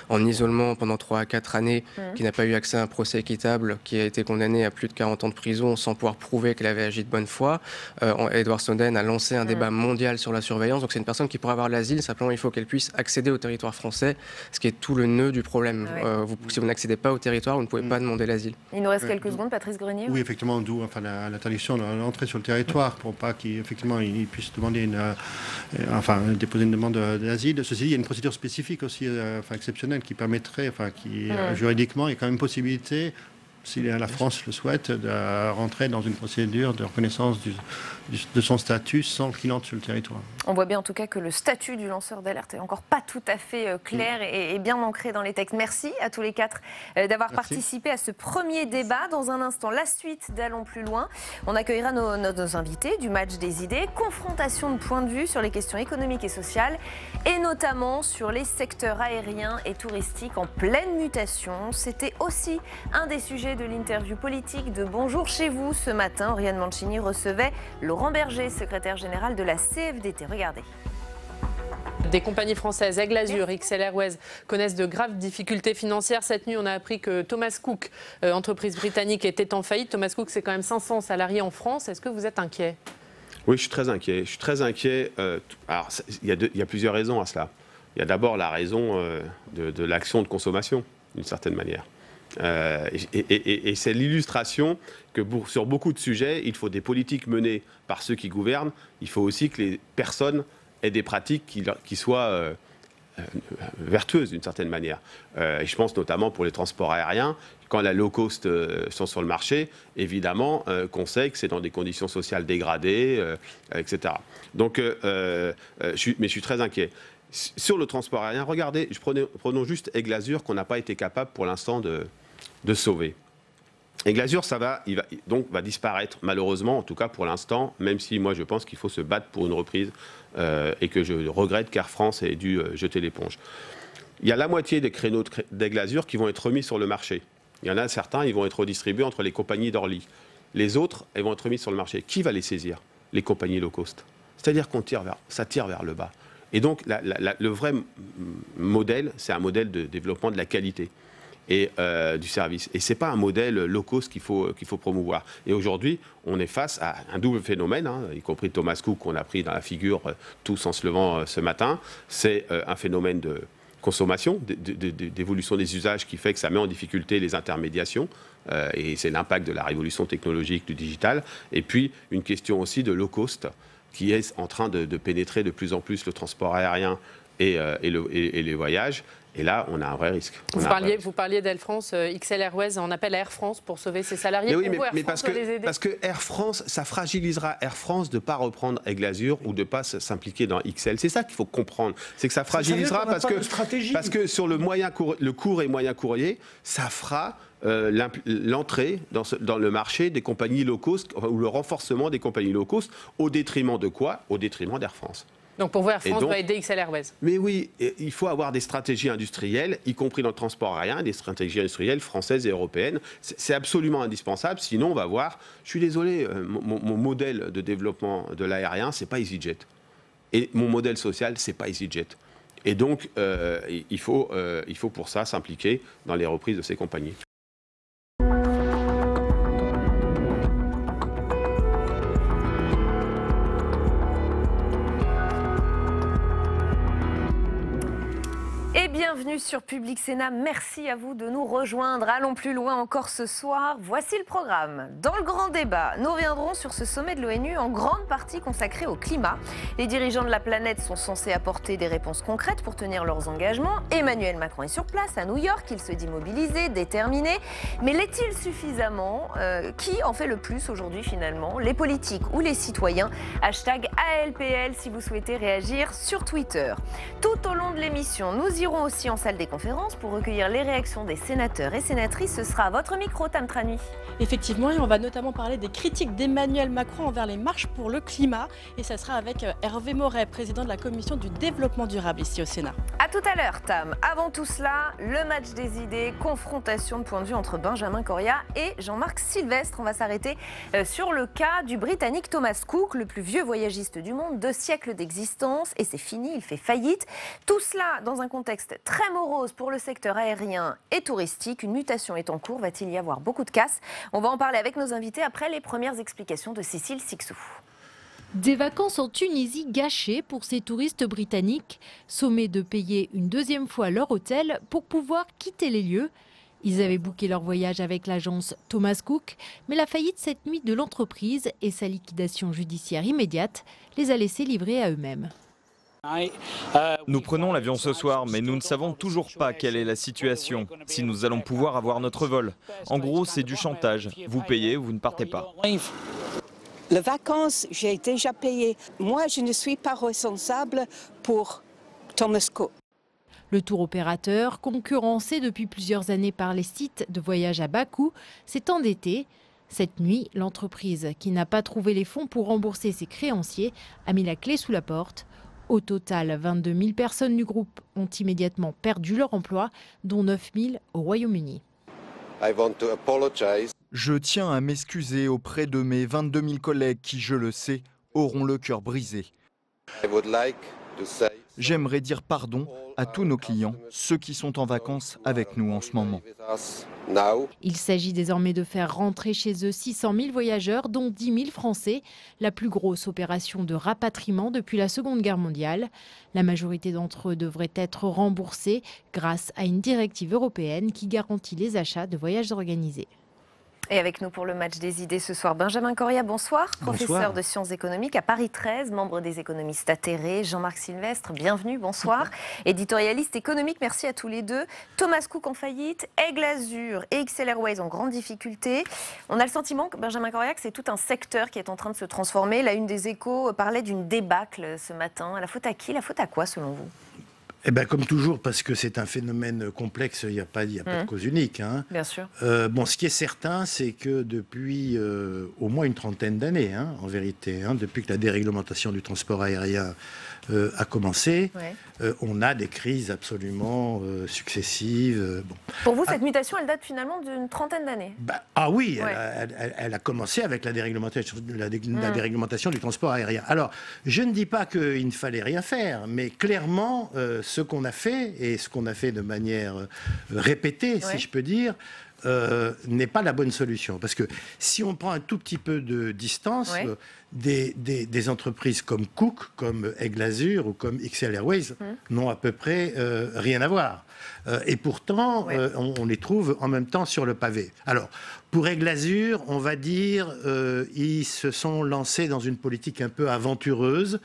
en isolement pendant 3 à 4 années, qui n'a pas eu accès à un procès équitable, qui a été condamnée à plus de 40 ans de prison sans pouvoir prouver qu'elle avait agi de bonne foi. Edward Snowden a lancé un débat mondial sur la surveillance. Donc c'est une personne qui pourrait avoir l'asile, simplement il faut qu'elle puisse accéder au territoire français, ce qui est tout le nœud du problème. Si vous n'accédez pas au territoire, vous ne pouvez pas demander l'asile. Il nous reste quelques secondes, Patrice Grenier. Oui, effectivement, d'où l'interdiction de l'entrée sur le territoire pour pas qu'il puisse demander déposer une demande d'asile. Ceci dit, il y a une procédure spécifique aussi, exceptionnelle, qui permettrait, juridiquement, il y a quand même possibilité, si la France le souhaite, de rentrer dans une procédure de reconnaissance de son statut sans qu'il entre sur le territoire. On voit bien en tout cas que le statut du lanceur d'alerte est encore pas tout à fait clair et bien ancré dans les textes. Merci à tous les 4 d'avoir participé à ce premier débat. Dans un instant, la suite d'Allons plus loin. On accueillera nos invités du match des idées, confrontation de points de vue sur les questions économiques et sociales et notamment sur les secteurs aériens et touristiques en pleine mutation. C'était aussi un des sujets de l'interview politique de Bonjour chez vous. Ce matin, Oriane Mancini recevait Laurent Berger, secrétaire général de la CFDT. Regardez. Des compagnies françaises, Aigle Azur, XL Airways, connaissent de graves difficultés financières. Cette nuit, on a appris que Thomas Cook, entreprise britannique, était en faillite. Thomas Cook, c'est quand même 500 salariés en France. Est-ce que vous êtes inquiet ? Oui, je suis très inquiet. Alors, il y a plusieurs raisons à cela. Il y a d'abord la raison de l'action de consommation, d'une certaine manière. Et c'est l'illustration que sur beaucoup de sujets, il faut des politiques menées par ceux qui gouvernent. Il faut aussi que les personnes aient des pratiques qui soient vertueuses d'une certaine manière. Et je pense notamment pour les transports aériens. Quand la low cost sont sur le marché, évidemment qu'on sait que c'est dans des conditions sociales dégradées, etc. Donc, mais je suis très inquiet. Sur le transport aérien, regardez, prenons juste Aigle Azur qu'on n'a pas été capable pour l'instant de sauver. Aigle Azur, il va disparaître, malheureusement, en tout cas pour l'instant, même si moi je pense qu'il faut se battre pour une reprise et que je regrette qu'Air France ait dû jeter l'éponge. Il y a la moitié des créneaux d'Aigle Azur qui vont être remis sur le marché. Il y en a certains, ils vont être redistribués entre les compagnies d'Orly. Les autres, elles vont être remises sur le marché. Qui va les saisir? Les compagnies low cost. C'est-à-dire ça tire vers le bas. Et donc, le vrai modèle, c'est un modèle de développement de la qualité et du service. Et ce n'est pas un modèle low cost qu'il faut promouvoir. Et aujourd'hui, on est face à un double phénomène, y compris Thomas Cook, qu'on a pris dans la figure tous en se levant ce matin. C'est un phénomène de consommation, d'évolution des usages qui fait que ça met en difficulté les intermédiations. Et c'est l'impact de la révolution technologique du digital. Et puis, une question aussi de low cost qui est en train de pénétrer de plus en plus le transport aérien et les voyages. Et là, on a un vrai risque. Vous parliez d'Air France, XL Airways en appelle à Air France pour sauver ses salariés. Mais oui, mais parce que Air France, ça fragilisera Air France de ne pas reprendre Aigle Azur ou de ne pas s'impliquer dans XL. C'est ça qu'il faut comprendre. C'est que ça fragilisera parce que sur le court et moyen courrier, ça fera l'entrée dans le marché des compagnies low cost ou le renforcement des compagnies low cost au détriment de quoi? Au détriment d'Air France. Donc pour vous, Air France doit aider XL Airways. Mais oui, il faut avoir des stratégies industrielles, y compris dans le transport aérien, des stratégies industrielles françaises et européennes. C'est absolument indispensable, sinon on va voir, je suis désolé, mon modèle de développement de l'aérien, c'est pas EasyJet. Et mon modèle social, c'est pas EasyJet. Et donc, il faut pour ça s'impliquer dans les reprises de ces compagnies. Bienvenue sur Public Sénat, merci à vous de nous rejoindre. Allons plus loin encore ce soir. Voici le programme. Dans le grand débat, nous reviendrons sur ce sommet de l'ONU en grande partie consacré au climat. Les dirigeants de la planète sont censés apporter des réponses concrètes pour tenir leurs engagements. Emmanuel Macron est sur place à New York, il se dit mobilisé, déterminé. Mais l'est-il suffisamment? Qui en fait le plus aujourd'hui finalement? Les politiques ou les citoyens? Hashtag ALPL si vous souhaitez réagir sur Twitter. Tout au long de l'émission, nous irons aussi en salle des conférences pour recueillir les réactions des sénateurs et sénatrices. Ce sera à votre micro, Tam Trani. Effectivement, et on va notamment parler des critiques d'Emmanuel Macron envers les marches pour le climat. Et ça sera avec Hervé Moret, président de la commission du développement durable ici au Sénat. À tout à l'heure, Tam. Avant tout cela, le match des idées, confrontation de points de vue entre Benjamin Correa et Jean-Marc Sylvestre. On va s'arrêter sur le cas du Britannique Thomas Cook, le plus vieux voyagiste du monde, 2 siècles d'existence. Et c'est fini, il fait faillite. Tout cela dans un contexte très morose pour le secteur aérien et touristique. Une mutation est en cours. Va-t-il y avoir beaucoup de casse? On va en parler avec nos invités après les premières explications de Cécile Sixou. Des vacances en Tunisie gâchées pour ces touristes britanniques, sommés de payer une deuxième fois leur hôtel pour pouvoir quitter les lieux. Ils avaient booké leur voyage avec l'agence Thomas Cook, mais la faillite cette nuit de l'entreprise et sa liquidation judiciaire immédiate les a laissés livrés à eux-mêmes. Nous prenons l'avion ce soir, mais nous ne savons toujours pas quelle est la situation, si nous allons pouvoir avoir notre vol. En gros, c'est du chantage. Vous payez ou vous ne partez pas. Les vacances, j'ai déjà payé. Moi, je ne suis pas responsable pour Thomas Cook. Le tour opérateur, concurrencé depuis plusieurs années par les sites de voyage à bas coût, s'est endetté. Cette nuit, l'entreprise, qui n'a pas trouvé les fonds pour rembourser ses créanciers, a mis la clé sous la porte. Au total, 22 000 personnes du groupe ont immédiatement perdu leur emploi, dont 9 000 au Royaume-Uni. Je tiens à m'excuser auprès de mes 22 000 collègues qui, je le sais, auront le cœur brisé. J'aimerais dire pardon à tous nos clients, ceux qui sont en vacances avec nous en ce moment. Il s'agit désormais de faire rentrer chez eux 600 000 voyageurs, dont 10 000 Français, la plus grosse opération de rapatriement depuis la Seconde Guerre mondiale. La majorité d'entre eux devraient être remboursés grâce à une directive européenne qui garantit les achats de voyages organisés. Et avec nous pour le match des idées ce soir, Benjamin Correa, bonsoir. Professeur de sciences économiques à Paris 13, membre des économistes atterrés. Jean-Marc Sylvestre, bienvenue, bonsoir. Éditorialiste économique, merci à tous les deux. Thomas Cook en faillite, Aigle Azur et XL Airways en grande difficulté. On a le sentiment, Benjamin Correa, que c'est tout un secteur qui est en train de se transformer. La une des Échos parlait d'une débâcle ce matin. La faute à qui? La faute à quoi selon vous? Eh ben, comme toujours, parce que c'est un phénomène complexe, il n'y a pas de cause unique. Hein. Bien sûr. Bon, ce qui est certain, c'est que depuis au moins une trentaine d'années, hein, en vérité, hein, depuis que la déréglementation du transport aérien a commencé, on a des crises absolument successives. Bon. Pour vous, cette mutation, elle date finalement d'une trentaine d'années? Ah oui, elle a commencé avec la déréglementation du transport aérien. Alors, je ne dis pas qu'il ne fallait rien faire, mais clairement, ce qu'on a fait, et ce qu'on a fait de manière répétée, si je peux dire, n'est pas la bonne solution. Parce que si on prend un tout petit peu de distance, des entreprises comme Cook, comme Aigle Azur ou comme XL Airways n'ont à peu près rien à voir. Et pourtant, on les trouve en même temps sur le pavé. Alors, pour Aigle Azur, on va dire, ils se sont lancés dans une politique un peu aventureuse,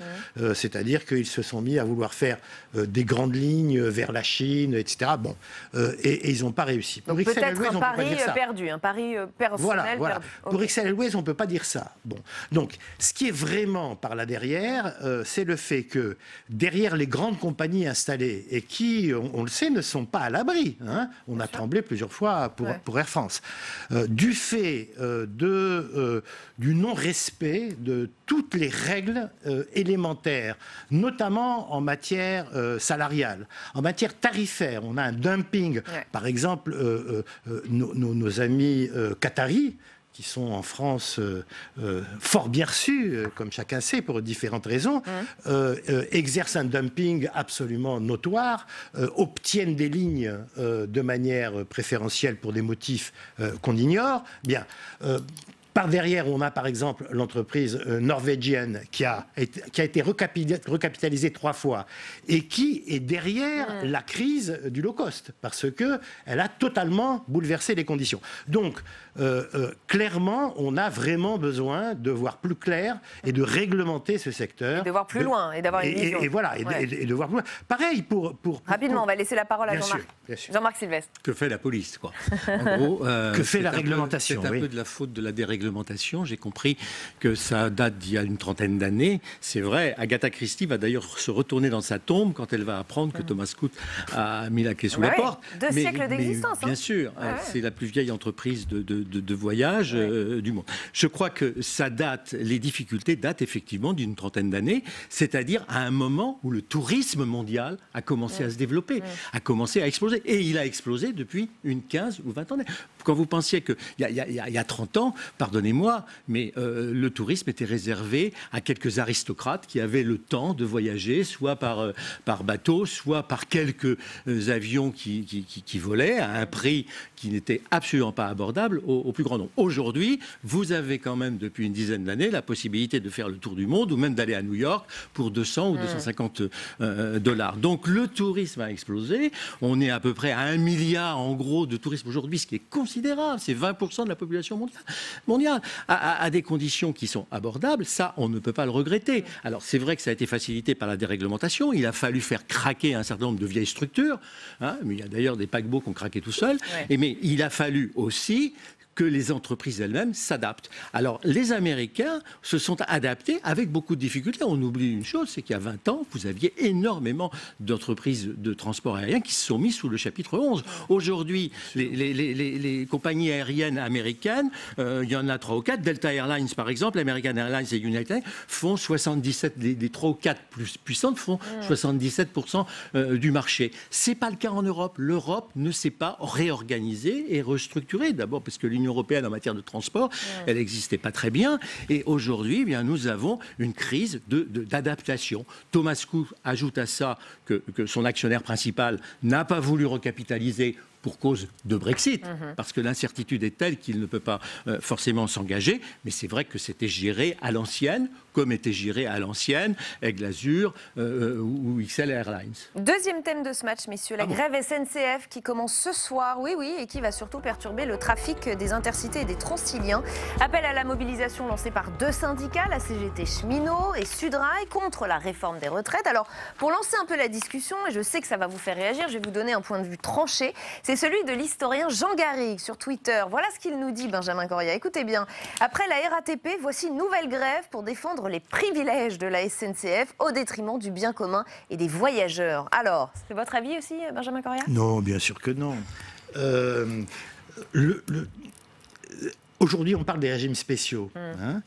c'est-à-dire qu'ils se sont mis à vouloir faire des grandes lignes vers la Chine, etc. Bon, et ils n'ont pas réussi. Pour donc peut-être un pari perdu, un pari personnel perdu. Pour XL Airways, on ne peut pas dire ça. Bon. Donc, ce qui est vraiment par là derrière, c'est le fait que derrière les grandes compagnies installées, et qui, on le sait, ne sont pas à l'abri, hein, on a tremblé plusieurs fois pour Air France, du fait du non-respect de toutes les règles élémentaires, notamment en matière salariale, en matière tarifaire. On a un dumping. Par exemple, nos amis qataris, qui sont en France fort bien reçus, comme chacun sait, pour différentes raisons, exercent un dumping absolument notoire, obtiennent des lignes de manière préférentielle pour des motifs qu'on ignore. Bien. Par derrière, on a par exemple l'entreprise norvégienne qui a été recapitalisée 3 fois et qui est derrière la crise du low cost parce qu'elle a totalement bouleversé les conditions. Donc, clairement, on a vraiment besoin de voir plus clair et de réglementer ce secteur. Et de voir plus loin et d'avoir une vision. Et voilà, et de voir plus loin. Pareil pour Rapidement, on va laisser la parole à Jean-Marc. Jean-Marc Sylvestre. Que fait la police, quoi. En gros, que fait la réglementation? C'est un peu de la faute de la déréglementation. J'ai compris que ça date d'il y a une trentaine d'années. C'est vrai, Agatha Christie va d'ailleurs se retourner dans sa tombe quand elle va apprendre que Thomas Cook a mis la clé sous la porte. 2 siècles d'existence. Bien sûr, c'est la plus vieille entreprise de voyage du monde. Je crois que ça date, les difficultés datent effectivement d'une trentaine d'années, c'est-à-dire à un moment où le tourisme mondial a commencé à se développer, a commencé à exploser. Et il a explosé depuis une 15 ou 20 ans. Quand vous pensiez qu'il y a 30 ans, pardonnez-moi, mais le tourisme était réservé à quelques aristocrates qui avaient le temps de voyager, soit par bateau, soit par quelques avions qui volaient à un prix qui n'était absolument pas abordable au plus grand nombre. Aujourd'hui, vous avez quand même, depuis une dizaine d'années, la possibilité de faire le tour du monde ou même d'aller à New York pour 200 ou 250 $. Donc le tourisme a explosé. On est à peu près à 1 milliard en gros de tourisme aujourd'hui, ce qui est considérable. C'est 20% de la population mondiale. À des conditions qui sont abordables, ça, on ne peut pas le regretter. Alors, c'est vrai que ça a été facilité par la déréglementation. Il a fallu faire craquer un certain nombre de vieilles structures. Hein, mais il y a d'ailleurs des paquebots qui ont craqué tout seuls. Mais il a fallu aussi que les entreprises elles-mêmes s'adaptent. Alors, les Américains se sont adaptés avec beaucoup de difficultés. On oublie une chose, c'est qu'il y a 20 ans, vous aviez énormément d'entreprises de transport aérien qui se sont mises sous le chapitre 11. Aujourd'hui, les compagnies aériennes américaines, il y en a 3 ou 4. Delta Airlines, par exemple, American Airlines et United Airlines font 77, les 3 ou 4 plus puissantes font 77% du marché. C'est pas le cas en Europe. L'Europe ne s'est pas réorganisée et restructurée. D'abord parce que l'Union européenne en matière de transport, elle n'existait pas très bien. Et aujourd'hui, eh bien, nous avons une crise d'adaptation. Thomas Cook ajoute à ça que son actionnaire principal n'a pas voulu recapitaliser pour cause de Brexit, parce que l'incertitude est telle qu'il ne peut pas forcément s'engager, mais c'est vrai que c'était géré à l'ancienne, comme était géré à l'ancienne Aigle Azur ou XL Airlines. Deuxième thème de ce match, messieurs, la grève SNCF qui commence ce soir, et qui va surtout perturber le trafic des intercités et des Transiliens. Appel à la mobilisation lancé par 2 syndicats, la CGT Cheminot et Sudrail, contre la réforme des retraites. Alors, pour lancer un peu la discussion, et je sais que ça va vous faire réagir, je vais vous donner un point de vue tranché. C'est celui de l'historien Jean Garrigue sur Twitter. Voilà ce qu'il nous dit, Benjamin Coria. Écoutez bien. Après la RATP, voici une nouvelle grève pour défendre les privilèges de la SNCF au détriment du bien commun et des voyageurs. Alors, c'est votre avis aussi, Benjamin Coria? Non, bien sûr que non. Aujourd'hui, on parle des régimes spéciaux. Hein.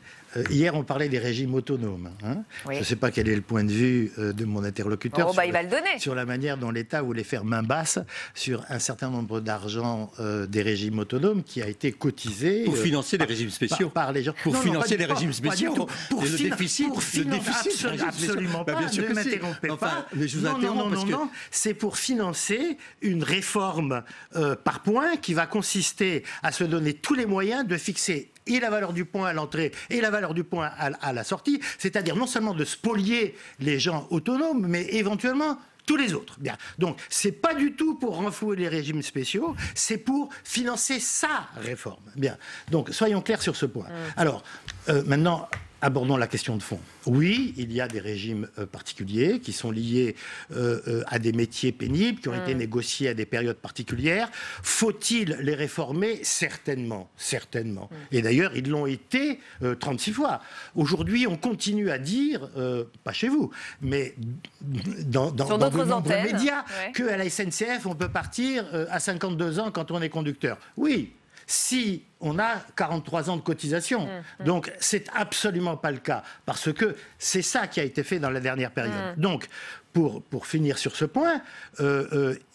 Hier, on parlait des régimes autonomes. Hein. Oui. Je ne sais pas quel est le point de vue de mon interlocuteur il va le donner. Sur la manière dont l'État voulait faire main basse sur un certain nombre d'argent des régimes autonomes qui a été cotisé... Pour financer les régimes spéciaux. Par les gens. Pour financer les régimes spéciaux. Pour le déficit. Absolument pas. Bien sûr ne m'interrompez pas. Mais je vous interromps parce que... Non, c'est pour financer une réforme par points qui va consister à se donner tous les moyens de fixer et la valeur du point à l'entrée et la valeur du point à la sortie, c'est-à-dire non seulement de spolier les gens autonomes, mais éventuellement tous les autres. Bien. Donc, c'est pas du tout pour renflouer les régimes spéciaux, c'est pour financer sa réforme. Bien. Donc, soyons clairs sur ce point. Alors, maintenant, abordons la question de fond. Oui, il y a des régimes particuliers qui sont liés à des métiers pénibles, qui ont été négociés à des périodes particulières. Faut-il les réformer? Certainement, certainement. Et d'ailleurs, ils l'ont été 36 fois. Aujourd'hui, on continue à dire, pas chez vous, mais dans de nombreux médias, qu'à la SNCF, on peut partir à 52 ans quand on est conducteur. Oui. Si on a 43 ans de cotisation. Donc, c'est absolument pas le cas, parce que c'est ça qui a été fait dans la dernière période. Donc, pour finir sur ce point,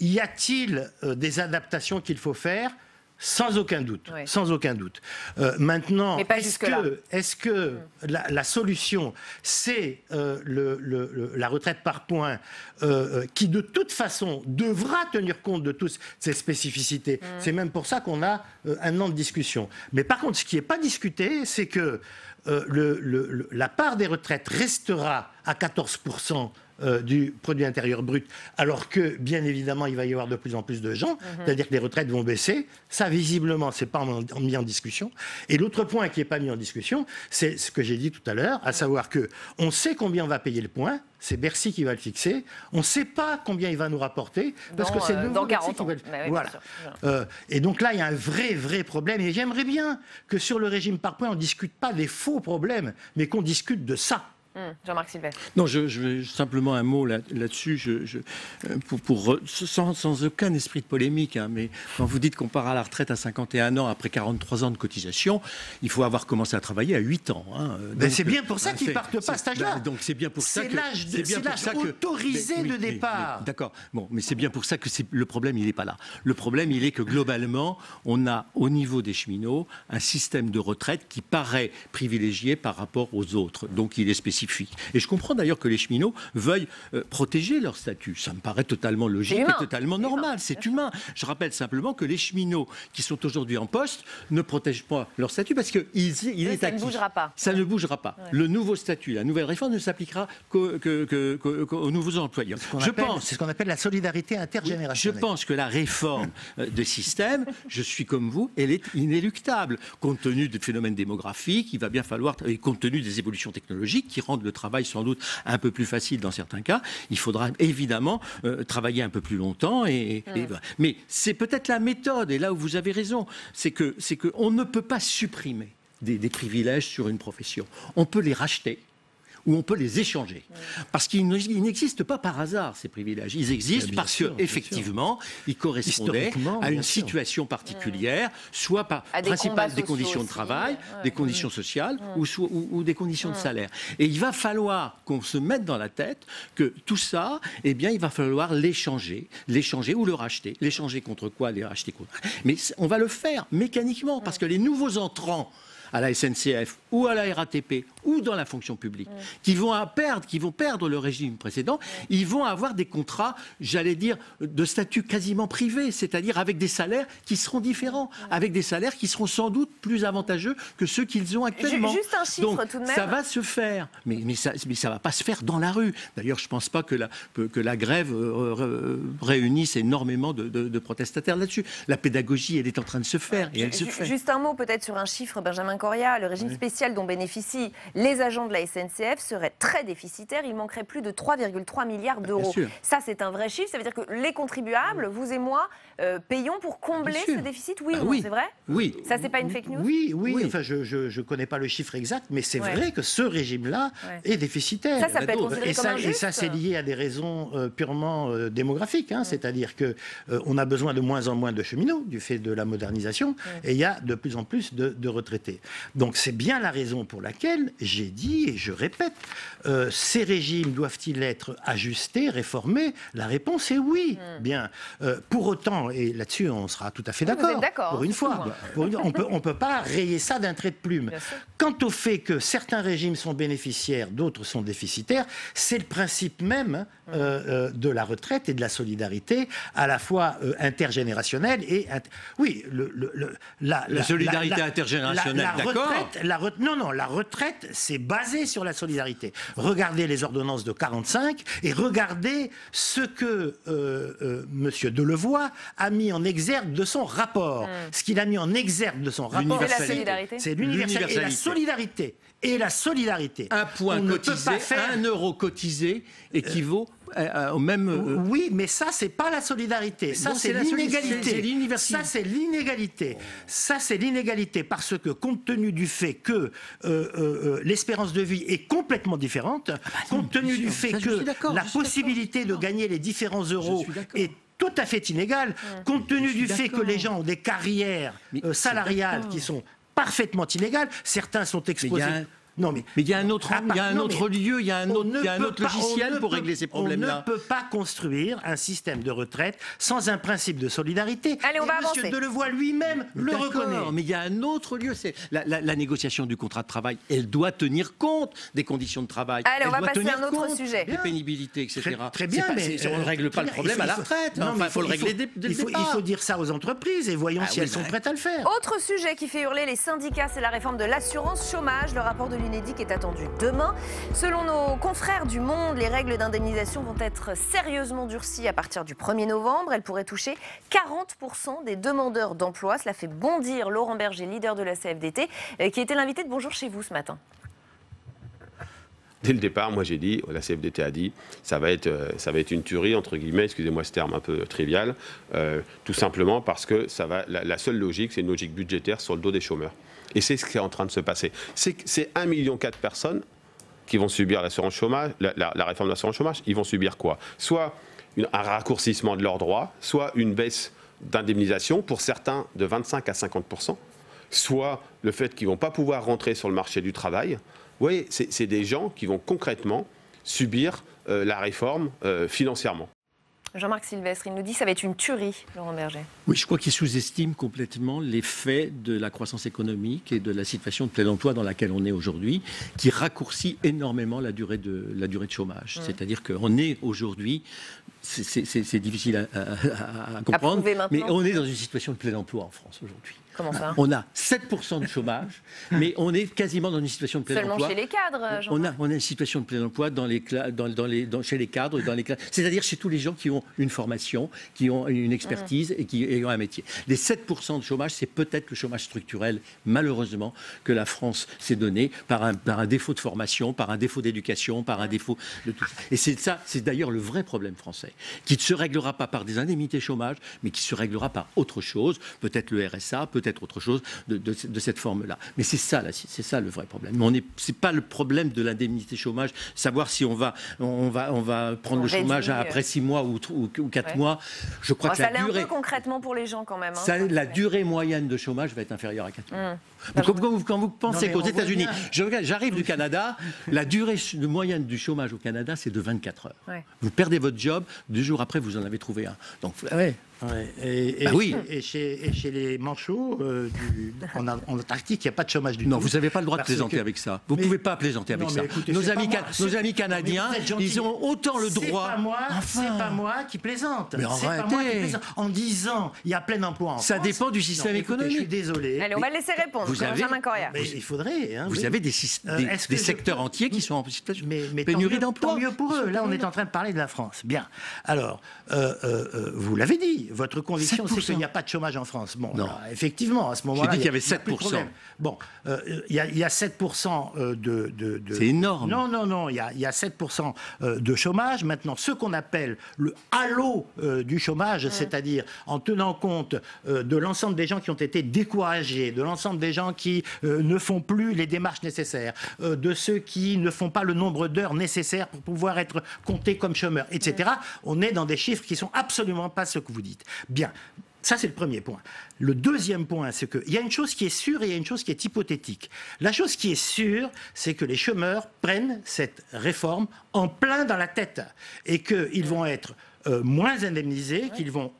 y a-t-il des adaptations qu'il faut faire ? Sans aucun doute, sans aucun doute. Maintenant, est-ce que la solution, c'est la retraite par points qui, de toute façon, devra tenir compte de toutes ces spécificités? C'est même pour ça qu'on a un an de discussion. Mais par contre, ce qui n'est pas discuté, c'est que la part des retraites restera à 14% du produit intérieur brut, alors que, bien évidemment, il va y avoir de plus en plus de gens, c'est-à-dire que les retraites vont baisser. Ça, visiblement, ce n'est pas mis en discussion. Et l'autre point qui n'est pas mis en discussion, c'est ce que j'ai dit tout à l'heure, à savoir qu'on sait combien on va payer le point, c'est Bercy qui va le fixer, on ne sait pas combien il va nous rapporter, parce que c'est dans 40 ans. Voilà. Et donc là, il y a un vrai problème, et j'aimerais bien que sur le régime par points, on ne discute pas des faux problèmes, mais qu'on discute de ça. Jean-Marc Sylvestre. Non, je vais simplement un mot là-dessus, sans aucun esprit de polémique, hein, mais quand vous dites qu'on part à la retraite à 51 ans après 43 ans de cotisation, il faut avoir commencé à travailler à 8 ans. Hein. C'est bien pour ça qu'ils ne partent pas à cet âge-là. Donc c'est bien pour ça que c'est l'âge autorisé de départ. D'accord, bon, mais c'est bien pour ça que le problème, il n'est pas là. Le problème, il est que globalement, on a au niveau des cheminots un système de retraite qui paraît privilégié par rapport aux autres. Donc il est spécifique. Et je comprends d'ailleurs que les cheminots veuillent protéger leur statut. Ça me paraît totalement logique et totalement normal. C'est humain. Je rappelle simplement que les cheminots qui sont aujourd'hui en poste ne protègent pas leur statut parce qu'il est acquis. Ça ne bougera pas. Ça ne bougera pas. Ouais. Le nouveau statut, la nouvelle réforme ne s'appliquera qu'aux nouveaux employeurs. C'est ce qu'on appelle la solidarité intergénérationnelle. Je pense que la réforme de système, je suis comme vous, elle est inéluctable. Compte tenu des phénomènes démographiques, il va bien falloir, et compte tenu des évolutions technologiques qui rendent le travail sans doute un peu plus facile dans certains cas, il faudra évidemment travailler un peu plus longtemps. Mais c'est peut-être la méthode, et là où vous avez raison, c'est qu'on ne peut pas supprimer des privilèges sur une profession. On peut les racheter. Ou on peut les échanger. Parce qu'ils n'existent pas par hasard, ces privilèges. Ils existent parce qu'effectivement, ils correspondaient à une situation particulière, soit par des conditions de travail, des conditions sociales ou des conditions de salaire. Et il va falloir qu'on se mette dans la tête que tout ça, eh bien, il va falloir l'échanger ou le racheter. L'échanger contre quoi? Les racheter contre. Mais on va le faire mécaniquement parce que les nouveaux entrants à la SNCF ou à la RATP ou dans la fonction publique, qui vont perdre le régime précédent, ils vont avoir des contrats, j'allais dire, de statut quasiment privé, c'est-à-dire avec des salaires qui seront différents, avec des salaires qui seront sans doute plus avantageux que ceux qu'ils ont actuellement. Juste un chiffre. Donc, tout de même. Ça va se faire, mais ça va pas se faire dans la rue. D'ailleurs, je pense pas que la grève réunisse énormément de protestataires là-dessus. La pédagogie, elle est en train de se faire, et elle se fait. Juste un mot peut-être sur un chiffre, Benjamin Coria, le régime spécial dont bénéficient les agents de la SNCF serait très déficitaire. Il manquerait plus de 3,3 milliards d'euros. Ça, c'est un vrai chiffre. Ça veut dire que les contribuables, vous et moi, payons pour combler ce déficit, oui ou non, c'est vrai? Oui. Ça, c'est pas une fake news? Oui. Enfin, je ne connais pas le chiffre exact, mais c'est vrai que ce régime-là est déficitaire. Ça peut être considéré comme injuste. Et ça, c'est lié à des raisons purement démographiques. C'est-à-dire qu'on a besoin de moins en moins de cheminots du fait de la modernisation, et il y a de plus en plus de retraités. Donc c'est bien la raison pour laquelle j'ai dit, et je répète, ces régimes doivent-ils être ajustés, réformés? La réponse est oui. Bien. Pour autant, et là-dessus on sera tout à fait d'accord, pour une fois, on ne peut pas rayer ça d'un trait de plume. Quant au fait que certains régimes sont bénéficiaires, d'autres sont déficitaires, c'est le principe même de la retraite et de la solidarité, à la fois intergénérationnelle et... La solidarité intergénérationnelle, d'accord. La retraite, c'est basé sur la solidarité. Regardez les ordonnances de 45 et regardez ce que M. Delevoye a mis en exergue de son rapport. Ce qu'il a mis en exergue de son rapport, c'est l'universalité et la solidarité. Et la solidarité. Un point cotisé, 1 euro cotisé équivaut au même... Oui, mais ça, c'est pas la solidarité. Ça, c'est l'inégalité. Ça, c'est l'inégalité. Ça, c'est l'inégalité parce que, compte tenu du fait que l'espérance de vie est complètement différente, compte tenu du fait que la possibilité de gagner les différents euros est tout à fait inégale, compte tenu du fait que les gens ont des carrières salariales qui sont parfaitement inégales, certains sont exposés... Mais il y a un autre lieu, il y a un autre logiciel pour régler ces problèmes-là. On ne peut pas construire un système de retraite sans un principe de solidarité. Allez, on va avancer. M. Delevoye lui-même le reconnaît. Mais il y a un autre lieu, c'est la négociation du contrat de travail. Elle doit tenir compte des conditions de travail. Allez, on va passer à un autre sujet. Des pénibilités, etc. Très bien, mais on ne règle pas le problème à la retraite. Il faut le régler dès le départ. Il faut dire ça aux entreprises et voyons si elles sont prêtes à le faire. Autre sujet qui fait hurler les syndicats, c'est la réforme de l'assurance chômage. Le rapport de l'UNEDIC est attendu demain. Selon nos confrères du Monde, les règles d'indemnisation vont être sérieusement durcies à partir du 1er novembre. Elles pourraient toucher 40% des demandeurs d'emploi. Cela fait bondir Laurent Berger, leader de la CFDT, qui était l'invité de Bonjour chez vous ce matin. Dès le départ, moi j'ai dit, la CFDT a dit, ça va être une tuerie, entre guillemets, excusez-moi ce terme un peu trivial, tout simplement parce que la seule logique, c'est une logique budgétaire sur le dos des chômeurs. Et c'est ce qui est en train de se passer. C'est 1,4 million de personnes qui vont subir l'assurance chômage, la réforme de l'assurance chômage. Ils vont subir quoi? Soit un raccourcissement de leurs droits, soit une baisse d'indemnisation, pour certains de 25 à 50%, soit le fait qu'ils ne vont pas pouvoir rentrer sur le marché du travail. Oui, c'est des gens qui vont concrètement subir la réforme financièrement. Jean-Marc Sylvestre, il nous dit que ça va être une tuerie, Laurent Berger. Oui, je crois qu'il sous-estime complètement l'effet de la croissance économique et de la situation de plein emploi dans laquelle on est aujourd'hui, qui raccourcit énormément la durée de chômage. C'est-à-dire qu'on est aujourd'hui, c'est difficile à comprendre, mais on est dans une situation de plein emploi en France aujourd'hui. Comment ça? On a 7% de chômage, mais on est quasiment dans une situation de plein emploi. Seulement chez les cadres, Jean-Marc. On a une situation de plein emploi chez les cadres et dans les classes. C'est-à-dire chez tous les gens qui ont une formation, qui ont une expertise et qui ont un métier. Les 7% de chômage, c'est peut-être le chômage structurel, malheureusement, que la France s'est donné par un défaut de formation, par un défaut d'éducation, par un défaut de tout ça. Et c'est d'ailleurs le vrai problème français, qui ne se réglera pas par des indemnités chômage, mais qui se réglera par autre chose, peut-être le RSA, peut-être autre chose de cette forme-là. Mais c'est ça le vrai problème. Mais c'est pas le problème de l'indemnité chômage, savoir si on va prendre le chômage après 6 mois ou 4 mois. Je crois que la durée... Ça l'est un peu concrètement pour les gens quand même. La durée moyenne de chômage va être inférieure à 4 mois. Quand vous pensez qu'aux États-Unis, j'arrive du Canada, la durée moyenne du chômage au Canada, c'est de 24 heures. Ouais. Vous perdez votre job, 2 jours après, vous en avez trouvé un. Donc, Et chez les manchots, en Antarctique, il n'y a pas de chômage du tout. Non, vous n'avez pas le droit de plaisanter avec ça. Vous ne pouvez pas plaisanter avec ça. Écoutez, nos amis canadiens, ils ont autant le droit... C'est pas moi qui plaisante. Mais arrêtez. En disant, il y a plein d'emplois en France. Ça dépend du système économique. Je suis désolé. Allez, on va le laisser répondre. Benjamin Coria. Il faudrait. Vous avez des secteurs entiers qui sont en situation de pénurie d'emploi. Tant mieux pour eux. Là, on est en train de parler de la France. Bien. Alors, vous l'avez dit. votre conviction, c'est qu'il n'y a pas de chômage en France. Bon, alors, effectivement, à ce moment-là, j'ai dit qu'il y avait 7%. Bon, il y a 7% de... C'est énorme. Non, il y a 7% de chômage. Maintenant, ce qu'on appelle le halo du chômage, c'est-à-dire en tenant compte de l'ensemble des gens qui ont été découragés, de l'ensemble des gens qui ne font plus les démarches nécessaires, de ceux qui ne font pas le nombre d'heures nécessaires pour pouvoir être comptés comme chômeurs, etc. On est dans des chiffres qui sont absolument pas ce que vous dites. Bien. Ça, c'est le premier point. Le deuxième point, c'est qu'il y a une chose qui est sûre et il y a une chose qui est hypothétique. La chose qui est sûre, c'est que les chômeurs prennent cette réforme en plein dans la tête et qu'ils vont être moins indemnisés, qu'ils vont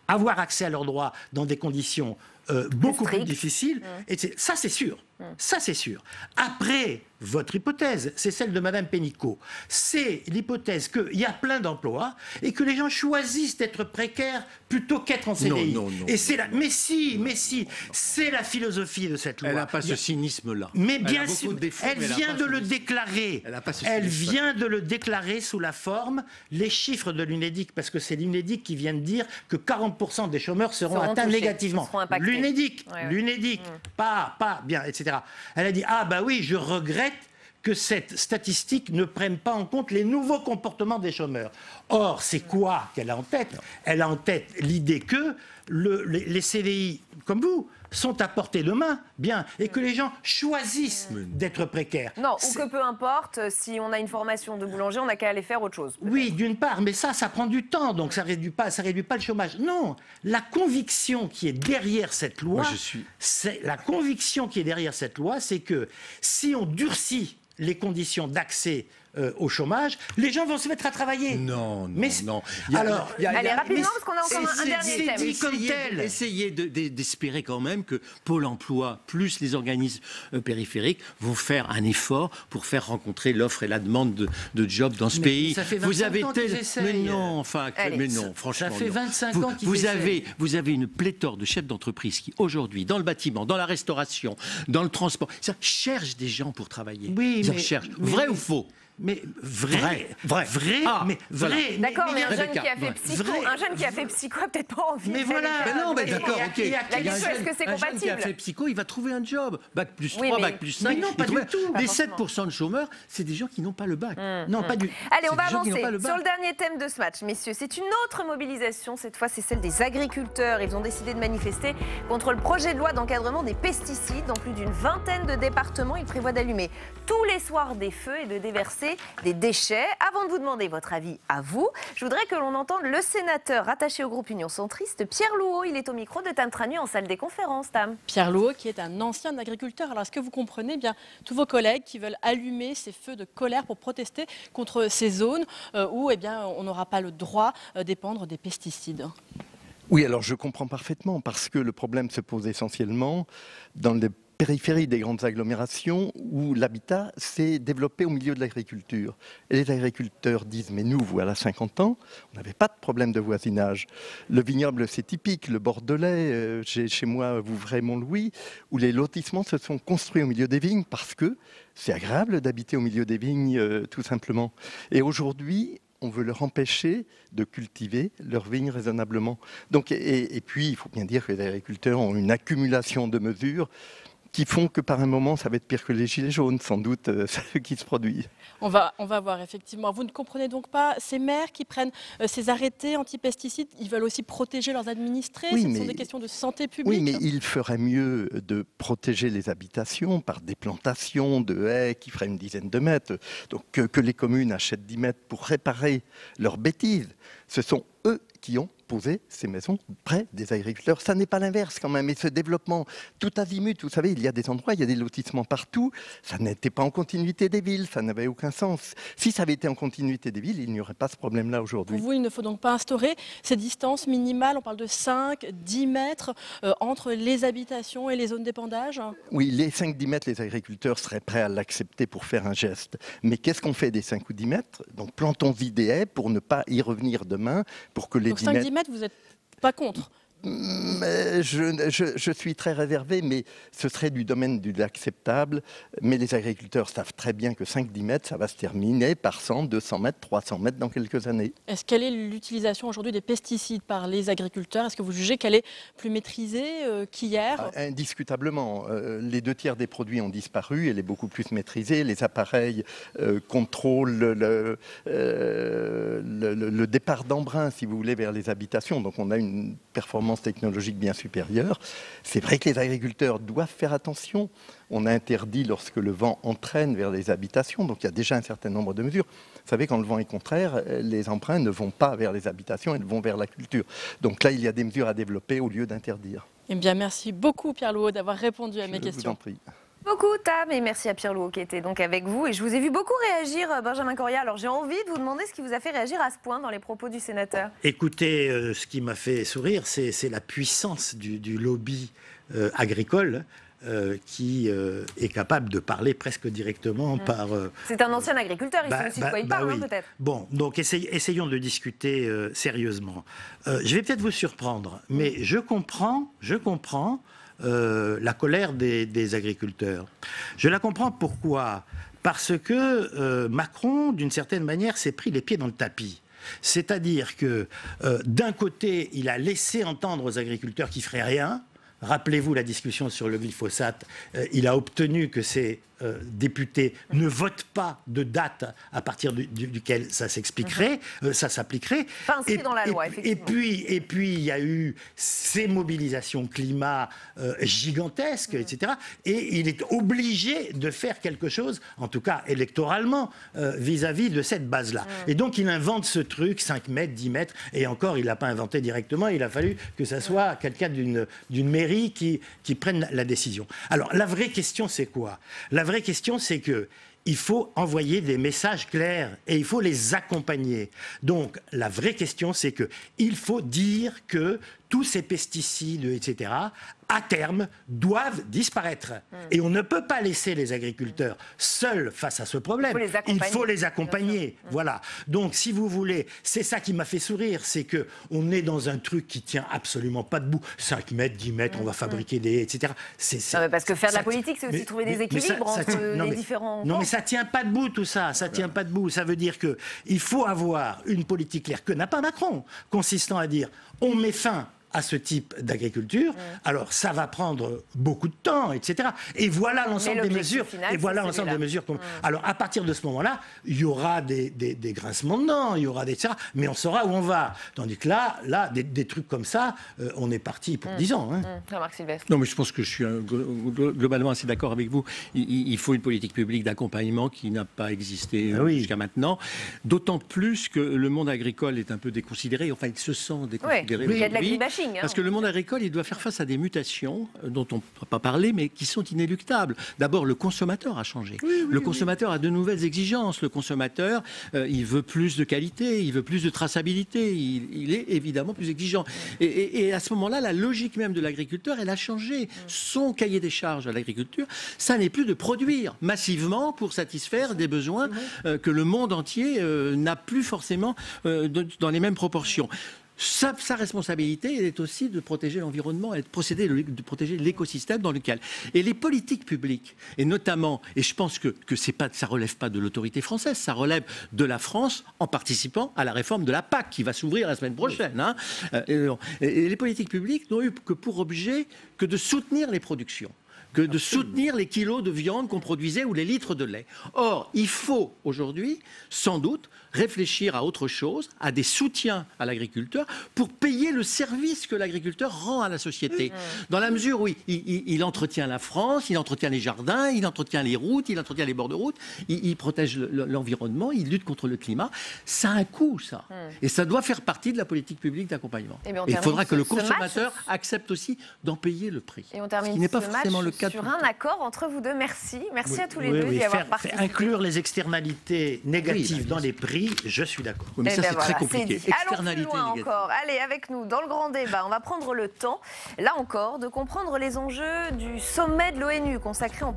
avoir accès à leurs droits dans des conditions beaucoup plus difficiles. Et ça, c'est sûr. Ça, c'est sûr. Après, votre hypothèse, c'est celle de Mme Pénicaud. C'est l'hypothèse qu'il y a plein d'emplois et que les gens choisissent d'être précaires plutôt qu'être en CDI. Non. Et c'est la... Mais si, c'est la philosophie de cette loi. Elle n'a pas ce cynisme-là. Mais bien sûr, elle vient de le déclarer. Elle vient de le déclarer sous la forme, les chiffres de l'UNEDIC, parce que c'est l'UNEDIC qui vient de dire que 40% des chômeurs seront atteints négativement. L'UNEDIC, pas bien, etc. Elle a dit, ah bah oui, je regrette que cette statistique ne prenne pas en compte les nouveaux comportements des chômeurs. Or, c'est quoi qu'elle a en tête? Elle a en tête l'idée que les CDI, comme vous, sont à portée de main, bien, et que les gens choisissent d'être précaires. Non, ou que peu importe, si on a une formation de boulanger, on n'a qu'à aller faire autre chose. Oui, d'une part, mais ça prend du temps, donc ça réduit pas le chômage. Non, la conviction qui est derrière cette loi, c'est que si on durcit les conditions d'accès au chômage, les gens vont se mettre à travailler. Non. Alors, allez, rapidement, parce qu'on a encore un dernier thème. Essayez d'espérer quand même que Pôle emploi, plus les organismes périphériques, vont faire un effort pour faire rencontrer l'offre et la demande de jobs dans ce pays. Ça fait 25 ans qu'ils essayent. Mais non, franchement. Ça fait 25 ans qu'ils essayent. Vous avez une pléthore de chefs d'entreprise qui, aujourd'hui, dans le bâtiment, dans la restauration, dans le transport, ça cherche des gens pour travailler. Oui, ils cherchent. Vrai ou faux? Mais vrai. D'accord, mais un jeune qui a fait psycho a peut-être pas envie. Mais voilà. Non, mais d'accord, ok. La question, est-ce que c'est compatible? Un jeune qui a fait psycho, il va trouver un job. Bac plus 3, Bac plus 5. Mais non, pas du tout. Les 7% de chômeurs, c'est des gens qui n'ont pas le bac. Non, pas du tout. Allez, on va avancer sur le dernier thème de ce match, messieurs. C'est une autre mobilisation. Cette fois, c'est celle des agriculteurs. Ils ont décidé de manifester contre le projet de loi d'encadrement des pesticides. Dans plus d'une vingtaine de départements, ils prévoient d'allumer tous les soirs des feux et de déverser des déchets. Avant de vous demander votre avis à vous, je voudrais que l'on entende le sénateur rattaché au groupe Union Centriste, Pierre Louhault. Il est au micro de Tam Tranu en salle des conférences. Tam. Pierre Louhault, qui est un ancien agriculteur. Alors, est-ce que vous comprenez bien tous vos collègues qui veulent allumer ces feux de colère pour protester contre ces zones où on n'aura pas le droit d'épandre des pesticides? Oui, alors je comprends parfaitement, parce que le problème se pose essentiellement dans les périphérie des grandes agglomérations où l'habitat s'est développé au milieu de l'agriculture. Et les agriculteurs disent, mais nous, voilà 50 ans, on n'avait pas de problème de voisinage. Le vignoble, c'est typique, le Bordelais, chez moi, Vouvray-Montlouis, où les lotissements se sont construits au milieu des vignes parce que c'est agréable d'habiter au milieu des vignes, tout simplement. Et aujourd'hui, on veut leur empêcher de cultiver leurs vignes raisonnablement. Donc, et puis, il faut bien dire que les agriculteurs ont une accumulation de mesures qui font que par un moment, ça va être pire que les gilets jaunes, sans doute, ce qui se produit. On va voir, effectivement. Vous ne comprenez donc pas ces maires qui prennent ces arrêtés anti-pesticides, ils veulent aussi protéger leurs administrés, ce sont des questions de santé publique. Oui, mais il ferait mieux de protéger les habitations par des plantations de haies qui feraient une dizaine de mètres, donc que les communes achètent 10 mètres pour réparer leurs bêtises. Ce sont eux qui ont posé ces maisons près des agriculteurs. Ça n'est pas l'inverse quand même. Et ce développement tout azimut, vous savez, il y a des endroits, il y a des lotissements partout. Ça n'était pas en continuité des villes, ça n'avait aucun sens. Si ça avait été en continuité des villes, il n'y aurait pas ce problème-là aujourd'hui. Pour vous, il ne faut donc pas instaurer ces distances minimales, on parle de 5, 10 mètres entre les habitations et les zones d'épandage? Oui, les 5-10 mètres, les agriculteurs seraient prêts à l'accepter pour faire un geste. Mais qu'est-ce qu'on fait des 5 ou 10 mètres? Donc plantons-y des haies pour ne pas y revenir demain, pour que les donc 10 mètres... 5-10 mètres, vous n'êtes pas contre? Je suis très réservé, mais ce serait du domaine de l'acceptable. Mais les agriculteurs savent très bien que 5-10 mètres, ça va se terminer par 100, 200 mètres, 300 mètres dans quelques années. Quelle est l'utilisation aujourd'hui des pesticides par les agriculteurs? Est-ce que vous jugez qu'elle est plus maîtrisée qu'hier? Indiscutablement. Les 2/3 des produits ont disparu, elle est beaucoup plus maîtrisée. Les appareils contrôlent le départ d'embrun, si vous voulez, vers les habitations. Donc on a une performance technologique bien supérieure. C'est vrai que les agriculteurs doivent faire attention. On a interdit lorsque le vent entraîne vers les habitations, donc il y a déjà un certain nombre de mesures. Vous savez, quand le vent est contraire, les emprunts ne vont pas vers les habitations, ils vont vers la culture. Donc là, il y a des mesures à développer au lieu d'interdire. Eh bien, merci beaucoup Pierre Louhaud d'avoir répondu à mes questions. Je vous en prie. Beaucoup, Tam, et merci à Pierre Louhaud qui était donc avec vous. Et je vous ai vu beaucoup réagir, Benjamin Coria. Alors j'ai envie de vous demander ce qui vous a fait réagir à ce point dans les propos du sénateur. Écoutez, ce qui m'a fait sourire, c'est la puissance du lobby agricole qui est capable de parler presque directement par... C'est un ancien agriculteur, il sait aussi de quoi il parle, peut-être. Bon, donc essayons de discuter sérieusement. Je vais peut-être vous surprendre, mais je comprends la colère des agriculteurs. Je la comprends pourquoi ? Parce que Macron, d'une certaine manière, s'est pris les pieds dans le tapis. C'est-à-dire que d'un côté, il a laissé entendre aux agriculteurs qu'ils ne feraient rien. Rappelez-vous la discussion sur le glyphosate. Il a obtenu que ces députés ne votent pas de date à partir duquel ça s'expliquerait, ça s'appliquerait. Pas inscrit dans la loi, effectivement. Et puis, il y a eu ces mobilisations climat gigantesques, etc. Et il est obligé de faire quelque chose, en tout cas électoralement, vis-à-vis de cette base-là. Et donc, il invente ce truc, 5 mètres, 10 mètres, et encore, il ne l'a pas inventé directement, il a fallu que ça soit quelqu'un d'une mairie qui prenne la décision. Alors, la vraie question, c'est quoi ? La vraie question, c'est que il faut envoyer des messages clairs et il faut les accompagner. Donc, la vraie question, c'est que il faut dire que tous ces pesticides, etc., à terme, doivent disparaître. Et on ne peut pas laisser les agriculteurs seuls face à ce problème. Il faut les accompagner. Voilà. Donc, si vous voulez, c'est ça qui m'a fait sourire, c'est qu'on est dans un truc qui tient absolument pas debout. 5 mètres, 10 mètres, on va fabriquer des... etc. Parce que faire de la politique, c'est aussi trouver des équilibres entre les différents... Non, mais ça tient pas debout, tout ça. Ça tient pas debout. Ça veut dire qu'il faut avoir une politique claire que n'a pas Macron, consistant à dire on met fin à ce type d'agriculture, alors ça va prendre beaucoup de temps, etc. Et voilà l'ensemble des mesures. Alors à partir de ce moment-là, il y aura des grincements de dents, il y aura des etc. Mais on saura où on va. Tandis que là, des trucs comme ça, on est parti pour 10 ans. Jean-Marc Sylvestre. Non, mais je pense que je suis globalement assez d'accord avec vous. Il faut une politique publique d'accompagnement qui n'a pas existé jusqu'à maintenant. D'autant plus que le monde agricole est un peu déconsidéré. Enfin, il se sent déconsidéré. Il y a de la greenbashing. Parce que le monde agricole, il doit faire face à des mutations dont on ne peut pas parler, mais qui sont inéluctables. D'abord, le consommateur a changé. Le consommateur a de nouvelles exigences. Le consommateur, il veut plus de qualité, il veut plus de traçabilité. Il est évidemment plus exigeant. Et à ce moment-là, la logique même de l'agriculteur, elle a changé. Son cahier des charges à l'agriculture, ça n'est plus de produire massivement pour satisfaire des besoins que le monde entier n'a plus forcément dans les mêmes proportions. Sa responsabilité, elle est aussi de protéger l'environnement et de protéger l'écosystème dans lequel. Et les politiques publiques, et notamment, et je pense que ça relève pas de l'autorité française, ça relève de la France en participant à la réforme de la PAC qui va s'ouvrir la semaine prochaine. Et les politiques publiques n'ont eu que pour objet que de soutenir les productions, que de soutenir les kilos de viande qu'on produisait ou les litres de lait. Or, il faut aujourd'hui, sans doute, réfléchir à autre chose, à des soutiens à l'agriculteur pour payer le service que l'agriculteur rend à la société. Dans la mesure où il entretient la France, il entretient les jardins, il entretient les routes, il entretient les bords de route, il protège l'environnement, il lutte contre le climat. Ça a un coût, ça. Et ça doit faire partie de la politique publique d'accompagnement. Et il faudra que le consommateur accepte aussi d'en payer le prix. Et on termine ce qui n'est pas forcément le cas. Sur un accord entre vous deux, merci. Merci à tous les deux d'y avoir participé. Inclure les externalités négatives dans les prix, je suis d'accord. Mais ça, c'est très compliqué. Externalités négatives. Encore. Allez, avec nous, dans le grand débat, on va prendre le temps, là encore, de comprendre les enjeux du sommet de l'ONU, consacré en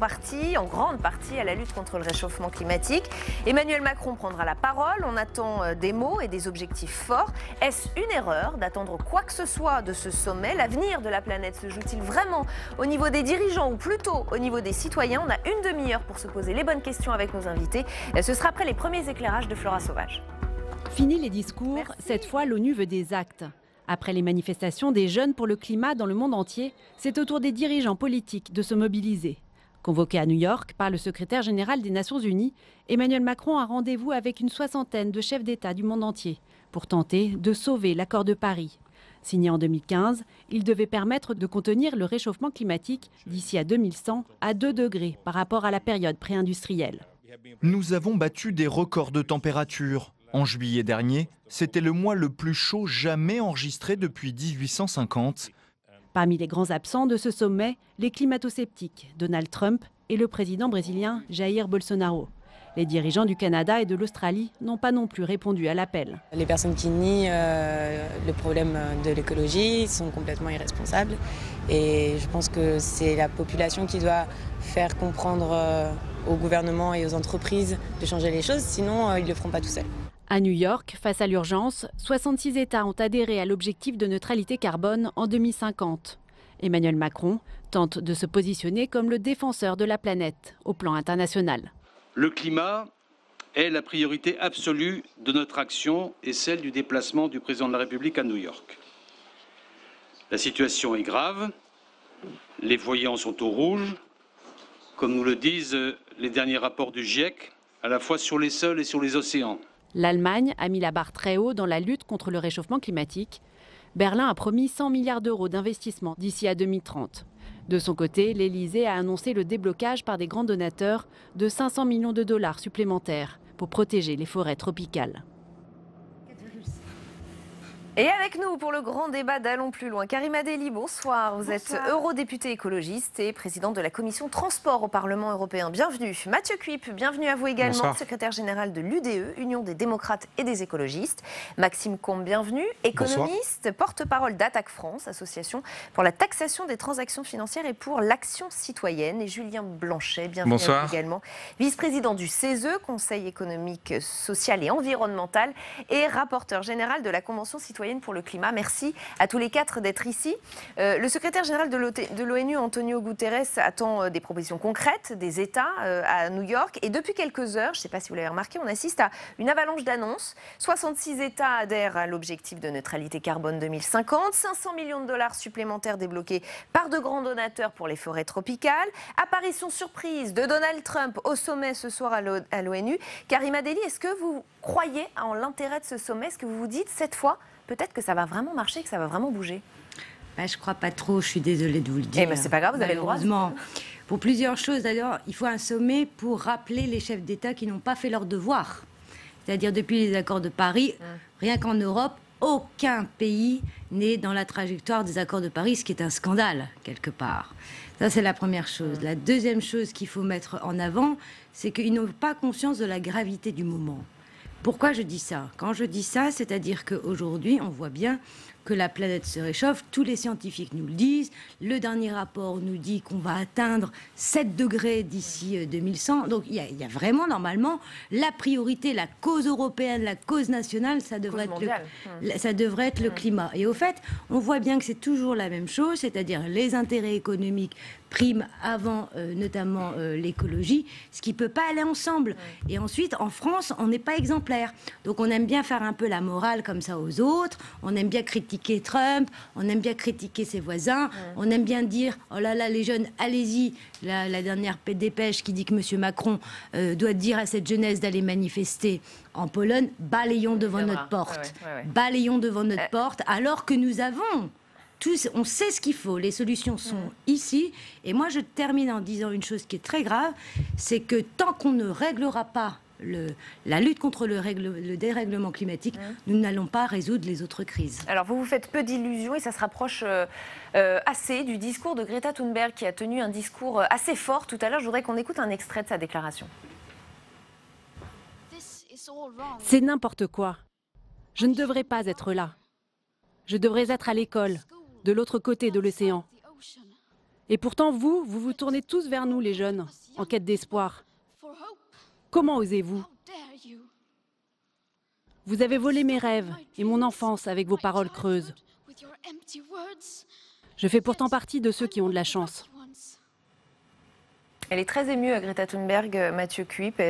grande partie, à la lutte contre le réchauffement climatique. Emmanuel Macron prendra la parole. On attend des mots et des objectifs forts. Est-ce une erreur d'attendre quoi que ce soit de ce sommet? L'avenir de la planète se joue-t-il vraiment au niveau des dirigeants ou plutôt au niveau des citoyens? On a une demi-heure pour se poser les bonnes questions avec nos invités. Ce sera après les premiers éclairages de Flora Sauvage. Fini les discours, cette fois l'ONU veut des actes. Après les manifestations des jeunes pour le climat dans le monde entier, c'est au tour des dirigeants politiques de se mobiliser. Convoqué à New York par le secrétaire général des Nations Unies, Emmanuel Macron a rendez-vous avec une soixantaine de chefs d'État du monde entier pour tenter de sauver l'accord de Paris. Signé en 2015, il devait permettre de contenir le réchauffement climatique d'ici à 2100 à 2 degrés par rapport à la période pré-industrielle. Nous avons battu des records de température. En juillet dernier, c'était le mois le plus chaud jamais enregistré depuis 1850. Parmi les grands absents de ce sommet, les climato-sceptiques, Donald Trump et le président brésilien Jair Bolsonaro. Les dirigeants du Canada et de l'Australie n'ont pas non plus répondu à l'appel. Les personnes qui nient le problème de l'écologie sont complètement irresponsables. Et je pense que c'est la population qui doit faire comprendre au gouvernement et aux entreprises de changer les choses, sinon ils ne le feront pas tout seuls. À New York, face à l'urgence, 66 États ont adhéré à l'objectif de neutralité carbone en 2050. Emmanuel Macron tente de se positionner comme le défenseur de la planète au plan international. Le climat est la priorité absolue de notre action et celle du déplacement du président de la République à New York. La situation est grave, les voyants sont au rouge, comme nous le disent les derniers rapports du GIEC, à la fois sur les sols et sur les océans. L'Allemagne a mis la barre très haut dans la lutte contre le réchauffement climatique. Berlin a promis 100 milliards d'euros d'investissement d'ici à 2030. De son côté, l'Elysée a annoncé le déblocage par des grands donateurs de 500 millions de dollars supplémentaires pour protéger les forêts tropicales. Et avec nous pour le grand débat d'Allons plus loin, Karima Delli, bonsoir. Vous êtes eurodéputée écologiste et présidente de la commission transport au Parlement européen. Bienvenue. Mathieu Cuyp, bienvenue à vous également, bonsoir. Secrétaire général de l'UDE, Union des démocrates et des écologistes. Maxime Combe, bienvenue, économiste, porte-parole d'Attaque France, association pour la taxation des transactions financières et pour l'action citoyenne. Et Julien Blanchet, bienvenue à vous également, vice-président du CESE, Conseil économique, social et environnemental, et rapporteur général de la Convention citoyenne pour le climat. Merci à tous les quatre d'être ici. Le secrétaire général de l'ONU, Antonio Guterres, attend des propositions concrètes des États à New York. Et depuis quelques heures, je ne sais pas si vous l'avez remarqué, on assiste à une avalanche d'annonces. 66 États adhèrent à l'objectif de neutralité carbone 2050. 500 millions de dollars supplémentaires débloqués par de grands donateurs pour les forêts tropicales. Apparition surprise de Donald Trump au sommet ce soir à l'ONU. Karima Delli, est-ce que vous croyez en l'intérêt de ce sommet? Est-ce que vous vous dites, cette fois, peut-être que ça va vraiment marcher, que ça va vraiment bouger? Je ne crois pas trop, je suis désolée de vous le dire. Mais c'est pas grave, vous avez le droit. Pour plusieurs choses. D'ailleurs, il faut un sommet pour rappeler les chefs d'État qui n'ont pas fait leur devoir. C'est-à-dire, depuis les accords de Paris, rien qu'en Europe, aucun pays n'est dans la trajectoire des accords de Paris, ce qui est un scandale, quelque part. Ça, c'est la première chose. La deuxième chose qu'il faut mettre en avant, c'est qu'ils n'ont pas conscience de la gravité du moment. Pourquoi je dis ça? Quand je dis ça, c'est-à-dire qu'aujourd'hui, on voit bien que la planète se réchauffe. Tous les scientifiques nous le disent. Le dernier rapport nous dit qu'on va atteindre 7 degrés d'ici 2100. Donc il y a vraiment, normalement, la priorité, la cause européenne, la cause nationale, ça devrait être le climat. Et au fait, on voit bien que c'est toujours la même chose, c'est-à-dire les intérêts économiques priment avant notamment l'écologie, ce qui ne peut pas aller ensemble. Et ensuite, en France, on n'est pas exemplaire. Donc on aime bien faire un peu la morale comme ça aux autres, on aime bien critiquer Trump, on aime bien critiquer ses voisins, on aime bien dire « Oh là là, les jeunes, allez-y !» La dernière dépêche qui dit que M. Macron doit dire à cette jeunesse d'aller manifester en Pologne, balayons devant notre porte. Balayons devant notre porte, alors que nous avons... on sait ce qu'il faut, les solutions sont ici. Et moi, je termine en disant une chose qui est très grave, c'est que tant qu'on ne réglera pas la lutte contre le dérèglement climatique, nous n'allons pas résoudre les autres crises. Alors vous vous faites peu d'illusions et ça se rapproche assez du discours de Greta Thunberg qui a tenu un discours assez fort tout à l'heure. Je voudrais qu'on écoute un extrait de sa déclaration. C'est n'importe quoi. Je ne devrais pas être là. Je devrais être à l'école, de l'autre côté de l'océan. Et pourtant, vous vous tournez tous vers nous, les jeunes, en quête d'espoir. Comment osez-vous? Vous avez volé mes rêves et mon enfance avec vos paroles creuses. Je fais pourtant partie de ceux qui ont de la chance. Elle est très émue, Greta Thunberg, Mathieu Cuyp,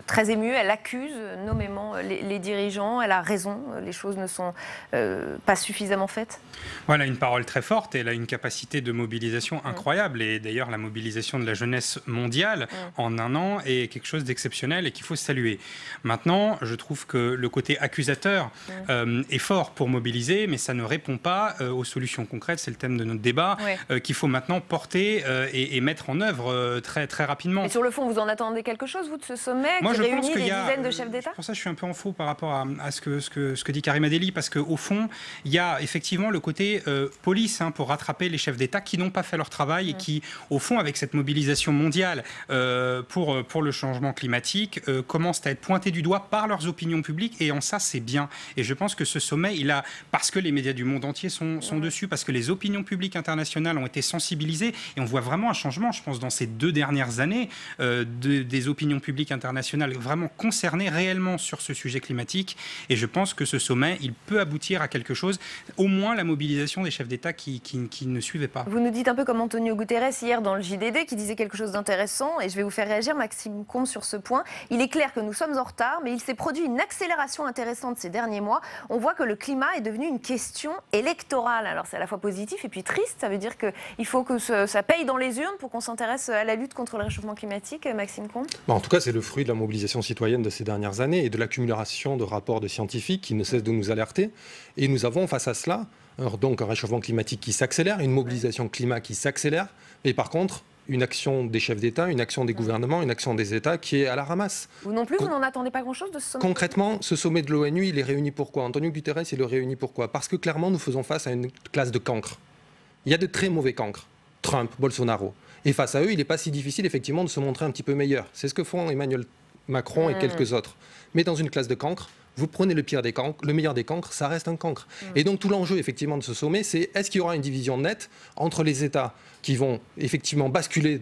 très émue. Elle accuse nommément les dirigeants. Elle a raison, les choses ne sont pas suffisamment faites. Voilà, une parole très forte. Elle a une capacité de mobilisation incroyable. Et d'ailleurs, la mobilisation de la jeunesse mondiale en un an est quelque chose d'exceptionnel et qu'il faut saluer. Maintenant, je trouve que le côté accusateur est fort pour mobiliser, mais ça ne répond pas aux solutions concrètes. C'est le thème de notre débat qu'il faut maintenant porter et mettre en œuvre très rapidement. Et sur le fond, vous en attendez quelque chose, vous, de ce sommet qui réunit des dizaines de chefs d'État? Pour ça, je suis un peu en faux par rapport à ce que dit Karima Delli, parce qu'au fond, il y a effectivement le côté police pour rattraper les chefs d'État qui n'ont pas fait leur travail et qui, au fond, avec cette mobilisation mondiale pour le changement climatique, commencent à être pointés du doigt par leurs opinions publiques, et en ça, c'est bien. Et je pense que ce sommet, parce que les médias du monde entier sont dessus, parce que les opinions publiques internationales ont été sensibilisées, et on voit vraiment un changement, je pense, dans ces 2 dernières années, des opinions publiques internationales vraiment concernées réellement sur ce sujet climatique. Et je pense que ce sommet, il peut aboutir à quelque chose, au moins la mobilisation des chefs d'État qui ne suivaient pas. Vous nous dites un peu comme Antonio Guterres hier dans le JDD, qui disait quelque chose d'intéressant, et je vais vous faire réagir, Maxime Combe, sur ce point. Il est clair que nous sommes en retard, mais il s'est produit une accélération intéressante ces derniers mois. On voit que le climat est devenu une question électorale. Alors c'est à la fois positif et puis triste. Ça veut dire qu'il faut que ça paye dans les urnes pour qu'on s'intéresse à la lutte contre le réchauffement climatique, Maxime Combe? En tout cas, c'est le fruit de la mobilisation citoyenne de ces dernières années et de l'accumulation de rapports de scientifiques qui ne cessent de nous alerter. Et nous avons face à cela donc un réchauffement climatique qui s'accélère, une mobilisation climat qui s'accélère, mais par contre, une action des chefs d'État, une action des gouvernements, une action des États qui est à la ramasse. Vous non plus, vous n'en attendez pas grand-chose de ce sommet? Concrètement, ce sommet de l'ONU, il est réuni pourquoi? Antonio Guterres, il le réunit pourquoi? Parce que clairement, nous faisons face à une classe de cancres. Il y a de très mauvais cancres. Trump, Bolsonaro. Et face à eux, il n'est pas si difficile, effectivement, de se montrer un petit peu meilleur. C'est ce que font Emmanuel Macron et quelques autres. Mais dans une classe de cancres, vous prenez le pire des cancres, le meilleur des cancres, ça reste un cancre. Et donc tout l'enjeu, effectivement, de ce sommet, c'est est-ce qu'il y aura une division nette entre les États qui vont, effectivement, basculer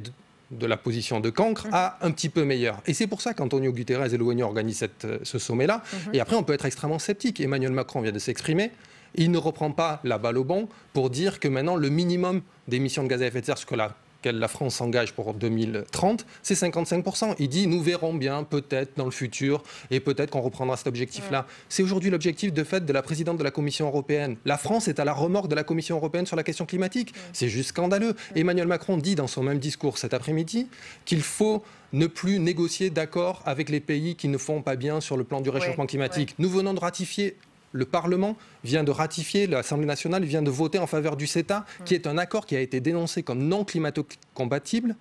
de la position de cancre à un petit peu meilleur. Et c'est pour ça qu'Antonio Guterres et l'ONU organisent ce sommet-là. Et après, on peut être extrêmement sceptique. Emmanuel Macron vient de s'exprimer. Il ne reprend pas la balle au bon pour dire que maintenant, le minimum d'émissions de gaz à effet de serre, ce que la France s'engage pour 2030, c'est 55%. Il dit, nous verrons bien, peut-être dans le futur, et peut-être qu'on reprendra cet objectif-là. C'est aujourd'hui l'objectif de fait de la présidente de la Commission européenne. La France est à la remorque de la Commission européenne sur la question climatique. C'est juste scandaleux. Emmanuel Macron dit dans son même discours cet après-midi qu'il faut ne plus négocier d'accord avec les pays qui ne font pas bien sur le plan du réchauffement climatique. Nous venons de ratifier. Le Parlement vient de ratifier, l'Assemblée nationale vient de voter en faveur du CETA, qui est un accord qui a été dénoncé comme non climato-compatible,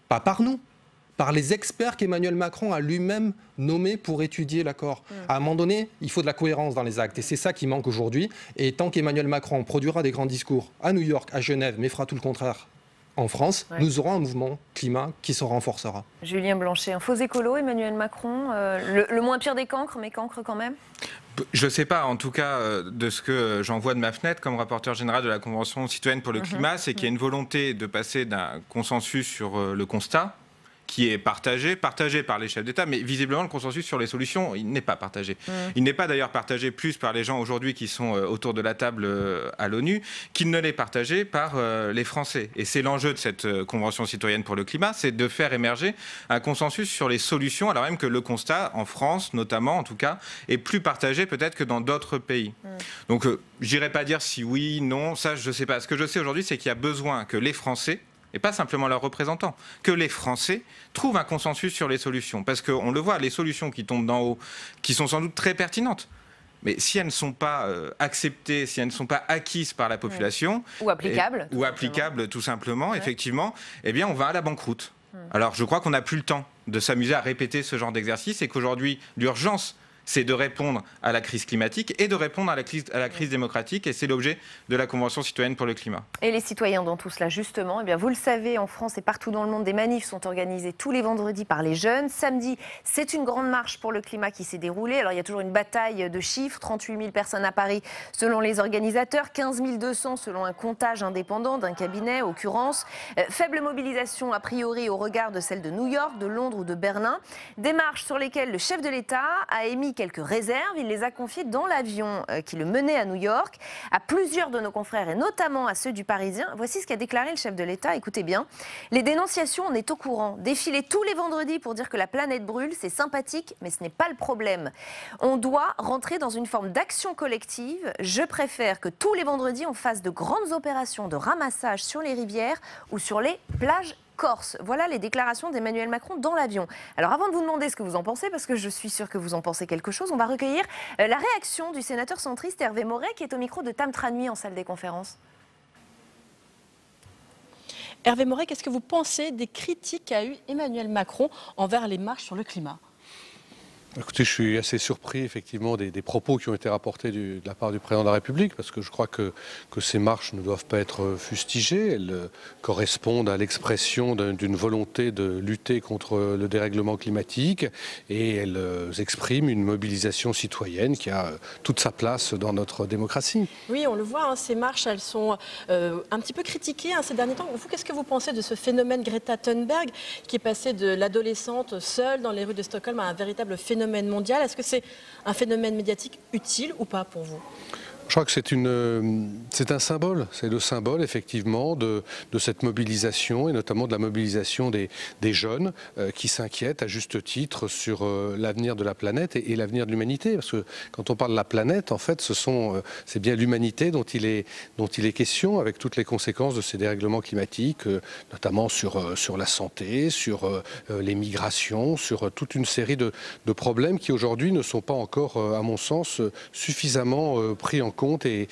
pas par nous, par les experts qu'Emmanuel Macron a lui-même nommés pour étudier l'accord. À un moment donné, il faut de la cohérence dans les actes, et c'est ça qui manque aujourd'hui. Et tant qu'Emmanuel Macron produira des grands discours à New York, à Genève, mais fera tout le contraire en France, nous aurons un mouvement climat qui se renforcera. Julien Blanchet, un faux écolo, Emmanuel Macron, le moins pire des cancres, mais cancre quand même? Je ne sais pas, en tout cas, de ce que j'en vois de ma fenêtre comme rapporteur général de la Convention citoyenne pour le climat, c'est qu'il y a une volonté de passer d'un consensus sur le constat, qui est partagé par les chefs d'État, mais visiblement le consensus sur les solutions, il n'est pas partagé. Il n'est pas d'ailleurs partagé plus par les gens aujourd'hui qui sont autour de la table à l'ONU, qu'il ne l'est partagé par les Français. Et c'est l'enjeu de cette Convention citoyenne pour le climat, c'est de faire émerger un consensus sur les solutions, alors même que le constat, en France notamment en tout cas, est plus partagé peut-être que dans d'autres pays. Donc j'irai pas dire si oui, non, ça je ne sais pas. Ce que je sais aujourd'hui, c'est qu'il y a besoin que les Français, et pas simplement leurs représentants, que les Français trouvent un consensus sur les solutions. Parce qu'on le voit, les solutions qui tombent d'en haut, qui sont sans doute très pertinentes, mais si elles ne sont pas acceptées, si elles ne sont pas acquises par la population... Ou applicables. Ou applicables, tout simplement, effectivement, eh bien on va à la banqueroute. Alors je crois qu'on n'a plus le temps de s'amuser à répéter ce genre d'exercice et qu'aujourd'hui, l'urgence, c'est de répondre à la crise climatique et de répondre à la crise démocratique. Et c'est l'objet de la Convention citoyenne pour le climat. Et les citoyens dans tout cela, justement, eh bien, vous le savez, en France et partout dans le monde, des manifs sont organisés tous les vendredis par les jeunes. Samedi, c'est une grande marche pour le climat qui s'est déroulée. Alors, il y a toujours une bataille de chiffres. 38 000 personnes à Paris, selon les organisateurs. 15 200 selon un comptage indépendant d'un cabinet, occurrence. Faible mobilisation, a priori, au regard de celle de New York, de Londres ou de Berlin. Des marches sur lesquelles le chef de l'État a émis quelques réserves. Il les a confiées dans l'avion qui le menait à New York à plusieurs de nos confrères et notamment à ceux du Parisien. Voici ce qu'a déclaré le chef de l'État. Écoutez bien. Les dénonciations, on est au courant. Défiler tous les vendredis pour dire que la planète brûle, c'est sympathique, mais ce n'est pas le problème. On doit rentrer dans une forme d'action collective. Je préfère que tous les vendredis, on fasse de grandes opérations de ramassage sur les rivières ou sur les plages corse. Voilà les déclarations d'Emmanuel Macron dans l'avion. Alors avant de vous demander ce que vous en pensez, parce que je suis sûre que vous en pensez quelque chose, on va recueillir la réaction du sénateur centriste Hervé Maurey qui est au micro de Tam Tranui en salle des conférences. Hervé Maurey, qu'est-ce que vous pensez des critiques qu'a eu Emmanuel Macron envers les marches sur le climat ? Écoutez, je suis assez surpris effectivement des propos qui ont été rapportés de la part du président de la République, parce que je crois que ces marches ne doivent pas être fustigées. Elles correspondent à l'expression d'une volonté de lutter contre le dérèglement climatique et elles expriment une mobilisation citoyenne qui a toute sa place dans notre démocratie. Oui, on le voit, hein, ces marches, elles sont un petit peu critiquées ces derniers temps. Vous, qu'est-ce que vous pensez de ce phénomène Greta Thunberg qui est passé de l'adolescente seule dans les rues de Stockholm à un véritable phénomène mondial? Est-ce que c'est un phénomène médiatique utile ou pas pour vous? Je crois que c'est un symbole, c'est le symbole effectivement de cette mobilisation et notamment de la mobilisation des jeunes qui s'inquiètent à juste titre sur l'avenir de la planète et l'avenir de l'humanité. Parce que quand on parle de la planète, en fait, c'est bien l'humanité dont il est question, avec toutes les conséquences de ces dérèglements climatiques, notamment sur la santé, sur les migrations, sur toute une série de problèmes qui aujourd'hui ne sont pas encore, à mon sens, suffisamment pris en compte et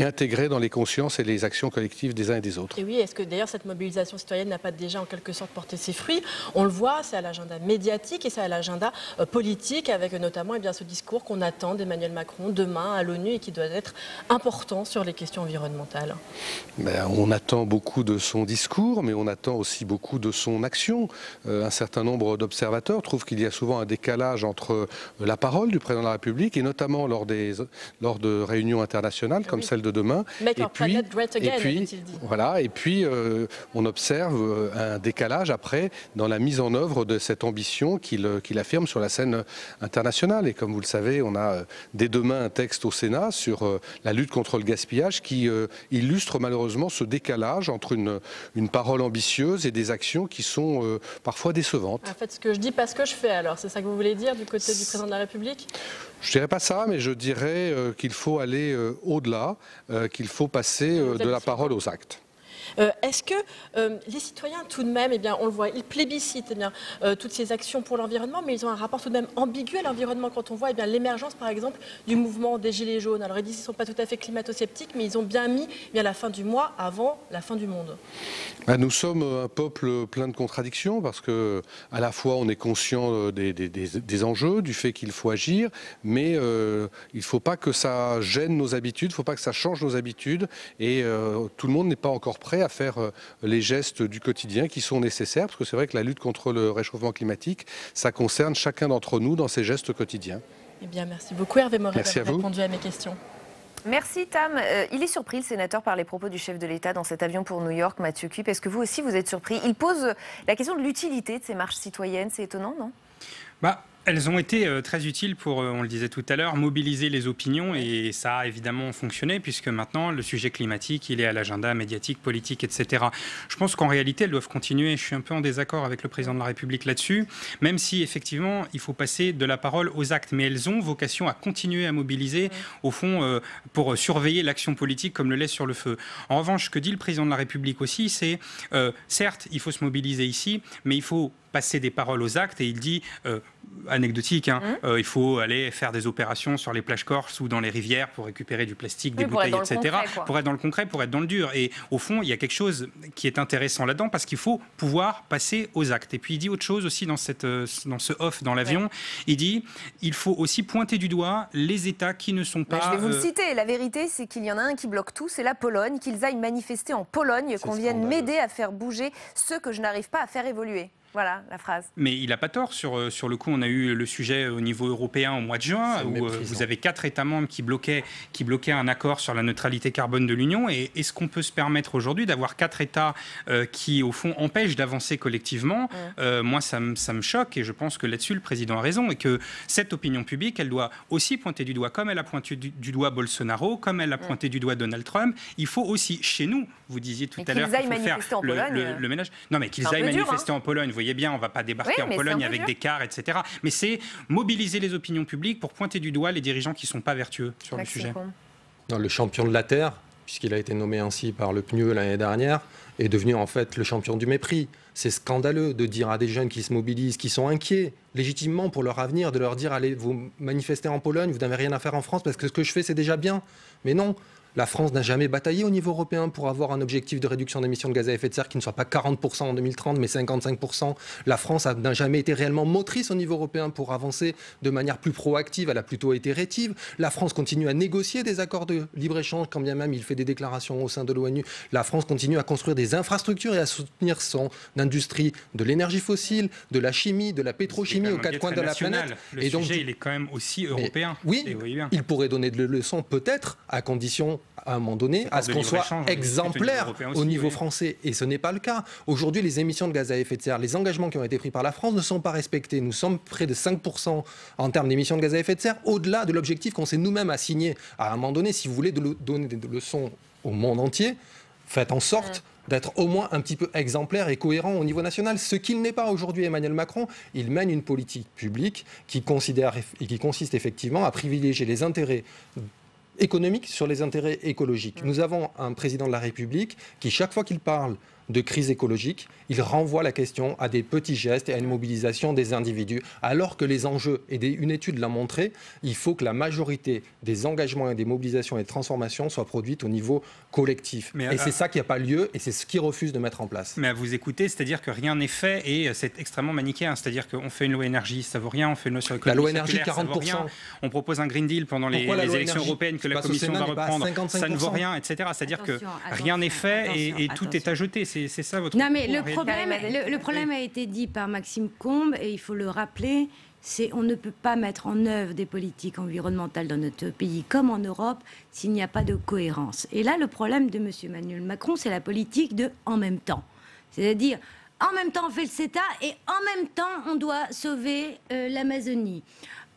intégré dans les consciences et les actions collectives des uns et des autres. Et oui, est-ce que d'ailleurs cette mobilisation citoyenne n'a pas déjà en quelque sorte porté ses fruits? On le voit, c'est à l'agenda médiatique et c'est à l'agenda politique, avec notamment ce discours qu'on attend d'Emmanuel Macron demain à l'ONU et qui doit être important sur les questions environnementales. On attend beaucoup de son discours, mais on attend aussi beaucoup de son action. Un certain nombre d'observateurs trouvent qu'il y a souvent un décalage entre la parole du président de la République et notamment lors de réunions internationales comme celle de demain. Et puis on observe un décalage après dans la mise en œuvre de cette ambition qu'il affirme sur la scène internationale. Et comme vous le savez, on a dès demain un texte au Sénat sur la lutte contre le gaspillage qui illustre malheureusement ce décalage entre une parole ambitieuse et des actions qui sont parfois décevantes. En fait, ce que je dis, pas ce que je fais alors, c'est ça que vous voulez dire du côté du président de la République? Je dirais pas ça, mais je dirais qu'il faut aller au-delà, qu'il faut passer de la parole aux actes. Est-ce que les citoyens, tout de même, on le voit, ils plébiscitent toutes ces actions pour l'environnement, mais ils ont un rapport tout de même ambigu à l'environnement quand on voit l'émergence, par exemple, du mouvement des Gilets jaunes. Alors ils disent qu'ils ne sont pas tout à fait climato-sceptiques, mais ils ont bien mis la fin du mois avant la fin du monde. Nous sommes un peuple plein de contradictions, parce que à la fois on est conscient des enjeux, du fait qu'il faut agir, mais il ne faut pas que ça gêne nos habitudes, il ne faut pas que ça change nos habitudes, et tout le monde n'est pas encore prêt à faire les gestes du quotidien qui sont nécessaires, parce que c'est vrai que la lutte contre le réchauffement climatique, ça concerne chacun d'entre nous dans ses gestes quotidiens. Merci beaucoup Hervé Maurey d'avoir répondu à mes questions. Merci Tam. Il est surpris, le sénateur, par les propos du chef de l'État dans cet avion pour New York, Mathieu Cuip. Est-ce que vous aussi vous êtes surpris? Il pose la question de l'utilité de ces marches citoyennes. C'est étonnant, non? Elles ont été très utiles pour, on le disait tout à l'heure, mobiliser les opinions, et ça a évidemment fonctionné puisque maintenant le sujet climatique, il est à l'agenda médiatique, politique, etc. Je pense qu'en réalité, elles doivent continuer. Je suis un peu en désaccord avec le président de la République là-dessus, même si effectivement il faut passer de la parole aux actes, mais elles ont vocation à continuer à mobiliser, au fond, pour surveiller l'action politique comme le lait sur le feu. En revanche, ce que dit le président de la République aussi, c'est certes, il faut se mobiliser ici, mais il faut passer des paroles aux actes, et il dit, anecdotique, il faut aller faire des opérations sur les plages corses ou dans les rivières pour récupérer du plastique, des bouteilles, etc. Pour être dans le concret, pour être dans le dur. Et au fond, il y a quelque chose qui est intéressant là-dedans, parce qu'il faut pouvoir passer aux actes. Et puis il dit autre chose aussi dans ce off dans l'avion, il dit, il faut aussi pointer du doigt les États qui ne sont pas... Je vais vous le citer, la vérité c'est qu'il y en a un qui bloque tout, c'est la Pologne, qu'ils aillent manifester en Pologne, qu'on vienne m'aider à faire bouger ceux que je n'arrive pas à faire évoluer. Voilà la phrase. Mais il n'a pas tort. Sur le coup, on a eu le sujet au niveau européen au mois de juin, où vous avez 4 États membres qui bloquaient un accord sur la neutralité carbone de l'Union. Et est-ce qu'on peut se permettre aujourd'hui d'avoir 4 États qui, au fond, empêchent d'avancer collectivement? Moi, ça me choque, et je pense que là-dessus, le président a raison, et que cette opinion publique, elle doit aussi pointer du doigt, comme elle a pointé du doigt Bolsonaro, comme elle a pointé du doigt Donald Trump. Il faut aussi, chez nous, vous disiez tout à l'heure qu'il faut faire le ménage. Non, mais qu'ils aillent manifester en Pologne. Vous voyez bien, on ne va pas débarquer en Pologne avec des cars, etc. Mais c'est mobiliser les opinions publiques pour pointer du doigt les dirigeants qui ne sont pas vertueux sur le sujet. Non, le champion de la Terre, puisqu'il a été nommé ainsi par le PNUE l'année dernière, est devenu en fait le champion du mépris. C'est scandaleux de dire à des jeunes qui se mobilisent, qui sont inquiets légitimement pour leur avenir, de leur dire allez vous manifester en Pologne, vous n'avez rien à faire en France parce que ce que je fais c'est déjà bien. Mais non. La France n'a jamais bataillé au niveau européen pour avoir un objectif de réduction d'émissions de gaz à effet de serre qui ne soit pas 40% en 2030, mais 55%. La France n'a jamais été réellement motrice au niveau européen pour avancer de manière plus proactive. Elle a plutôt été rétive. La France continue à négocier des accords de libre-échange, quand bien même il fait des déclarations au sein de l'ONU. La France continue à construire des infrastructures et à soutenir son industrie de l'énergie fossile, de la chimie, de la pétrochimie aux 4 coins de la planète. Le sujet, il est quand même aussi européen. Oui, il pourrait donner des leçons peut-être, à condition à un moment donné, à ce qu'on soit exemplaire au niveau français. Et ce n'est pas le cas. Aujourd'hui, les émissions de gaz à effet de serre, les engagements qui ont été pris par la France ne sont pas respectés. Nous sommes près de 5% en termes d'émissions de gaz à effet de serre, au-delà de l'objectif qu'on s'est nous-mêmes assigné. À un moment donné, si vous voulez donner des leçons au monde entier, faites en sorte d'être au moins un petit peu exemplaire et cohérent au niveau national. Ce qu'il n'est pas aujourd'hui, Emmanuel Macron, il mène une politique publique qui consiste effectivement à privilégier les intérêts économique sur les intérêts écologiques. Nous avons un président de la République qui, chaque fois qu'il parle de crise écologique, il renvoie la question à des petits gestes et à une mobilisation des individus, alors que les enjeux, et une étude l'a montré, il faut que la majorité des engagements et des mobilisations et des transformations soient produites au niveau collectif. Et c'est ça qui n'a pas lieu, et c'est ce qu'ils refusent de mettre en place. Mais à vous écouter, c'est-à-dire que rien n'est fait, et c'est extrêmement manichéen. C'est-à-dire qu'on fait une loi énergie, ça vaut rien, on fait une loi sur l'économie. La loi énergie, 40%. On propose un Green Deal pendant les élections européennes que la Commission va reprendre, ça ne vaut rien, etc. C'est-à-dire que rien n'est fait, et tout est à jeter. C'est ça votre... Non, mais le problème a été dit par Maxime Combes, et il faut le rappeler, c'est on ne peut pas mettre en œuvre des politiques environnementales dans notre pays comme en Europe s'il n'y a pas de cohérence. Et là, le problème de M. Emmanuel Macron, c'est la politique de « en même temps ». C'est-à-dire, en même temps, on fait le CETA, et en même temps, on doit sauver l'Amazonie.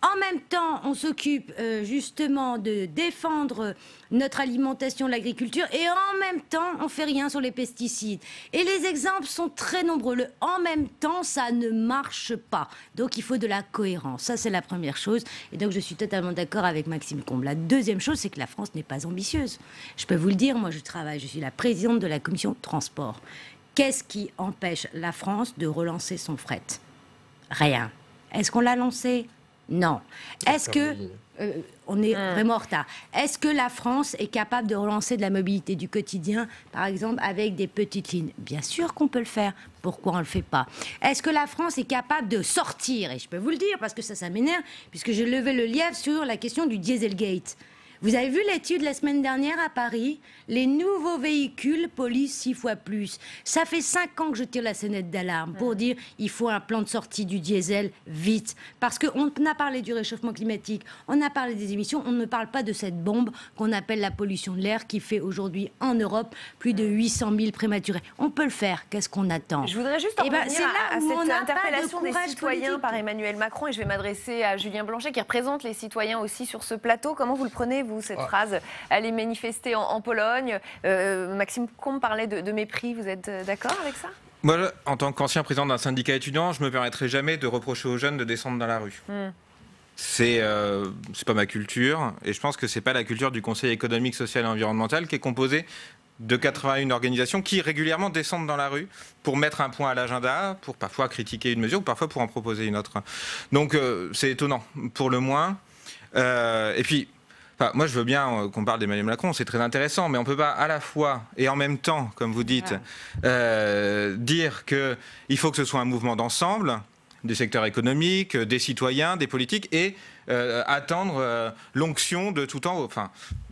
En même temps, on s'occupe justement de défendre notre alimentation, l'agriculture, et en même temps, on fait rien sur les pesticides. Et les exemples sont très nombreux. Le en même temps, ça ne marche pas. Donc, il faut de la cohérence. Ça, c'est la première chose. Et donc, je suis totalement d'accord avec Maxime Combes. La deuxième chose, c'est que la France n'est pas ambitieuse. Je peux vous le dire, moi, je suis la présidente de la commission transport. Qu'est-ce qui empêche la France de relancer son fret? Rien. Est-ce qu'on l'a lancé? Non. Est-ce que... on est vraiment en retard. Est-ce que la France est capable de relancer de la mobilité du quotidien, par exemple, avec des petites lignes? Bien sûr qu'on peut le faire. Pourquoi on ne le fait pas? Est-ce que la France est capable de sortir? Et je peux vous le dire, parce que ça m'énerve, puisque j'ai levé le lièvre sur la question du Dieselgate. Vous avez vu l'étude la semaine dernière à Paris? Les nouveaux véhicules polluent 6 fois plus. Ça fait 5 ans que je tire la sonnette d'alarme pour dire il faut un plan de sortie du diesel vite. Parce qu'on a parlé du réchauffement climatique, on a parlé des émissions, on ne parle pas de cette bombe qu'on appelle la pollution de l'air qui fait aujourd'hui en Europe plus de 800 000 prématurés. On peut le faire, qu'est-ce qu'on attend? Je voudrais juste en revenir à cette interpellation des citoyens par Emmanuel Macron, et je vais m'adresser à Julien Blanchet qui représente les citoyens aussi sur ce plateau. Comment vous le prenez, vous, cette phrase, aller manifester en Pologne? Maxime Combes parlait de mépris, vous êtes d'accord avec ça? Moi, en tant qu'ancien président d'un syndicat étudiant, je ne me permettrai jamais de reprocher aux jeunes de descendre dans la rue. C'est pas ma culture, et je pense que c'est pas la culture du Conseil économique, social et environnemental qui est composé de 81 organisations qui régulièrement descendent dans la rue pour mettre un point à l'agenda, pour parfois critiquer une mesure, ou parfois pour en proposer une autre. Donc c'est étonnant, pour le moins. Et puis, moi je veux bien qu'on parle d'Emmanuel Macron, c'est très intéressant, mais on ne peut pas à la fois et en même temps, comme vous dites, dire qu'il faut que ce soit un mouvement d'ensemble, des secteurs économiques, des citoyens, des politiques, et attendre l'onction de tout en haut. Enfin,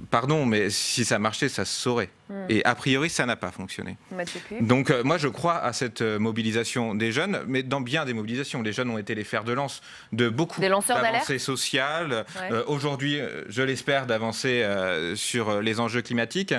pardon, mais si ça marchait, ça se saurait. Et a priori, ça n'a pas fonctionné. Donc moi, je crois à cette mobilisation des jeunes, mais dans bien des mobilisations. Les jeunes ont été les fers de lance de beaucoup d'avancées sociales. Aujourd'hui, je l'espère, d'avancées sur les enjeux climatiques.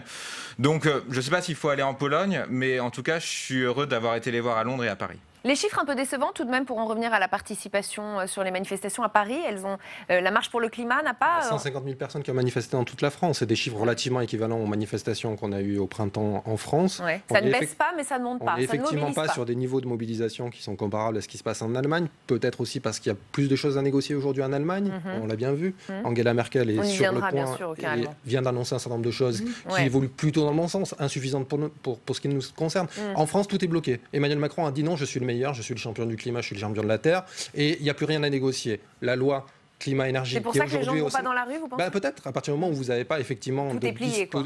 Donc je ne sais pas s'il faut aller en Pologne, mais en tout cas, je suis heureux d'avoir été les voir à Londres et à Paris. Les chiffres un peu décevants tout de même pour en revenir à la participation sur les manifestations à Paris. Elles ont, la marche pour le climat n'a pas... 150 000 personnes qui ont manifesté dans toute la France. C'est des chiffres relativement équivalents aux manifestations qu'on a eues au printemps en France. Ouais. Ça ne baisse pas, mais ça ne monte pas. On n'est effectivement pas sur des niveaux de mobilisation qui sont comparables à ce qui se passe en Allemagne. Peut-être aussi parce qu'il y a plus de choses à négocier aujourd'hui en Allemagne. On l'a bien vu. Angela Merkel est sur le point et vient d'annoncer un certain nombre de choses qui évoluent plutôt dans le bon sens, insuffisantes pour ce qui nous concerne. En France, tout est bloqué. Emmanuel Macron a dit non, je suis le meilleur, je suis le champion du climat, je suis le champion de la Terre, et il n'y a plus rien à négocier. La loi climat-énergie. C'est pour ça que les gens ne vont pas dans la rue, vous pensez ? Peut-être, à partir du moment où vous n'avez pas effectivement... Tout est plié, quoi.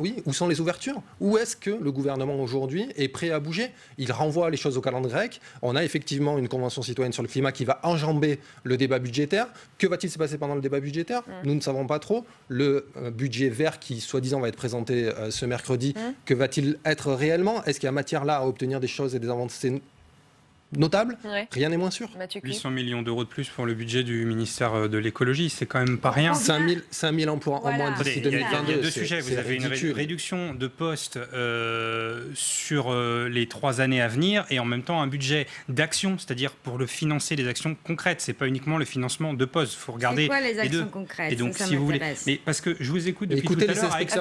Oui, où sont les ouvertures ? Où est-ce que le gouvernement aujourd'hui est prêt à bouger ? Il renvoie les choses au calendrier grec. On a effectivement une convention citoyenne sur le climat qui va enjamber le débat budgétaire. Que va-t-il se passer pendant le débat budgétaire ? Nous ne savons pas trop. Le budget vert qui, soi-disant, va être présenté ce mercredi, que va-t-il être réellement ? Est-ce qu'il y a matière là à obtenir des choses et des avancées notable, rien n'est moins sûr. 800 millions d'euros de plus pour le budget du ministère de l'écologie, c'est quand même pas rien. 5 000 emplois en moins d'ici 2022. Il y a deux sujets. Vous avez une réduction de postes sur les 3 années à venir et en même temps un budget d'action, c'est-à-dire pour le financer des actions concrètes. C'est pas uniquement le financement de postes. Il faut regarder c'est quoi les actions deux. concrètes. Et donc, si vous voulez, mais parce que je vous écoute depuis tout à l'heure avec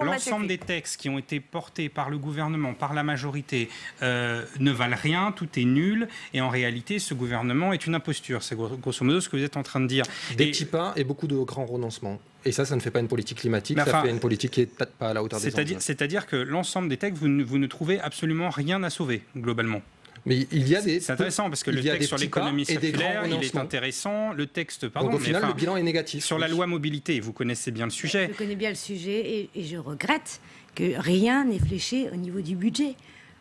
l'ensemble des textes qui ont été portés par le gouvernement, par la majorité, ne valent rien. Tout est nul et en réalité ce gouvernement est une imposture. C'est grosso modo ce que vous êtes en train de dire. Des petits pas et beaucoup de grands renoncements. Et ça ne fait pas une politique climatique, ça fait une politique qui n'est peut-être pas à la hauteur des enjeux. C'est-à-dire que l'ensemble des textes, vous ne trouvez absolument rien à sauver globalement. Mais il y a des... C'est intéressant parce que le texte sur l'économie circulaire, il est intéressant. Le texte, pardon, donc au final, le bilan est négatif. Sur la loi mobilité, vous connaissez bien le sujet. Je connais bien le sujet et je regrette que rien n'est fléché au niveau du budget.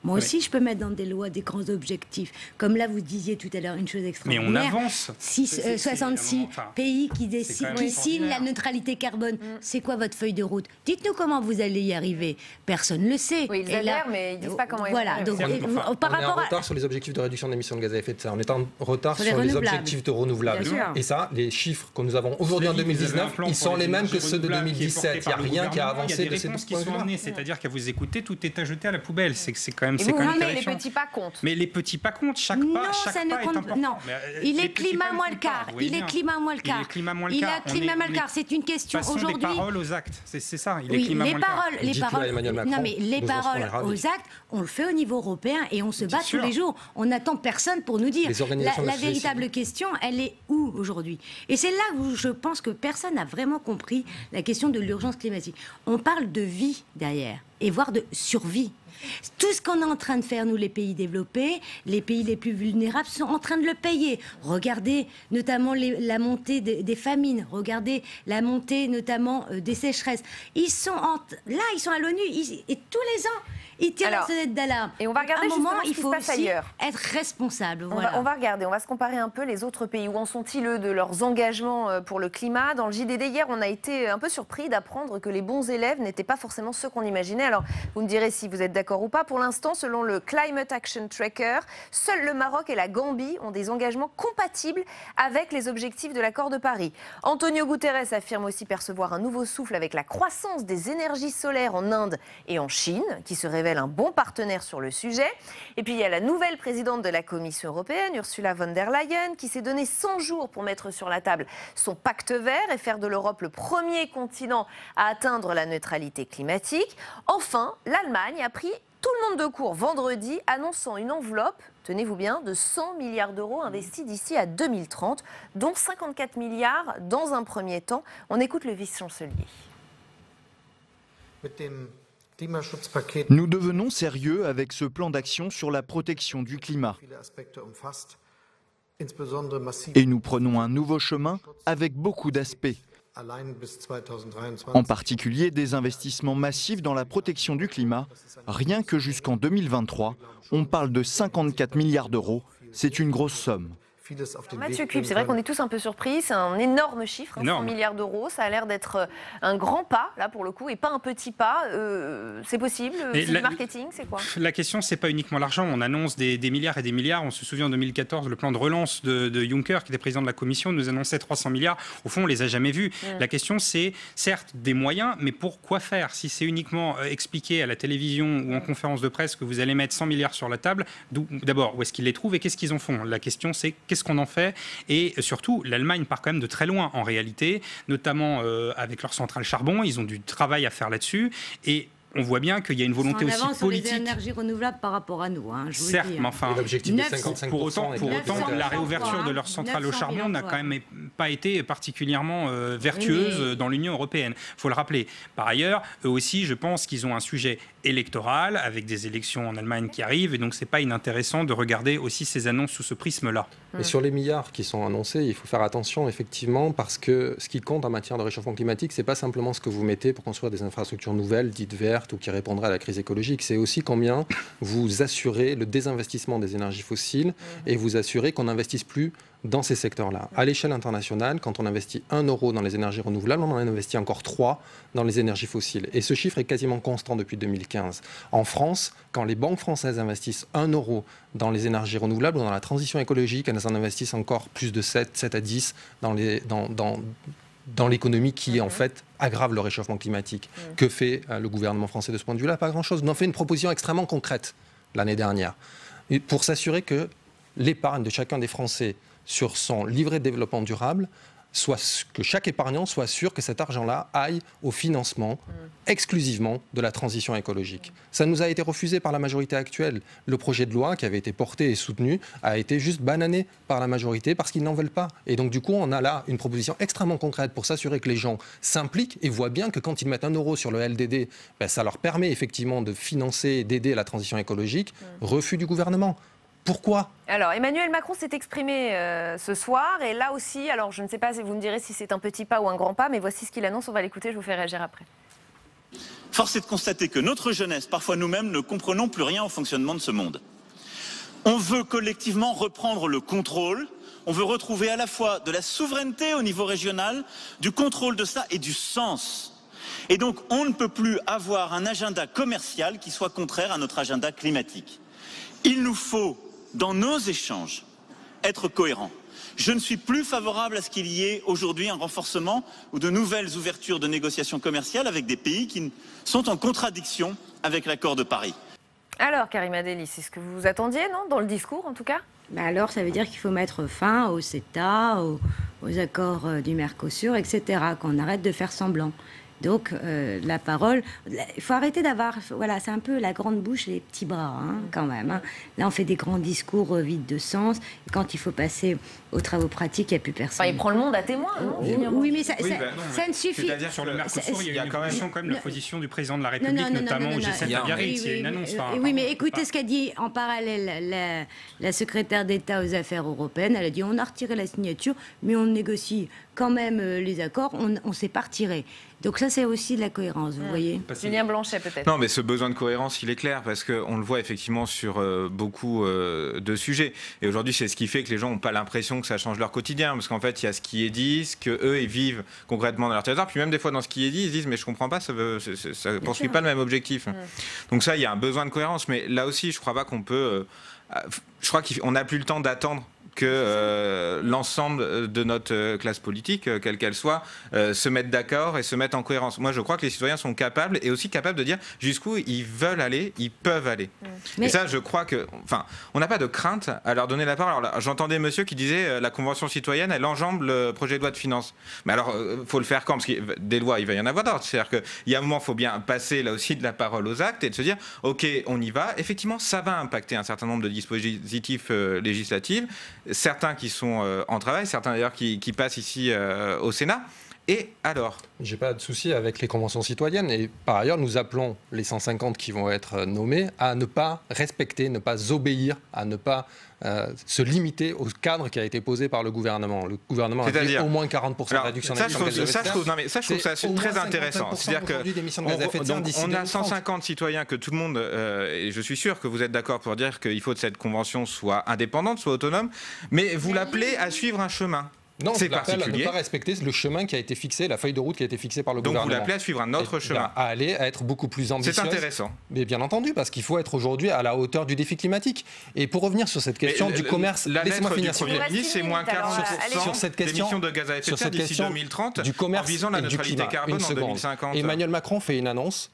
Moi aussi, je peux mettre dans des lois des grands objectifs. Comme là, vous disiez tout à l'heure une chose extraordinaire. Mais on avance. 66 pays qui signent la neutralité carbone. C'est quoi votre feuille de route ? Dites-nous comment vous allez y arriver. Personne ne le sait. Oui, ils adhèrent, mais ils ne disent pas comment ils vont y arriver. Donc, on est en retard sur les objectifs de réduction d'émissions de gaz à effet de serre. On est en retard sur les objectifs de renouvelables. Et ça, les chiffres que nous avons aujourd'hui en 2019, ils sont les mêmes que ceux de 2017. Il n'y a rien qui a avancé de ces points de vue. C'est-à-dire qu'à vous écouter, tout est à jeter à la poubelle. C'est quand même... Mais les petits pas comptent. Mais les petits pas comptent. Chaque pas est important. Non, il est climat moins le quart. Il est climat moins le quart. Il est climat moins le quart. C'est une question aujourd'hui. Passons des paroles aux actes. C'est ça. Il est oui, climat moins le quart. Non, mais les paroles aux actes, on le fait au niveau européen et on se bat tous les jours. On n'attend personne pour nous dire. La véritable question, elle est où aujourd'hui ? Et c'est là où je pense que personne n'a vraiment compris la question de l'urgence climatique. On parle de vie derrière et voire de survie. Tout ce qu'on est en train de faire, nous, les pays développés, les pays les plus vulnérables, sont en train de le payer. Regardez notamment la montée des famines, regardez la montée notamment des sécheresses. Ils sont à l'ONU, et tous les ans, ils tirent la sonnette d'alarme. Et on va regarder justement ce qui se passe ailleurs. Être responsable. Voilà. On va regarder, on va se comparer un peu les autres pays. Où en sont-ils, eux, de leurs engagements pour le climat ? Dans le JDD hier, on a été un peu surpris d'apprendre que les bons élèves n'étaient pas forcément ceux qu'on imaginait. Alors, vous me direz si vous êtes d'accord ou pas. Pour l'instant, selon le Climate Action Tracker, seuls le Maroc et la Gambie ont des engagements compatibles avec les objectifs de l'accord de Paris. Antonio Guterres affirme aussi percevoir un nouveau souffle avec la croissance des énergies solaires en Inde et en Chine, qui se révèle un bon partenaire sur le sujet. Et puis il y a la nouvelle présidente de la Commission européenne, Ursula von der Leyen, qui s'est donné 100 jours pour mettre sur la table son pacte vert et faire de l'Europe le premier continent à atteindre la neutralité climatique. Enfin, l'Allemagne a pris tout le monde de court vendredi, annonçant une enveloppe, tenez-vous bien, de 100 milliards d'euros investis d'ici à 2030, dont 54 milliards dans un premier temps. On écoute le vice-chancelier. Nous devenons sérieux avec ce plan d'action sur la protection du climat. Et nous prenons un nouveau chemin avec beaucoup d'aspects. En particulier des investissements massifs dans la protection du climat. Rien que jusqu'en 2023, on parle de 54 milliards d'euros. C'est une grosse somme. Mathieu Cuip, c'est vrai qu'on est tous un peu surpris, c'est un énorme chiffre, 100 milliards d'euros, ça a l'air d'être un grand pas, là pour le coup, et pas un petit pas. C'est possible, c'est du marketing, c'est quoi? La question, c'est pas uniquement l'argent, on annonce des milliards et des milliards. On se souvient en 2014, le plan de relance de Juncker, qui était président de la Commission, nous annonçait 300 milliards. Au fond, on les a jamais vus. La question, c'est certes des moyens, mais pour quoi faire? Si c'est uniquement expliqué à la télévision ou en conférence de presse que vous allez mettre 100 milliards sur la table, d'abord, où est-ce qu'ils les trouvent et qu'est-ce qu'ils en font? La question, c'est qu'est-ce qu'on en fait? Et surtout, l'Allemagne part quand même de très loin en réalité, notamment avec leur centrale charbon. Ils ont du travail à faire là-dessus. Et on voit bien qu'il y a une volonté aussi politique. Sur les énergies renouvelables par rapport à nous, hein, je vous certes, le dis. mais enfin, l'objectif de 55%. Pour autant, la réouverture de leur centrale au charbon n'a quand même pas été particulièrement vertueuse dans l'Union européenne. Il faut le rappeler. Par ailleurs, eux aussi, je pense qu'ils ont un sujet électoral avec des élections en Allemagne qui arrivent, et donc c'est pas inintéressant de regarder aussi ces annonces sous ce prisme-là. Mais sur les milliards qui sont annoncés, il faut faire attention effectivement, parce que ce qui compte en matière de réchauffement climatique, c'est pas simplement ce que vous mettez pour construire des infrastructures nouvelles, dites vertes ou qui répondraient à la crise écologique, c'est aussi combien vous assurez le désinvestissement des énergies fossiles et vous assurez qu'on n'investisse plus dans ces secteurs-là. À l'échelle internationale, quand on investit 1 euro dans les énergies renouvelables, on en investit encore 3 dans les énergies fossiles. Et ce chiffre est quasiment constant depuis 2015. En France, quand les banques françaises investissent 1 euro dans les énergies renouvelables ou dans la transition écologique, elles en investissent encore plus de 7 à 10 dans l'économie qui, en fait, aggrave le réchauffement climatique. Que fait le gouvernement français de ce point de vue-là? Pas grand-chose. Nous avons fait une proposition extrêmement concrète l'année dernière pour s'assurer que l'épargne de chacun des Français sur son livret de développement durable, que chaque épargnant soit sûr que cet argent-là aille au financement exclusivement de la transition écologique. Ça nous a été refusé par la majorité actuelle. Le projet de loi qui avait été porté et soutenu a été juste banané par la majorité parce qu'ils n'en veulent pas. Et donc du coup, on a là une proposition extrêmement concrète pour s'assurer que les gens s'impliquent et voient bien que quand ils mettent 1 euro sur le LDD, ça leur permet effectivement de financer et d'aider la transition écologique. Refus du gouvernement. Pourquoi? Alors, Emmanuel Macron s'est exprimé ce soir, et là aussi, alors je ne sais pas si vous me direz si c'est un petit pas ou un grand pas, mais voici ce qu'il annonce, on va l'écouter, je vous fais réagir après. Force est de constater que notre jeunesse, parfois nous-mêmes, ne comprenons plus rien au fonctionnement de ce monde. On veut collectivement reprendre le contrôle, on veut retrouver à la fois de la souveraineté au niveau régional, du contrôle de ça et du sens. Et donc, on ne peut plus avoir un agenda commercial qui soit contraire à notre agenda climatique. Il nous faut, dans nos échanges, être cohérents. Je ne suis plus favorable à ce qu'il y ait aujourd'hui un renforcement ou de nouvelles ouvertures de négociations commerciales avec des pays qui sont en contradiction avec l'accord de Paris. Alors, Karima Delli, c'est ce que vous attendiez, non? Dans le discours, en tout cas? Alors, ça veut dire qu'il faut mettre fin au CETA, aux accords du Mercosur, etc., qu'on arrête de faire semblant. Donc, la parole, il faut arrêter d'avoir, voilà, c'est un peu la grande bouche et les petits bras, hein, quand même. Hein. Là, on fait des grands discours vides de sens. Et quand il faut passer aux travaux pratiques, il n'y a plus personne. Enfin, il prend le monde à témoin, non? Oui, mais ça ne suffit. C'est-à-dire sur le Mercosur, il y a une évolution quand même la position du président de la République, notamment au G7 à Biarritz. Il y a une annonce. Oui, mais écoutez ce qu'a dit en parallèle la secrétaire d'État aux affaires européennes. Elle a dit on a retiré la signature, mais on négocie quand même les accords. On ne s'est pas retiré. Donc ça, c'est aussi de la cohérence, vous voyez. Julien Blanchet, peut-être. Non, mais ce besoin de cohérence, il est clair, parce qu'on le voit effectivement sur beaucoup de sujets. Et aujourd'hui, c'est ce qui fait que les gens n'ont pas l'impression que ça change leur quotidien, parce qu'en fait, il y a ce qui est dit, ce qu'eux, ils vivent concrètement dans leur territoire. Puis même des fois, dans ce qui est dit, ils se disent, mais je ne comprends pas, ça ne poursuit pas le même objectif. Donc ça, il y a un besoin de cohérence. Mais là aussi, je ne crois pas qu'on peut... je crois qu'on n'a plus le temps d'attendre que l'ensemble de notre classe politique, quelle qu'elle soit, se mette d'accord et se mette en cohérence. Moi, je crois que les citoyens sont capables, et aussi capables de dire jusqu'où ils veulent aller, ils peuvent aller. Mais... Et ça, je crois que... Enfin, on n'a pas de crainte à leur donner la parole. Alors, j'entendais monsieur qui disait la Convention citoyenne, elle enjambe le projet de loi de finances. Mais alors, il faut le faire quand? Parce que des lois, il va y en avoir d'autres. C'est-à-dire qu'il y a un moment, il faut bien passer là aussi de la parole aux actes et de se dire, OK, on y va. Effectivement, ça va impacter un certain nombre de dispositifs législatifs. Certains qui sont en travail, certains d'ailleurs qui passent ici au Sénat. Et alors? J'ai pas de souci avec les conventions citoyennes et par ailleurs nous appelons les 150 qui vont être nommés à ne pas respecter, ne pas obéir, à ne pas se limiter au cadre qui a été posé par le gouvernement. Le gouvernement a dit au moins 40% de réduction des émissions de gaz à effet de serre. Ça, je trouve ça très intéressant. C'est-à-dire qu'on a 150 citoyens que tout le monde, et je suis sûr que vous êtes d'accord pour dire qu'il faut que cette convention soit indépendante, soit autonome, mais vous l'appelez à suivre un chemin. Non, c'est particulier. À ne pas respecter le chemin qui a été fixé, la feuille de route qui a été fixée par le gouvernement. Donc vous l'appelez à suivre un autre chemin. À être beaucoup plus ambitieux. C'est intéressant. Mais bien entendu, parce qu'il faut être aujourd'hui à la hauteur du défi climatique. Et pour revenir sur cette question du commerce, laissez-moi finir. La lettre du Premier ministre, c'est moins 40% d'émissions de gaz à effet de serre d'ici 2030, du commerce en visant la neutralité carbone en 2050. Emmanuel Macron fait une annonce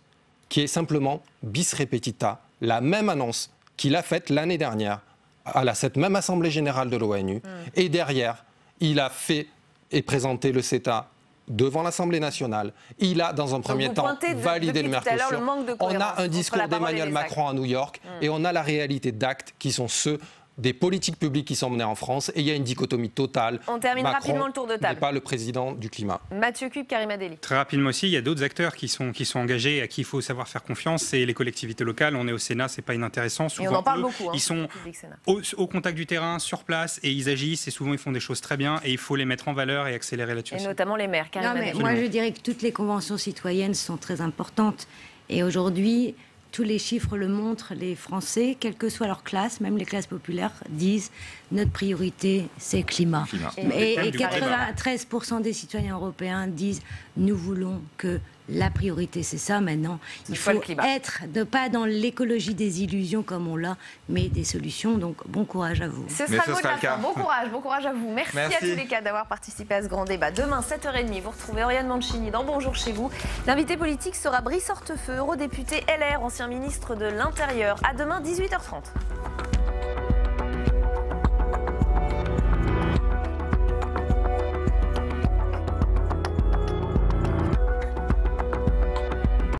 qui est simplement bis repetita, la même annonce qu'il a faite l'année dernière à cette même Assemblée générale de l'ONU. Et derrière, il a fait et présenté le CETA devant l'Assemblée nationale. Il a, dans un premier temps, validé le Mercosur. On a un discours d'Emmanuel Macron à New York et on a la réalité d'actes qui sont ceux des politiques publiques qui sont menées en France. Et il y a une dichotomie totale. On termine rapidement le tour de table. N'est pas le président du climat. Mathieu Cube, Karima Delli. Très rapidement aussi, il y a d'autres acteurs qui sont engagés, à qui il faut savoir faire confiance. C'est les collectivités locales. On est au Sénat, c'est pas inintéressant. Souvent, et on en parle beaucoup. Ils sont au contact du terrain, sur place, et ils agissent. Et souvent, ils font des choses très bien. Et il faut les mettre en valeur et accélérer là-dessus. Et notamment les maires. Non, mais moi, je dirais que toutes les conventions citoyennes sont très importantes. Et aujourd'hui, tous les chiffres le montrent, les Français, quelle que soit leur classe, même les classes populaires, disent notre priorité, c'est le climat. Et 93% des citoyens européens disent nous voulons que la priorité, c'est ça maintenant. Il faut être, pas dans l'écologie des illusions comme on l'a, mais des solutions. Donc bon courage à vous. Ce sera le mot de la fin. Bon courage à vous. Merci à tous les cas d'avoir participé à ce grand débat. Demain, 7h30, vous retrouvez Oriane Mancini dans Bonjour chez vous. L'invité politique sera Brice Hortefeux, eurodéputé LR, ancien ministre de l'Intérieur. À demain, 18h30.